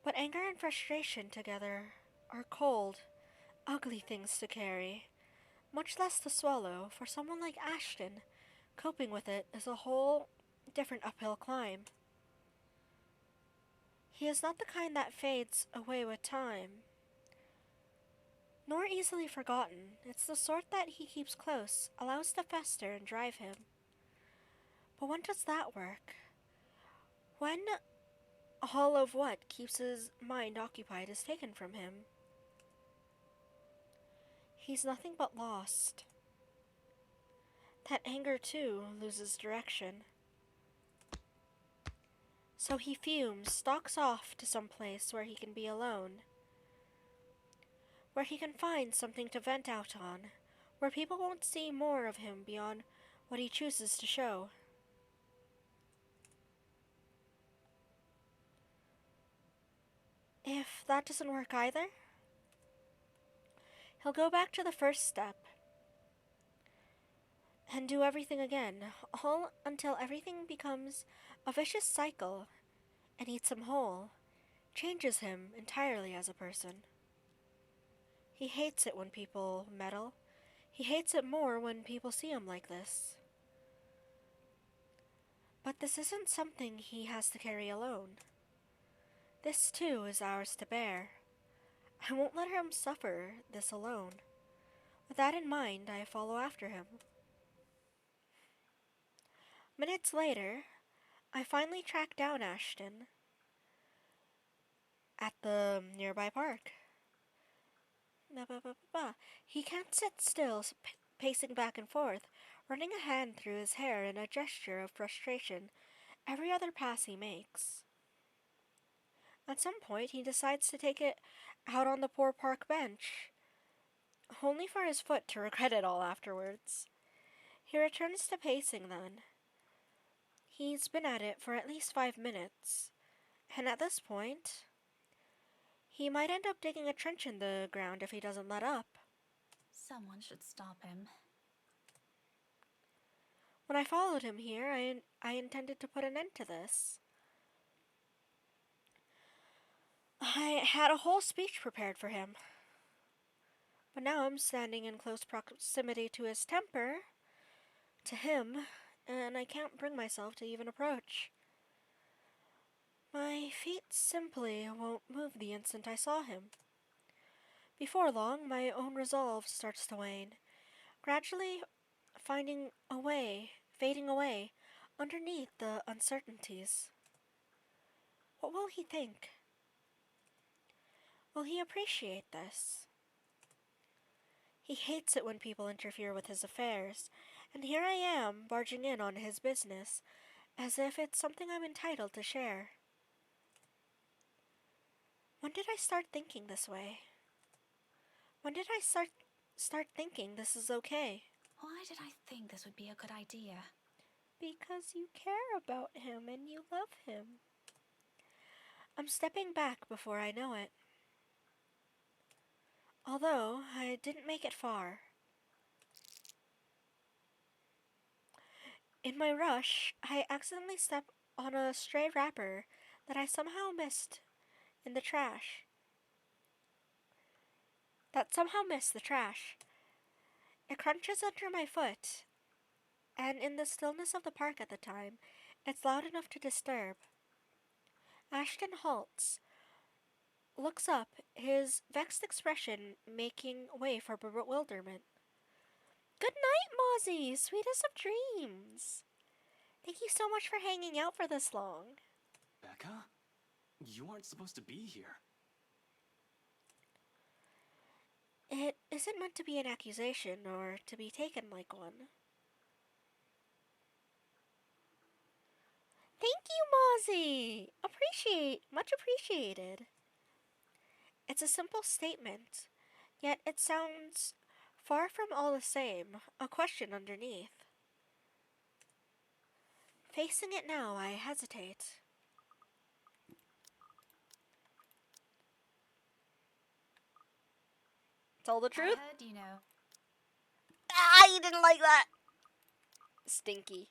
But anger and frustration together are cold, ugly things to carry, much less to swallow. For someone like Ashton, coping with it is a whole different uphill climb. He is not the kind that fades away with time, nor easily forgotten. It's the sort that he keeps close, allows to fester and drive him. But when does that work? When all of what keeps his mind occupied is taken from him. He's nothing but lost. That anger, too, loses direction. So he fumes, stalks off to some place where he can be alone, where he can find something to vent out on, where people won't see more of him beyond what he chooses to show. If that doesn't work either, he'll go back to the first step and do everything again, all until everything becomes a vicious cycle and eats him whole, changes him entirely as a person. He hates it when people meddle. He hates it more when people see him like this. But this isn't something he has to carry alone. This too is ours to bear. I won't let him suffer this alone. With that in mind, I follow after him. Minutes later, I finally track down Ashton at the nearby park. He can't sit still, pacing back and forth, running a hand through his hair in a gesture of frustration every other pass he makes. At some point, he decides to take it out on the poor park bench, only for his foot to regret it all afterwards. He returns to pacing then. He's been at it for at least 5 minutes, And at this point, he might end up digging a trench in the ground if he doesn't let up. Someone should stop him. When I followed him here, I intended to put an end to this. I had a whole speech prepared for him. But now I'm standing in close proximity to his temper, to him, and I can't bring myself to even approach. My feet simply won't move the instant I saw him. Before long, my own resolve starts to wane, gradually fading away underneath the uncertainties. What will he think? Will he appreciate this? He hates it when people interfere with his affairs, and here I am barging in on his business, as if it's something I'm entitled to share. When did I start thinking this way? When did I start thinking this is okay? Why did I think this would be a good idea? Because you care about him and you love him. I'm stepping back before I know it. Although I didn't make it far. In my rush, I accidentally stepped on a stray wrapper that I somehow missed in the trash. It crunches under my foot, and in the stillness of the park at the time, it's loud enough to disturb. Ashton halts, looks up, his vexed expression making way for bewilderment. Good night, Mozzie, sweetest of dreams. Thank you so much for hanging out for this long. Becca? You aren't supposed to be here. It isn't meant to be an accusation or to be taken like one. Thank you, Mozzie! Much appreciated. It's a simple statement, yet it sounds far from all the same, a question underneath. Facing it now, I hesitate. Tell the truth? I heard, you know. Ah, you didn't like that! Stinky.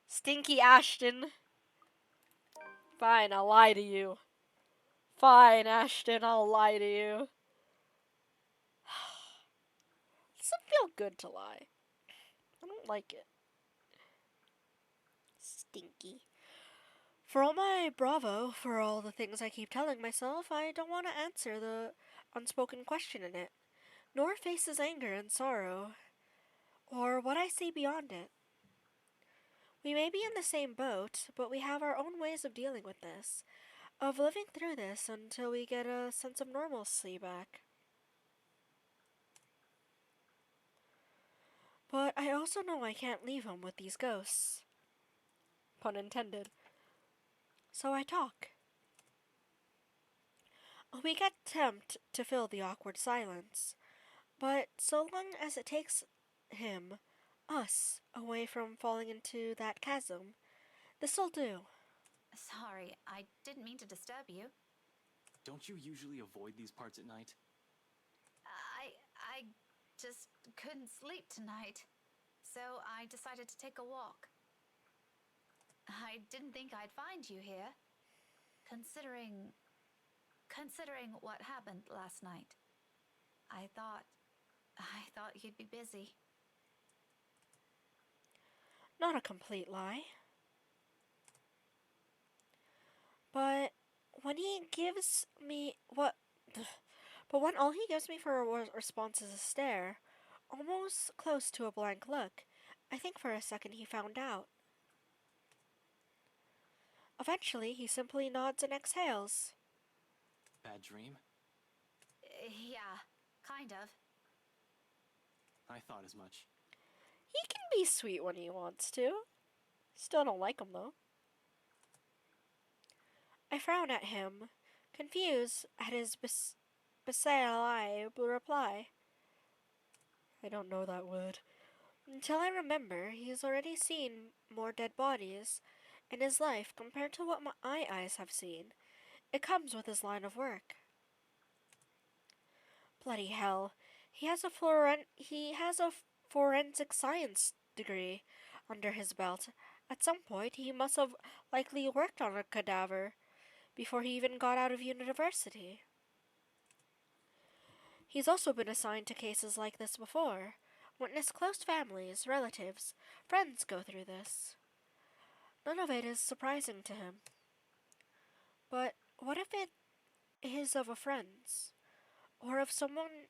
Stinky Ashton. Fine, I'll lie to you. Fine, Ashton, I'll lie to you. Doesn't feel good to lie. I don't like it. Stinky. For all my bravo, for all the things I keep telling myself, I don't want to answer the unspoken question in it, nor face his anger and sorrow, or what I see beyond it. We may be in the same boat, but we have our own ways of dealing with this, of living through this until we get a sense of normalcy back. But I also know I can't leave him with these ghosts. Pun intended. So I talk. A weak attempt to fill the awkward silence, but so long as it takes him, us, away from falling into that chasm, this'll do. Sorry, I didn't mean to disturb you. Don't you usually avoid these parts at night? I just couldn't sleep tonight, so I decided to take a walk. I didn't think I'd find you here, considering what happened last night. I thought you'd be busy. Not a complete lie. But when all he gives me for a response is a stare, almost close to a blank look, I think for a second he found out. Eventually, he simply nods and exhales. Bad dream? Yeah, kind of. I thought as much. He can be sweet when he wants to. Still don't like him, though. I frown at him, confused at his facile reply. I don't know that word. Until I remember, he's already seen more dead bodies, in his life compared to what my eyes have seen. It comes with his line of work. Bloody hell. He has a forensic science degree under his belt. At some point, he must have likely worked on a cadaver before he even got out of university. He's also been assigned to cases like this before. Witness close families, relatives, friends go through this. None of it is surprising to him. But what if it is of a friend's? Or of someone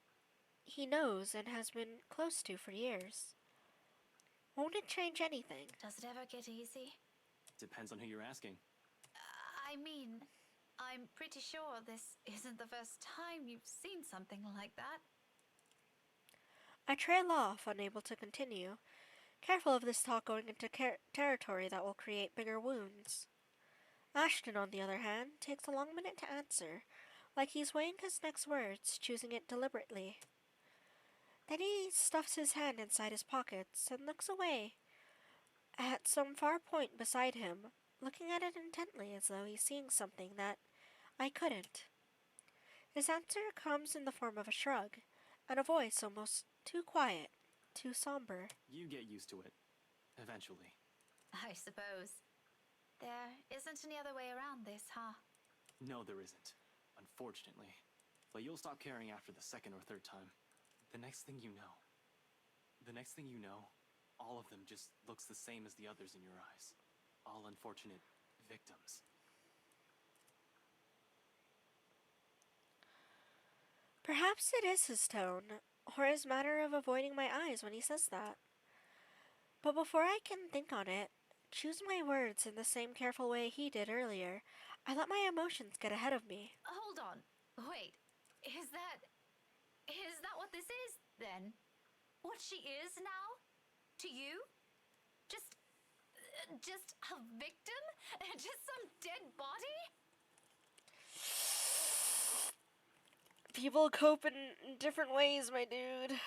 he knows and has been close to for years? Won't it change anything? Does it ever get easy? Depends on who you're asking. I mean, I'm pretty sure this isn't the first time you've seen something like that. I trail off, unable to continue, careful of this talk going into territory that will create bigger wounds. Ashton, on the other hand, takes a long minute to answer, like he's weighing his next words, choosing it deliberately. Then he stuffs his hand inside his pockets and looks away at some far point beside him, looking at it intently as though he's seeing something that I couldn't. His answer comes in the form of a shrug, and a voice almost too quiet, too somber. You get used to it. Eventually. I suppose. There isn't any other way around this, huh? No, there isn't. Unfortunately. But you'll stop caring after the second or third time. The next thing you know, all of them just looks the same as the others in your eyes. All unfortunate victims. Perhaps it is his tone, or his manner of avoiding my eyes when he says that. But before I can think on it, choose my words in the same careful way he did earlier, I let my emotions get ahead of me. Hold on. Wait. Is that what this is, then? What she is now? To you? Just a victim? Just some dead body? People cope in different ways, my dude.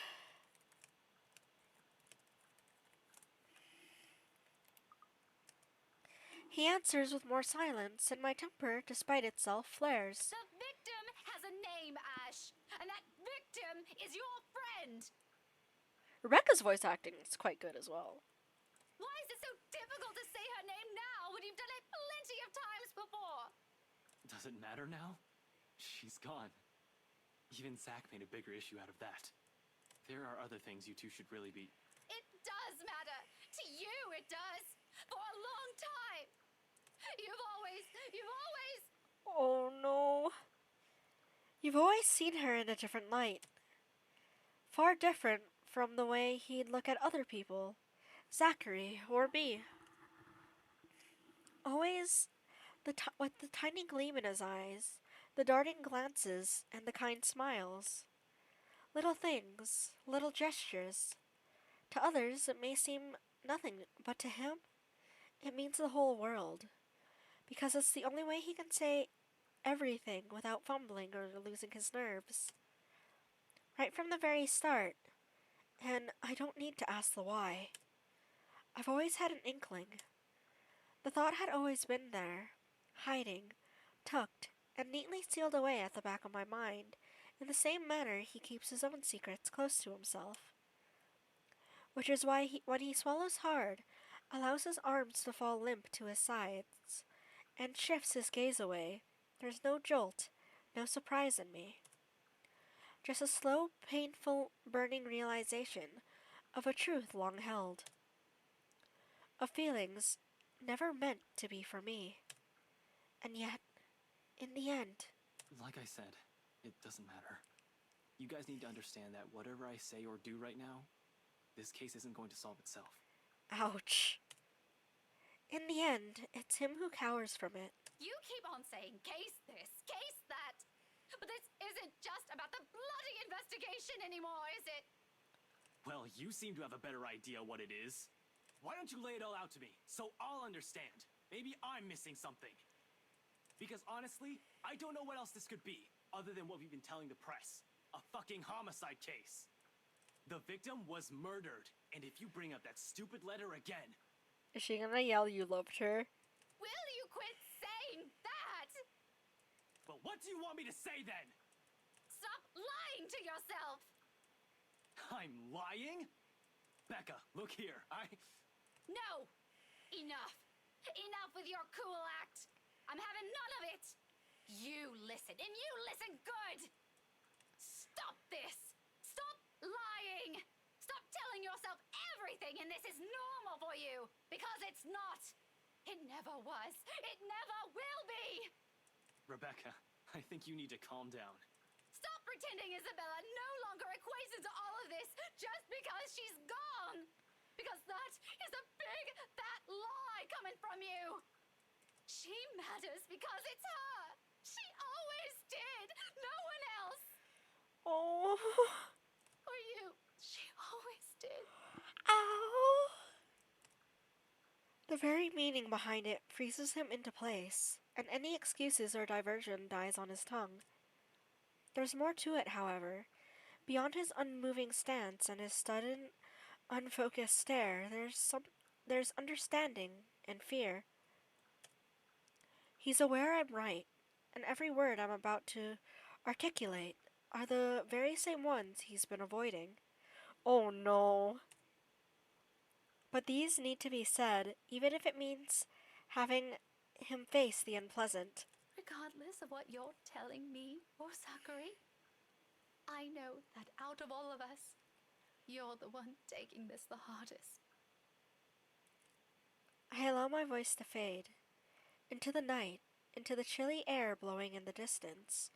He answers with more silence, and my temper, despite itself, flares. The victim has a name, Ash, and that victim is your friend. Rebecca's voice acting is quite good as well. Why is it so difficult to say her name now when you've done it plenty of times before? Does it matter now? She's gone. Even Zach made a bigger issue out of that. There are other things you two should really be... It does matter. To you, it does. For a long time. You've always... Oh no. You've always seen her in a different light. Far different from the way he'd look at other people. Zachary or me. Always with the tiny gleam in his eyes, the darting glances, and the kind smiles. Little things, little gestures. To others it may seem nothing, but to him, it means the whole world. Because it's the only way he can say everything without fumbling or losing his nerves. Right from the very start. And I don't need to ask the why. I've always had an inkling. The thought had always been there, hiding, tucked, and neatly sealed away at the back of my mind, in the same manner he keeps his own secrets close to himself. Which is why when he swallows hard, allows his arms to fall limp to his sides, and shifts his gaze away, there's no jolt, no surprise in me. Just a slow, painful, burning realization of a truth long held. Of feelings never meant to be for me. And yet, in the end... Like I said, it doesn't matter. You guys need to understand that whatever I say or do right now, this case isn't going to solve itself. Ouch. In the end, it's him who cowers from it. You keep on saying case this, case that. But this isn't just about the bloody investigation anymore, is it? Well, you seem to have a better idea what it is. Why don't you lay it all out to me, so I'll understand? Maybe I'm missing something. Because honestly, I don't know what else this could be, other than what we've been telling the press. A fucking homicide case. The victim was murdered, and if you bring up that stupid letter again... Is she gonna yell you loved her? Will you quit saying that? Well, what do you want me to say then? Stop lying to yourself! I'm lying? Becca, look here. No! Enough! Enough with your cool act! I'm having none of it! You listen, and you listen good! Stop this! Stop lying! Stop telling yourself everything and this is normal for you! Because it's not! It never was! It never will be! Rebecca, I think you need to calm down. Stop pretending Isabella no longer equates into all of this just because she's gone! Because that is a big, fat lie coming from you! She matters because it's her! She always did! No one else! Oh. Or you. She always did. Ow. The very meaning behind it freezes him into place, and any excuses or diversion dies on his tongue. There's more to it, however. Beyond his unmoving stance and his sudden, unfocused stare, there's understanding and fear. He's aware I'm right, and every word I'm about to articulate are the very same ones he's been avoiding. Oh no. But these need to be said, even if it means having him face the unpleasant. Regardless of what you're telling me or Zachary, I know that out of all of us, you're the one taking this the hardest. I allow my voice to fade. Into the night, into the chilly air blowing in the distance.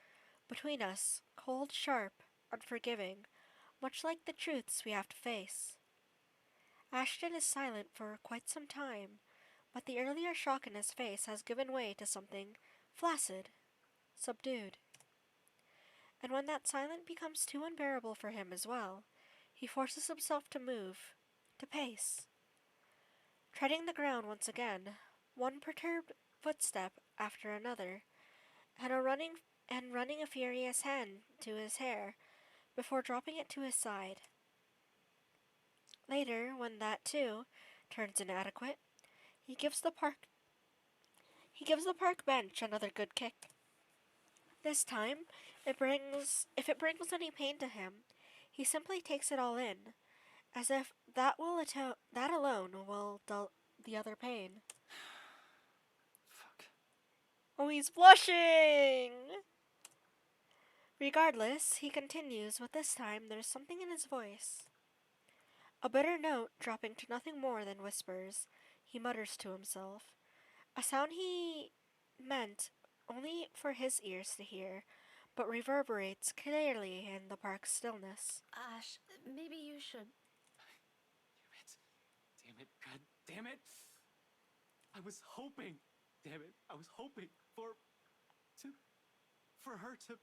Between us, cold, sharp, unforgiving, much like the truths we have to face. Ashton is silent for quite some time, but the earlier shock in his face has given way to something flaccid, subdued. And when that silence becomes too unbearable for him as well, he forces himself to move, to pace. Treading the ground once again, one perturbed footstep after another, and running a furious hand to his hair before dropping it to his side. Later, when that too turns inadequate, he gives the park bench another good kick. This time, if it brings any pain to him, he simply takes it all in, as if that alone will dull the other pain. Fuck. Oh, he's blushing! Regardless, he continues, but this time there's something in his voice. A bitter note dropping to nothing more than whispers, he mutters to himself. A sound he meant only for his ears to hear, but reverberates clearly in the park's stillness. Ash, maybe you should... Damn it. God damn it. I was hoping. Damn it. I was hoping for her to...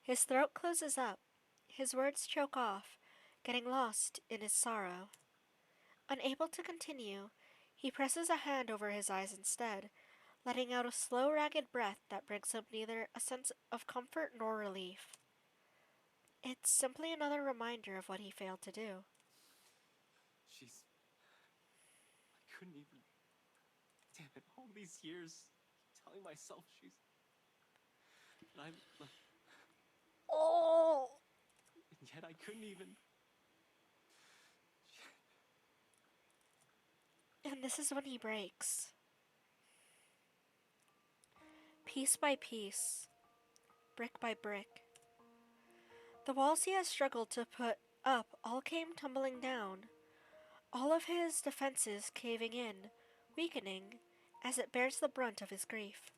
His throat closes up. His words choke off, getting lost in his sorrow. Unable to continue, he presses a hand over his eyes instead, letting out a slow, ragged breath that brings him neither a sense of comfort nor relief. It's simply another reminder of what he failed to do. I couldn't even... Damn it, all these years, telling myself she's... And I'm... Oh! And yet I couldn't even... And this is when he breaks. Piece by piece, brick by brick. The walls he has struggled to put up all came tumbling down, all of his defenses caving in, weakening, as it bears the brunt of his grief.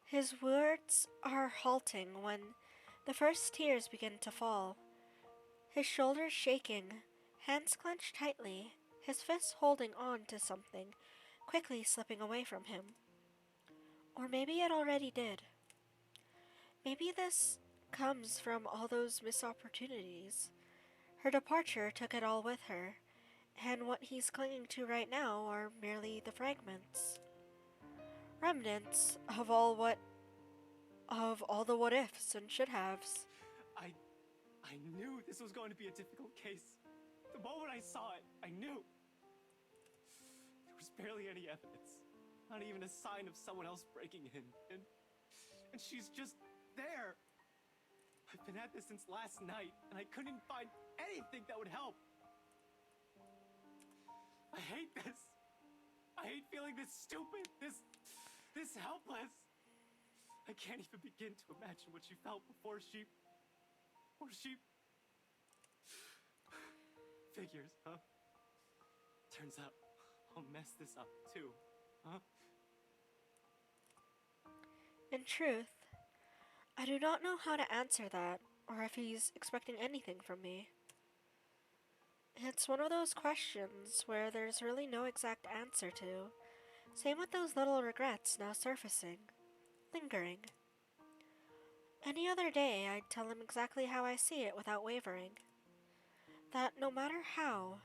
His words are halting when the first tears begin to fall, his shoulders shaking, hands clenched tightly, his fists holding on to something, quickly slipping away from him. Or maybe it already did. Maybe this comes from all those missed opportunities. Her departure took it all with her, and what he's clinging to right now are merely the fragments. Remnants of all the what ifs and should haves. I knew this was going to be a difficult case. The moment I saw it, I knew. barely any evidence. Not even a sign of someone else breaking in. And she's just there. I've been at this since last night, and I couldn't find anything that would help. I hate this. I hate feeling this stupid, this helpless. I can't even begin to imagine what she felt before she... Figures, huh? Turns out I'll mess this up too, huh? In truth, I do not know how to answer that, or if he's expecting anything from me. It's one of those questions where there's really no exact answer to. Same with those little regrets now surfacing, lingering. Any other day, I'd tell him exactly how I see it without wavering. That no matter how,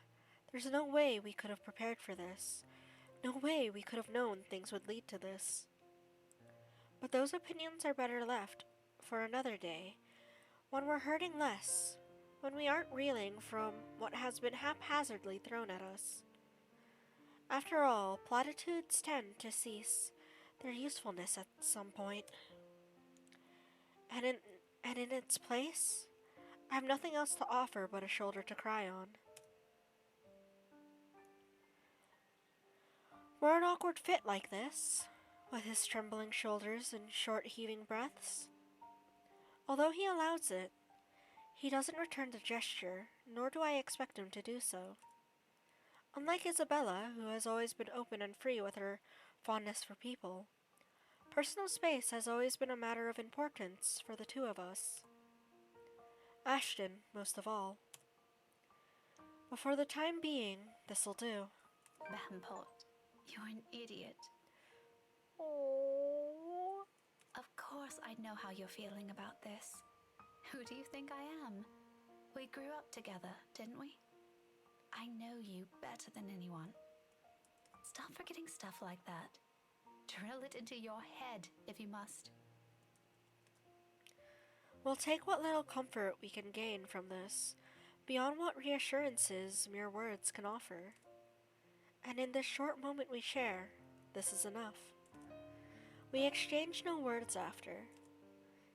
there's no way we could have prepared for this. No way we could have known things would lead to this. But those opinions are better left for another day, when we're hurting less, when we aren't reeling from what has been haphazardly thrown at us. After all, platitudes tend to cease their usefulness at some point. And in its place, I have nothing else to offer but a shoulder to cry on. We're an awkward fit like this, with his trembling shoulders and short heaving breaths. Although he allows it, he doesn't return the gesture, nor do I expect him to do so. Unlike Isabella, who has always been open and free with her fondness for people, personal space has always been a matter of importance for the two of us. Ashton, most of all. But for the time being, this'll do. Vamport, you're an idiot. Oh. Of course I know how you're feeling about this. Who do you think I am? We grew up together, didn't we? I know you better than anyone. Stop forgetting stuff like that. Drill it into your head if you must. We'll take what little comfort we can gain from this, beyond what reassurances mere words can offer. And in this short moment we share, this is enough. We exchange no words after,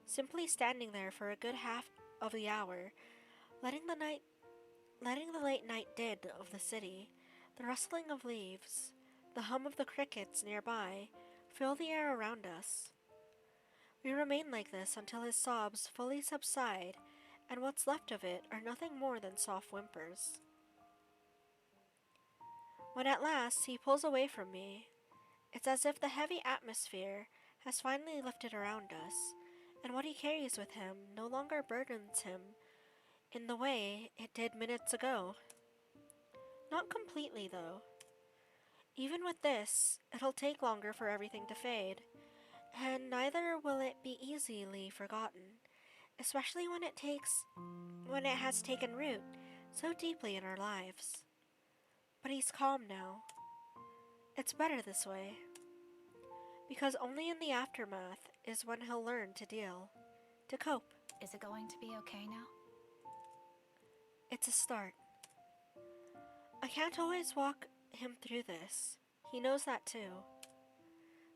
simply standing there for a good half of the hour, letting the late night din of the city, the rustling of leaves, the hum of the crickets nearby, fill the air around us. We remain like this until his sobs fully subside, and what's left of it are nothing more than soft whimpers. When at last he pulls away from me, it's as if the heavy atmosphere has finally lifted around us, and what he carries with him no longer burdens him in the way it did minutes ago. Not completely, though. Even with this, it'll take longer for everything to fade, and neither will it be easily forgotten, especially when it has taken root so deeply in our lives. But he's calm now. It's better this way, because only in the aftermath is when he'll learn to deal, to cope. Is it going to be okay now? It's a start. I can't always walk him through this. He knows that too.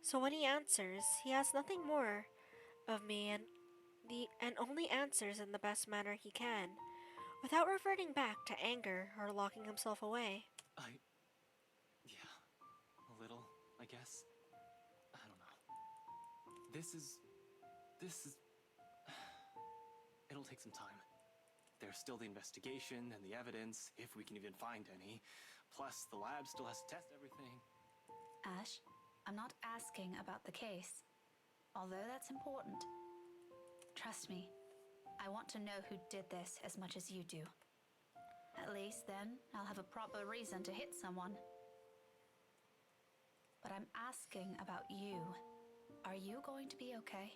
So when he answers, he has nothing more of me and only answers in the best manner he can, without reverting back to anger or locking himself away. Yeah, a little, I guess. I don't know. This is... It'll take some time. There's still the investigation and the evidence, if we can even find any. Plus, the lab still has to test everything. Ash, I'm not asking about the case, although that's important. Trust me, I want to know who did this as much as you do. At least then, I'll have a proper reason to hit someone. But I'm asking about you. Are you going to be okay?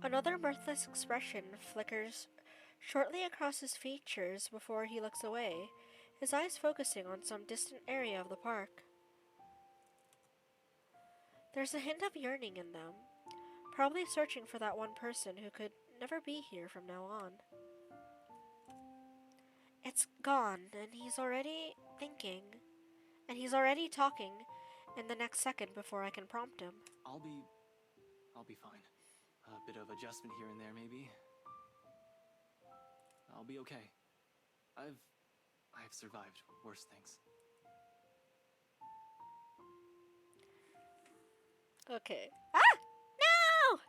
Another mirthless expression flickers shortly across his features before he looks away, his eyes focusing on some distant area of the park. There's a hint of yearning in them, probably searching for that one person who could never be here from now on. It's gone, and he's already thinking. And he's already talking in the next second before I can prompt him. I'll be fine. A bit of adjustment here and there, maybe. I'll be okay. I've survived worse things. Okay. Ah! No!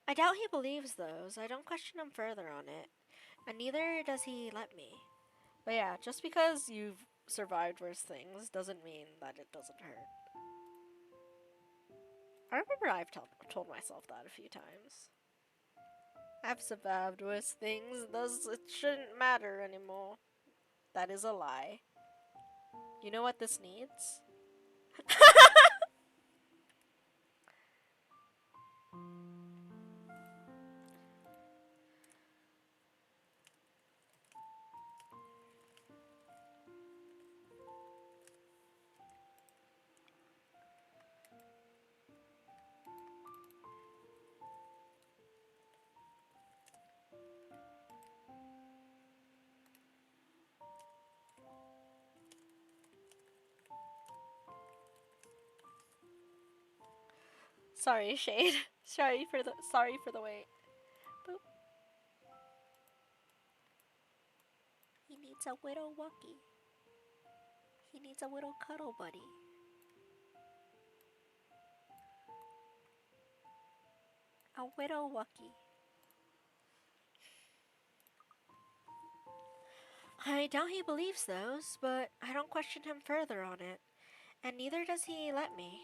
I doubt he believes those. I don't question him further on it. And neither does he let me. But yeah, just because you've survived worse things doesn't mean that it doesn't hurt. I remember I've told myself that a few times. I've survived worse things, thus it shouldn't matter anymore. That is a lie. You know what this needs? Sorry, Shade. sorry for the wait. Boop. He needs a widow Wookie. He needs a little cuddle buddy. A widow Wookie. I doubt he believes those, but I don't question him further on it. And neither does he let me.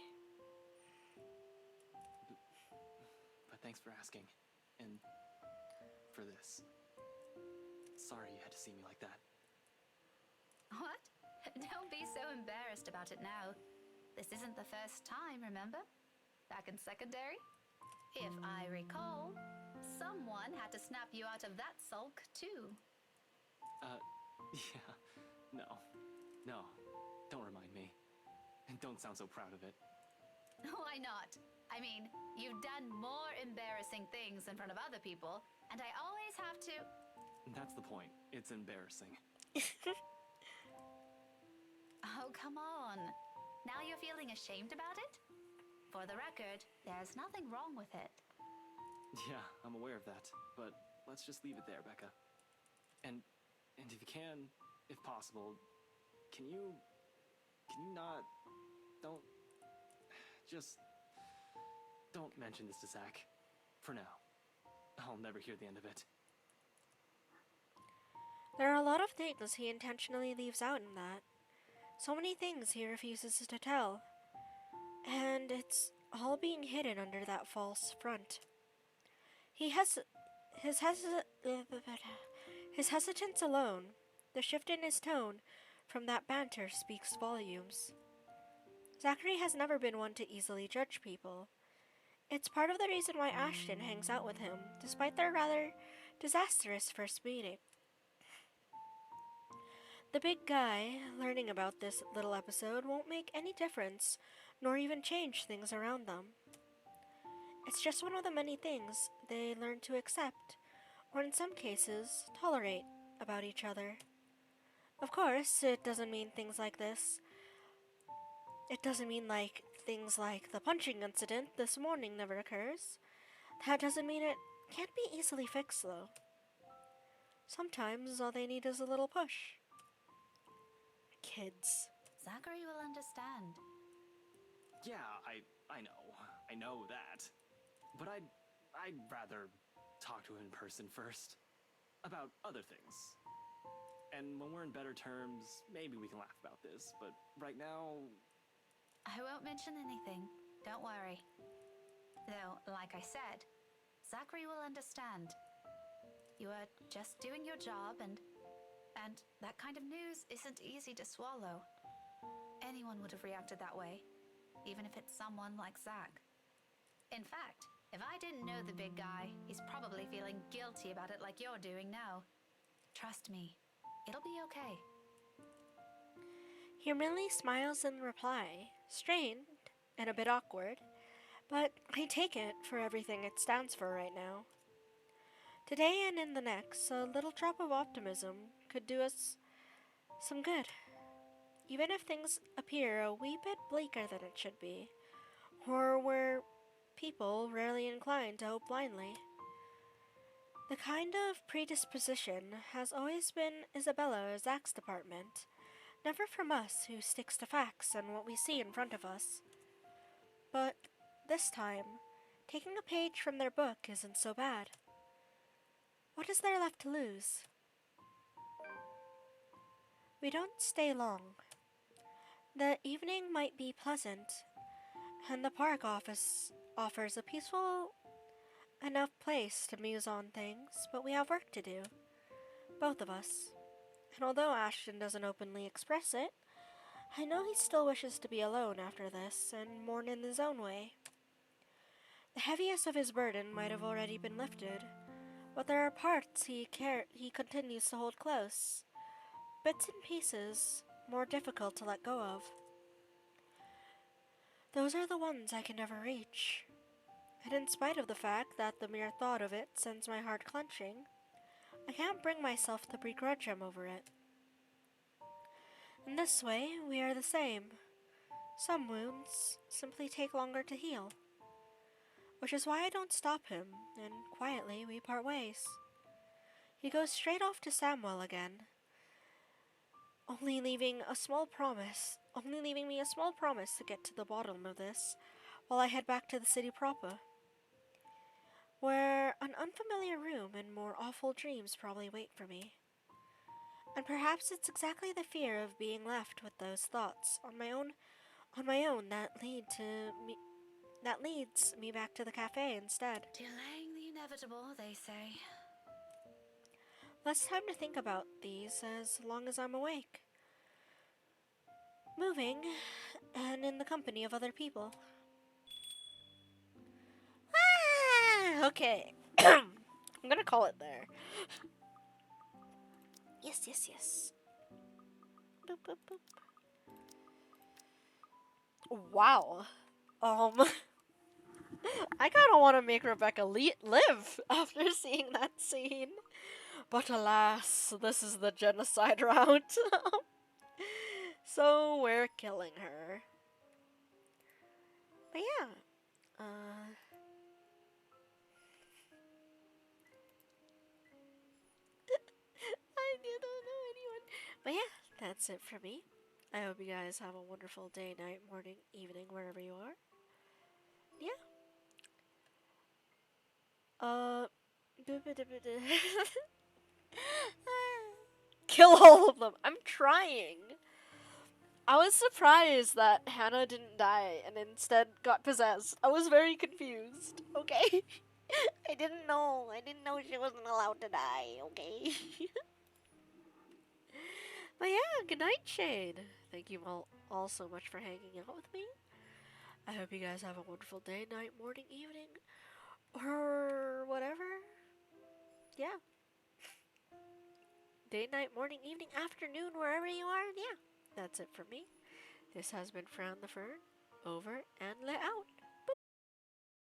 But thanks for asking. And for this. Sorry you had to see me like that. What? Don't be so embarrassed about it now. This isn't the first time, remember? Back in secondary? If I recall, someone had to snap you out of that sulk, too. Yeah. No. Don't remind me. And don't sound so proud of it. Why not? I mean, you've done more embarrassing things in front of other people, and I always have to... That's the point. It's embarrassing. Oh, come on. Now you're feeling ashamed about it? For the record, there's nothing wrong with it. Yeah, I'm aware of that. But let's just leave it there, Becca. And if you can, if possible, can you not... Don't mention this to Zach. For now. I'll never hear the end of it. There are a lot of things he intentionally leaves out in that. So many things he refuses to tell. And it's all being hidden under that false front. His hesitance alone, the shift in his tone from that banter speaks volumes. Zachary has never been one to easily judge people. It's part of the reason why Ashton hangs out with him, despite their rather disastrous first meeting. The big guy learning about this little episode won't make any difference, nor even change things around them. It's just one of the many things they learn to accept, or in some cases, tolerate about each other. Of course, it doesn't mean things like this. It doesn't mean things like the punching incident this morning never occurs. That doesn't mean it can't be easily fixed, though. Sometimes all they need is a little push. Kids. Zachary will understand. Yeah, I know that. But I'd rather talk to him in person first. About other things. And when we're in better terms, maybe we can laugh about this. But right now... I won't mention anything. Don't worry. Though, like I said, Zachary will understand. You are just doing your job, and that kind of news isn't easy to swallow. Anyone would have reacted that way, even if it's someone like Zach. In fact, if I didn't know the big guy, he's probably feeling guilty about it like you're doing now. Trust me, it'll be okay. He merely smiles in reply, strained and a bit awkward, but I take it for everything it stands for right now. Today and in the next, a little drop of optimism could do us some good. Even if things appear a wee bit bleaker than it should be, or were people rarely inclined to hope blindly. The kind of predisposition has always been Isabella or Zach's department, never from us who sticks to facts and what we see in front of us. But this time, taking a page from their book isn't so bad. What is there left to lose? We don't stay long. The evening might be pleasant, and the park offers a peaceful enough place to muse on things, but we have work to do, both of us. And although Ashton doesn't openly express it, I know he still wishes to be alone after this and mourn in his own way. The heaviest of his burden might have already been lifted, but there are parts he continues to hold close, bits and pieces more difficult to let go of. Those are the ones I can never reach, and in spite of the fact that the mere thought of it sends my heart clenching, I can't bring myself to begrudge him over it. In this way, we are the same. Some wounds simply take longer to heal, which is why I don't stop him, and quietly we part ways. He goes straight off to Samwell again, only leaving me a small promise to get to the bottom of this while I head back to the city proper, where an unfamiliar room and more awful dreams probably wait for me. And perhaps it's exactly the fear of being left with those thoughts on my own that leads me back to the cafe instead. Delaying the inevitable, they say. Less time to think about these as long as I'm awake, moving, and in the company of other people. Okay. I'm gonna call it there. Yes. Boop, boop, boop. Wow. I kinda wanna make Rebecca live after seeing that scene. But alas, this is the genocide route. So we're killing her. But yeah. I don't know anyone. But yeah, that's it for me. I hope you guys have a wonderful day, night, morning, evening, wherever you are. Yeah. Kill all of them. I'm trying. I was surprised that Hannah didn't die and instead got possessed. I was very confused. Okay. I didn't know she wasn't allowed to die. Okay. But yeah, good night, Shade. Thank you all so much for hanging out with me. I hope you guys have a wonderful day, night, morning, evening, or whatever. Yeah. Day, night, morning, evening, afternoon, wherever you are. Yeah. That's it for me. This has been Fran the Fern. Over and let out.